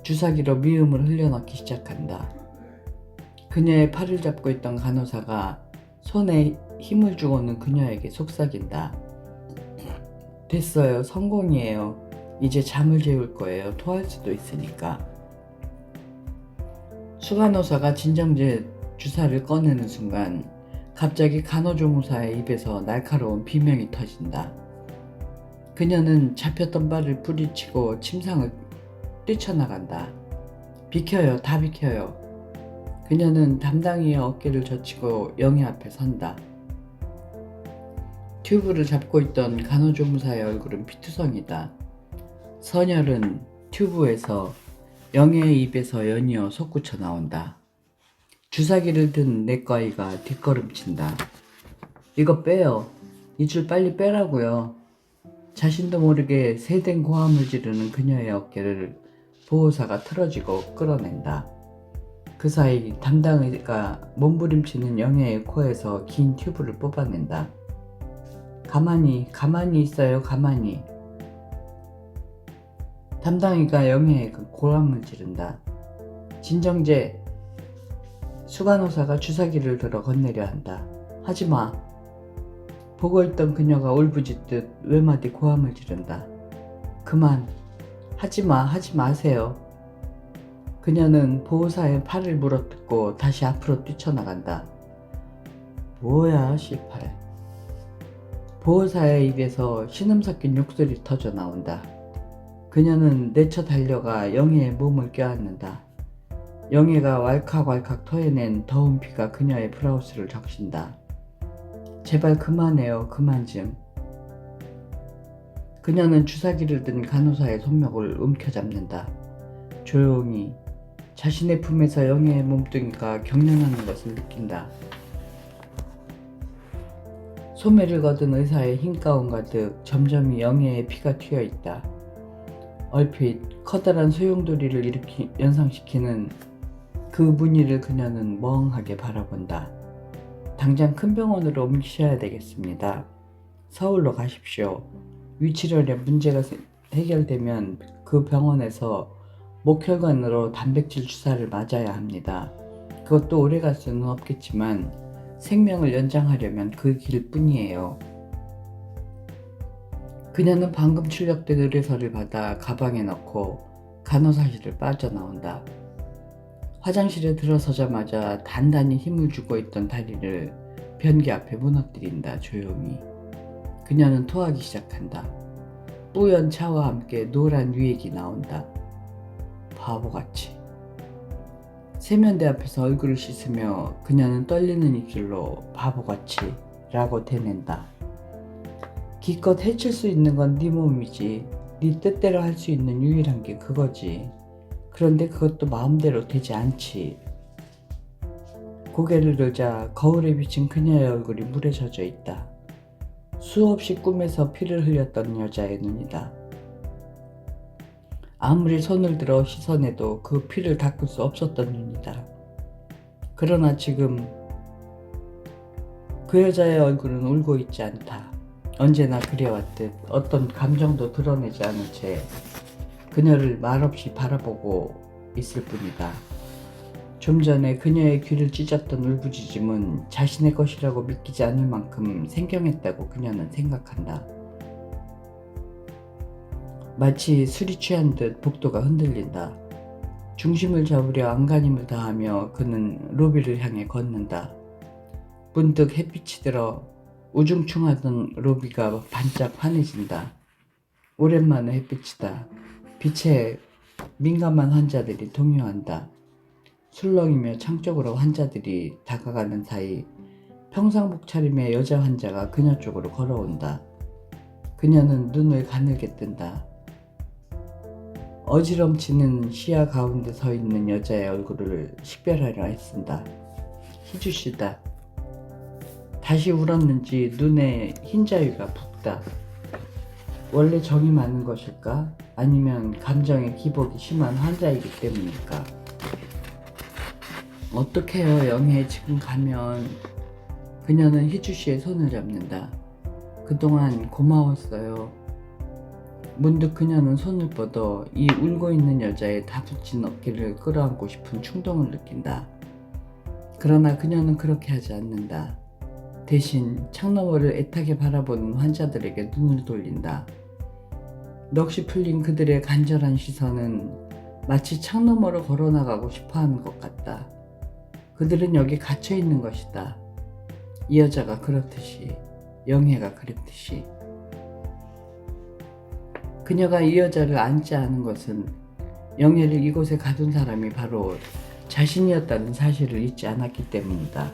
주사기로 미음을 흘려넣기 시작한다. 그녀의 팔을 잡고 있던 간호사가 손에 힘을 주고는 그녀에게 속삭인다. 됐어요. 성공이에요. 이제 잠을 재울 거예요. 토할 수도 있으니까. 수간호사가 진정제 주사를 꺼내는 순간 갑자기 간호조무사의 입에서 날카로운 비명이 터진다. 그녀는 잡혔던 발을 뿌리치고 침상을 뛰쳐나간다. 비켜요. 다 비켜요. 그녀는 담당이의 어깨를 젖히고 영희 앞에 선다. 튜브를 잡고 있던 간호조무사의 얼굴은 피투성이다. 선혈은 튜브에서 영애의 입에서 연이어 솟구쳐 나온다. 주사기를 든 내과의가 뒷걸음친다. 이거 빼요. 이 줄 빨리 빼라고요. 자신도 모르게 새된 고함을 지르는 그녀의 어깨를 보호사가 틀어쥐고 끌어낸다. 그 사이 담당의가 몸부림치는 영애의 코에서 긴 튜브를 뽑아낸다. 가만히 있어요, 가만히. 담당이가 영희의 고함을 지른다. 진정제. 수간호사가 주사기를 들어 건네려 한다. 하지마. 보고 있던 그녀가 울부짖듯 외마디 고함을 지른다. 그만. 하지마, 하지 마세요. 그녀는 보호사의 팔을 물어뜯고 다시 앞으로 뛰쳐나간다. 뭐야, 씨팔. 보호사의 입에서 신음 섞인 욕설이 터져 나온다. 그녀는 내쳐 달려가 영희의 몸을 껴안는다. 영희가 왈칵왈칵 토해낸 더운 피가 그녀의 브라우스를 적신다. 제발 그만해요, 그만 좀. 그녀는 주사기를 든 간호사의 손목을 움켜잡는다. 조용히. 자신의 품에서 영희의 몸뚱이가 경련하는 것을 느낀다. 소매를 거둔 의사의 흰 가운 가득 점점이 영희의 피가 튀어있다. 얼핏 커다란 소용돌이를 연상시키는 그 무늬를 그녀는 멍하게 바라본다. 당장 큰 병원으로 옮기셔야 되겠습니다. 서울로 가십시오. 위치혈에 문제가 해결되면 그 병원에서 목혈관으로 단백질 주사를 맞아야 합니다. 그것도 오래 갈 수는 없겠지만 생명을 연장하려면 그 길뿐이에요. 그녀는 방금 출력된 의뢰서를 받아 가방에 넣고 간호사실을 빠져나온다. 화장실에 들어서자마자 단단히 힘을 주고 있던 다리를 변기 앞에 무너뜨린다. 조용히. 그녀는 토하기 시작한다. 뿌연 차와 함께 노란 유액이 나온다. 바보같이. 세면대 앞에서 얼굴을 씻으며 그녀는 떨리는 입술로 바보같이 라고 대낸다. 기껏 해칠 수 있는 건 네 몸이지. 네 뜻대로 할 수 있는 유일한 게 그거지. 그런데 그것도 마음대로 되지 않지. 고개를 들자 거울에 비친 그녀의 얼굴이 물에 젖어 있다. 수없이 꿈에서 피를 흘렸던 여자의 눈이다. 아무리 손을 들어 씻어내도 그 피를 닦을 수 없었던 눈이다. 그러나 지금 그 여자의 얼굴은 울고 있지 않다. 언제나 그래왔듯 어떤 감정도 드러내지 않은 채 그녀를 말없이 바라보고 있을 뿐이다. 좀 전에 그녀의 귀를 찢었던 울부짖음은 자신의 것이라고 믿기지 않을 만큼 생경했다고 그녀는 생각한다. 마치 술이 취한 듯 복도가 흔들린다. 중심을 잡으려 안간힘을 다하며 그는 로비를 향해 걷는다. 문득 햇빛이 들어 우중충하던 로비가 반짝 환해진다. 오랜만에 햇빛이다. 빛에 민감한 환자들이 동요한다. 술렁이며 창 쪽으로 환자들이 다가가는 사이 평상복 차림의 여자 환자가 그녀 쪽으로 걸어온다. 그녀는 눈을 가늘게 뜬다. 어지럼치는 시야 가운데 서 있는 여자의 얼굴을 식별하려 애쓴다. 희주씨다. 다시 울었는지 눈에 흰자위가 붓다. 원래 정이 많은 것일까? 아니면 감정의 기복이 심한 환자이기 때문일까? 어떡해요, 영애. 지금 가면. 그녀는 희주씨의 손을 잡는다. 그동안 고마웠어요. 문득 그녀는 손을 뻗어 이 울고 있는 여자의 다부진 어깨를 끌어안고 싶은 충동을 느낀다. 그러나 그녀는 그렇게 하지 않는다. 대신 창너머를 애타게 바라보는 환자들에게 눈을 돌린다. 넋이 풀린 그들의 간절한 시선은 마치 창너머로 걸어나가고 싶어하는 것 같다. 그들은 여기 갇혀 있는 것이다. 이 여자가 그렇듯이, 영애가 그랬듯이. 그녀가 이 여자를 안지 않은 것은 영애를 이곳에 가둔 사람이 바로 자신이었다는 사실을 잊지 않았기 때문이다.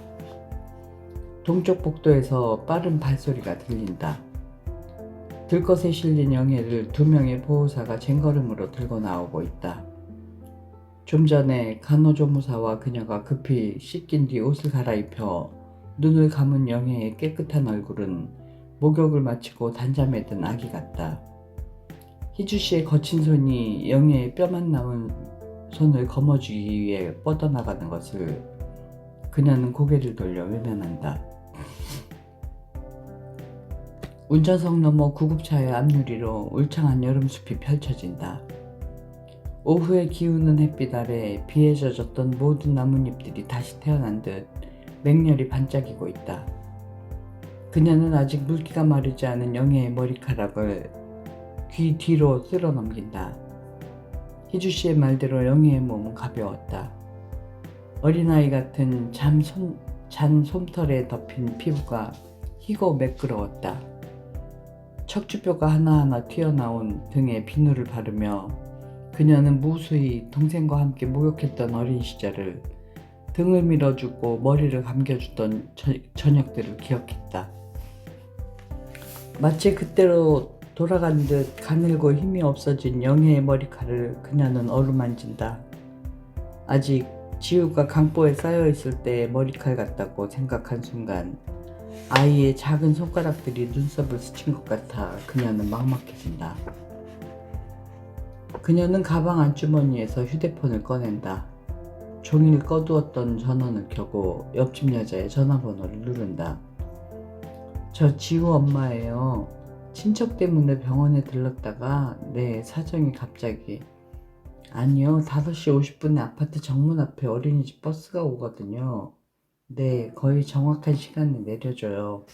동쪽 복도에서 빠른 발소리가 들린다. 들것에 실린 영애를 2명의 보호사가 쟁걸음으로 들고 나오고 있다. 좀 전에 간호조무사와 그녀가 급히 씻긴 뒤 옷을 갈아입혀 눈을 감은 영애의 깨끗한 얼굴은 목욕을 마치고 단잠에 든 아기 같다. 희주씨의 거친 손이 영애의 뼈만 남은 손을 거머쥐기 위해 뻗어나가는 것을 그녀는 고개를 돌려 외면한다. 운전석 너머 구급차의 앞유리로 울창한 여름숲이 펼쳐진다. 오후에 기우는 햇빛 아래 비에 젖었던 모든 나뭇잎들이 다시 태어난 듯 맹렬히 반짝이고 있다. 그녀는 아직 물기가 마르지 않은 영애의 머리카락을 귀 뒤로 쓸어 넘긴다. 희주 씨의 말대로 영애의 몸은 가벼웠다. 어린아이 같은 잔 솜털에 덮인 피부가 희고 매끄러웠다. 척추뼈가 하나하나 튀어나온 등에 비누를 바르며 그녀는 무수히 동생과 함께 목욕했던 어린 시절을, 등을 밀어주고 머리를 감겨주던 저녁들을 기억했다. 마치 그때로 돌아간 듯 가늘고 힘이 없어진 영애의 머리칼을 그녀는 어루만진다. 아직 지우가 강보에 쌓여있을 때의 머리칼 같다고 생각한 순간 아이의 작은 손가락들이 눈썹을 스친 것 같아 그녀는 막막해진다. 그녀는 가방 안주머니에서 휴대폰을 꺼낸다. 종일 꺼두었던 전원을 켜고 옆집 여자의 전화번호를 누른다. 저 지우 엄마예요. 친척 때문에 병원에 들렀다가 사정이 갑자기. 아니요, 5시 50분에 아파트 정문 앞에 어린이집 버스가 오거든요. 네, 거의 정확한 시간에 내려줘요.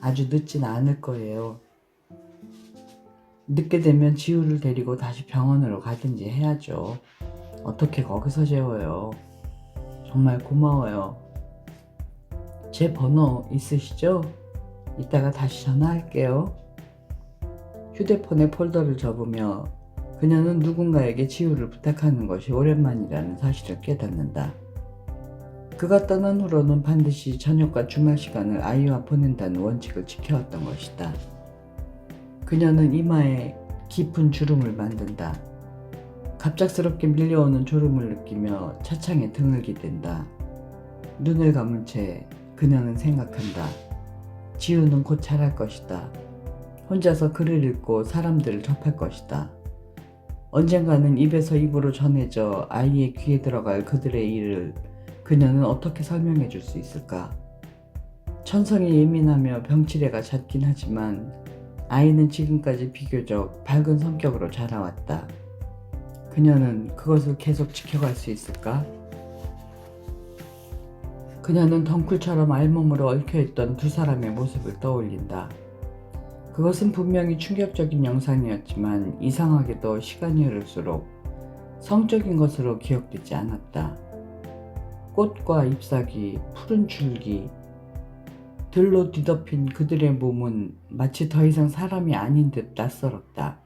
아주 늦진 않을 거예요. 늦게 되면 지우를 데리고 다시 병원으로 가든지 해야죠. 어떻게 거기서 재워요. 정말 고마워요. 제 번호 있으시죠? 이따가 다시 전화할게요. 휴대폰에 폴더를 접으며 그녀는 누군가에게 지우를 부탁하는 것이 오랜만이라는 사실을 깨닫는다. 그가 떠난 후로는 반드시 저녁과 주말 시간을 아이와 보낸다는 원칙을 지켜왔던 것이다. 그녀는 이마에 깊은 주름을 만든다. 갑작스럽게 밀려오는 졸음을 느끼며 차창에 등을 기댄다. 눈을 감은 채 그녀는 생각한다. 지우는 곧 자랄 것이다. 혼자서 글을 읽고 사람들을 접할 것이다. 언젠가는 입에서 입으로 전해져 아이의 귀에 들어갈 그들의 일을 그녀는 어떻게 설명해 줄 수 있을까? 천성이 예민하며 병치레가 잦긴 하지만 아이는 지금까지 비교적 밝은 성격으로 자라왔다. 그녀는 그것을 계속 지켜갈 수 있을까? 그녀는 덩쿨처럼 알몸으로 얽혀있던 두 사람의 모습을 떠올린다. 그것은 분명히 충격적인 영상이었지만 이상하게도 시간이 흐를수록 성적인 것으로 기억되지 않았다. 꽃과 잎사귀, 푸른 줄기, 들로 뒤덮인 그들의 몸은 마치 더 이상 사람이 아닌 듯 낯설었다.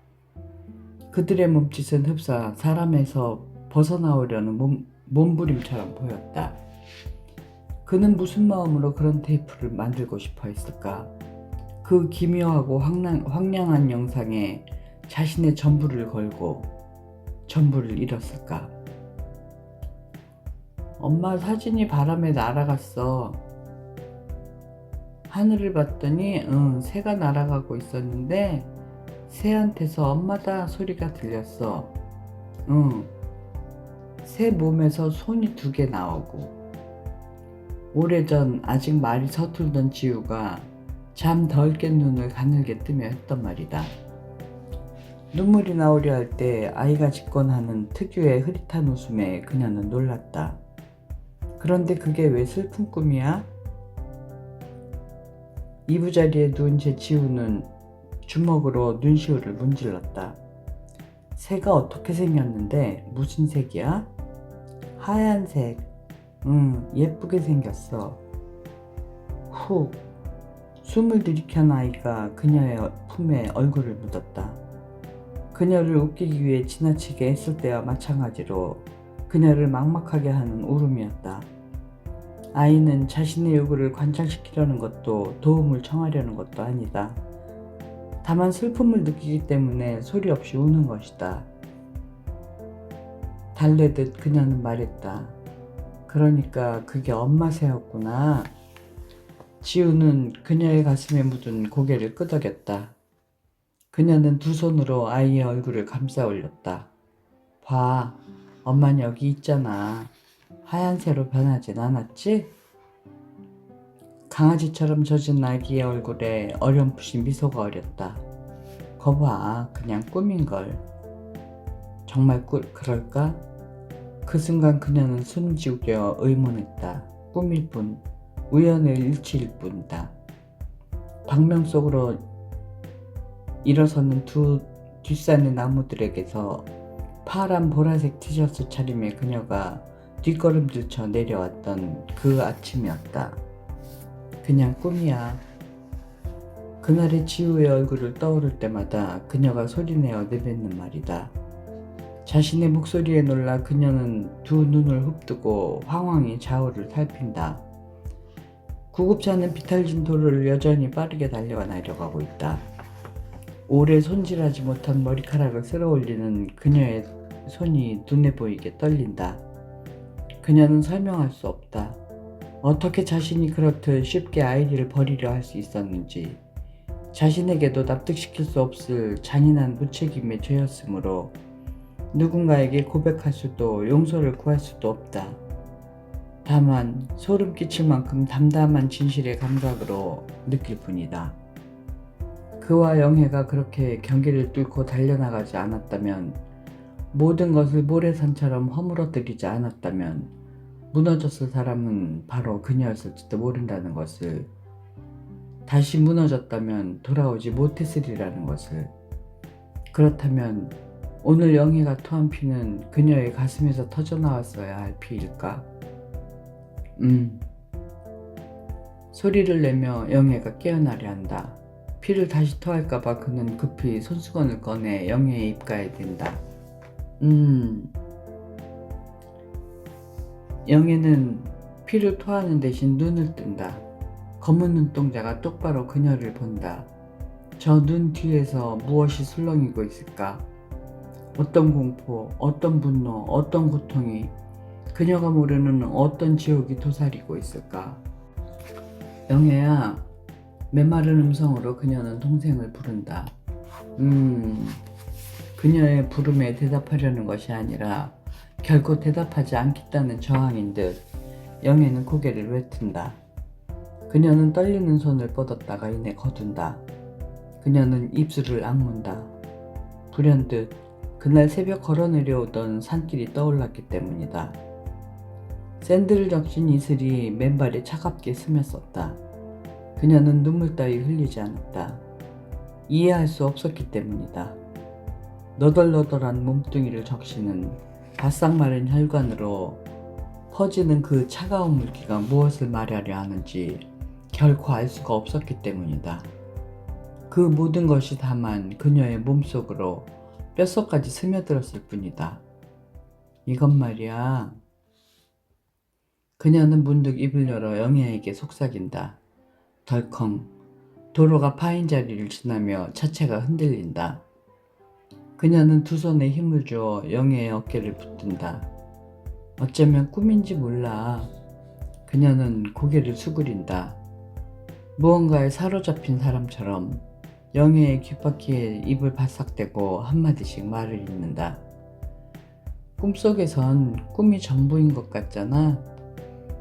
그들의 몸짓은 흡사 사람에서 벗어나오려는 몸부림처럼 보였다. 그는 무슨 마음으로 그런 테이프를 만들고 싶어 했을까? 그 기묘하고 황량한 영상에 자신의 전부를 걸고 전부를 잃었을까? 엄마 사진이 바람에 날아갔어. 하늘을 봤더니 새가 날아가고 있었는데 새한테서 엄마다 소리가 들렸어. 새 몸에서 손이 2개 나오고. 오래전 아직 말이 서툴던 지우가 잠 덜 깬 눈을 가늘게 뜨며 했던 말이다. 눈물이 나오려 할 때 아이가 짓곤 하는 특유의 흐릿한 웃음에 그녀는 놀랐다. 그런데 그게 왜 슬픈 꿈이야? 이부자리에 누운 채 지우는 주먹으로 눈시울을 문질렀다. 새가 어떻게 생겼는데 무슨 색이야? 하얀색. 예쁘게 생겼어. 후. 숨을 들이켠 아이가 그녀의 품에 얼굴을 묻었다. 그녀를 웃기기 위해 지나치게 애쓸 때와 마찬가지로 그녀를 막막하게 하는 울음이었다. 아이는 자신의 요구를 관찰시키려는 것도 도움을 청하려는 것도 아니다. 다만 슬픔을 느끼기 때문에 소리 없이 우는 것이다. 달래듯 그녀는 말했다. 그러니까 그게 엄마 새였구나. 지우는 그녀의 가슴에 묻은 고개를 끄덕였다. 그녀는 두 손으로 아이의 얼굴을 감싸 올렸다. 봐, 엄마는 여기 있잖아. 하얀새로 변하진 않았지? 강아지처럼 젖은 아기의 얼굴에 어렴풋이 미소가 어렸다. 거봐, 그냥 꿈인걸. 정말 그럴까? 그 순간 그녀는 숨지우려 의문했다. 꿈일 뿐, 우연의 일치일 뿐이다. 방명 속으로 일어서는 두 뒷산의 나무들에게서 파란 보라색 티셔츠 차림의 그녀가 뒷걸음질 쳐 내려왔던 그 아침이었다. 그냥 꿈이야. 그날의 지우의 얼굴을 떠오를 때마다 그녀가 소리내어 내뱉는 말이다. 자신의 목소리에 놀라 그녀는 두 눈을 흡뜨고 황황히 좌우를 살핀다. 구급차는 비탈진 도로를 여전히 빠르게 달려가 내려가고 있다. 오래 손질하지 못한 머리카락을 쓸어올리는 그녀의 손이 눈에 보이게 떨린다. 그녀는 설명할 수 없다. 어떻게 자신이 그렇듯 쉽게 아이를 버리려 할 수 있었는지, 자신에게도 납득시킬 수 없을 잔인한 무책임의 죄였으므로 누군가에게 고백할 수도 용서를 구할 수도 없다. 다만 소름 끼칠 만큼 담담한 진실의 감각으로 느낄 뿐이다. 그와 영애가 그렇게 경계를 뚫고 달려나가지 않았다면, 모든 것을 모래산처럼 허물어뜨리지 않았다면 무너졌을 사람은 바로 그녀였을지도 모른다는 것을, 다시 무너졌다면 돌아오지 못했으리라는 것을. 그렇다면 오늘 영애가 토한 피는 그녀의 가슴에서 터져나왔어야 할 피일까? 소리를 내며 영애가 깨어나려 한다. 피를 다시 토할까봐 그는 급히 손수건을 꺼내 영애의 입가에 댄다. 영애는 피를 토하는 대신 눈을 뜬다. 검은 눈동자가 똑바로 그녀를 본다. 저 눈 뒤에서 무엇이 술렁이고 있을까? 어떤 공포, 어떤 분노, 어떤 고통이, 그녀가 모르는 어떤 지옥이 도사리고 있을까? 영애야, 메마른 음성으로 그녀는 동생을 부른다. 그녀의 부름에 대답하려는 것이 아니라 결코 대답하지 않겠다는 저항인 듯 영애는 고개를 외튼다. 그녀는 떨리는 손을 뻗었다가 이내 거둔다. 그녀는 입술을 악문다. 불현듯 그날 새벽 걸어 내려오던 산길이 떠올랐기 때문이다. 샌들을 적신 이슬이 맨발에 차갑게 스며썼다. 그녀는 눈물 따위 흘리지 않았다. 이해할 수 없었기 때문이다. 너덜너덜한 몸뚱이를 적시는 바싹 마른 혈관으로 퍼지는 그 차가운 물기가 무엇을 말하려 하는지 결코 알 수가 없었기 때문이다. 그 모든 것이 다만 그녀의 몸속으로 뼛속까지 스며들었을 뿐이다. 이것 말이야. 그녀는 문득 입을 열어 영애에게 속삭인다. 덜컹. 도로가 파인 자리를 지나며 차체가 흔들린다. 그녀는 두 손에 힘을 주어 영애의 어깨를 붙든다. 어쩌면 꿈인지 몰라. 그녀는 고개를 수그린다. 무언가에 사로잡힌 사람처럼 영애의 귓바퀴에 입을 바싹 대고 한마디씩 말을 잇는다. 꿈속에선 꿈이 전부인 것 같잖아.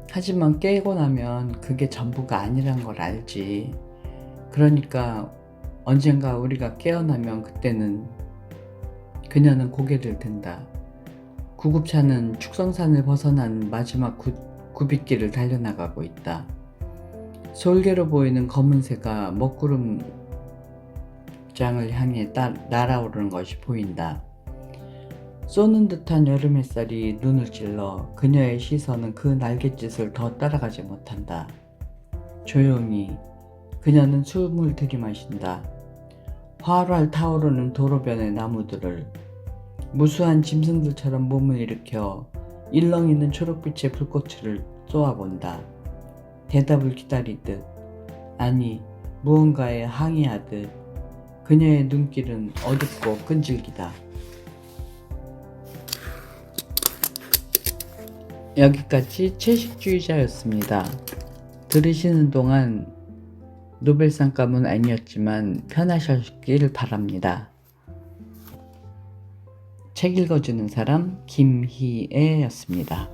하지만 깨고 나면 그게 전부가 아니란 걸 알지. 그러니까 언젠가 우리가 깨어나면 그때는. 그녀는 고개를 든다. 구급차는 축성산을 벗어난 마지막 굽잇길을 달려나가고 있다. 솔개로 보이는 검은 새가 먹구름장을 향해 날아오르는 것이 보인다. 쏘는 듯한 여름 햇살이 눈을 찔러 그녀의 시선은 그 날갯짓을 더 따라가지 못한다. 조용히 그녀는 숨을 들이마신다. 활활 타오르는 도로변의 나무들을, 무수한 짐승들처럼 몸을 일으켜 일렁이는 초록빛의 불꽃을 쏘아본다. 대답을 기다리듯, 아니 무언가에 항의하듯. 그녀의 눈길은 어둡고 끈질기다. 여기까지 채식주의자였습니다. 들으시는 동안 노벨상감은 아니었지만 편하셨길 바랍니다. 책 읽어주는 사람 김희애였습니다.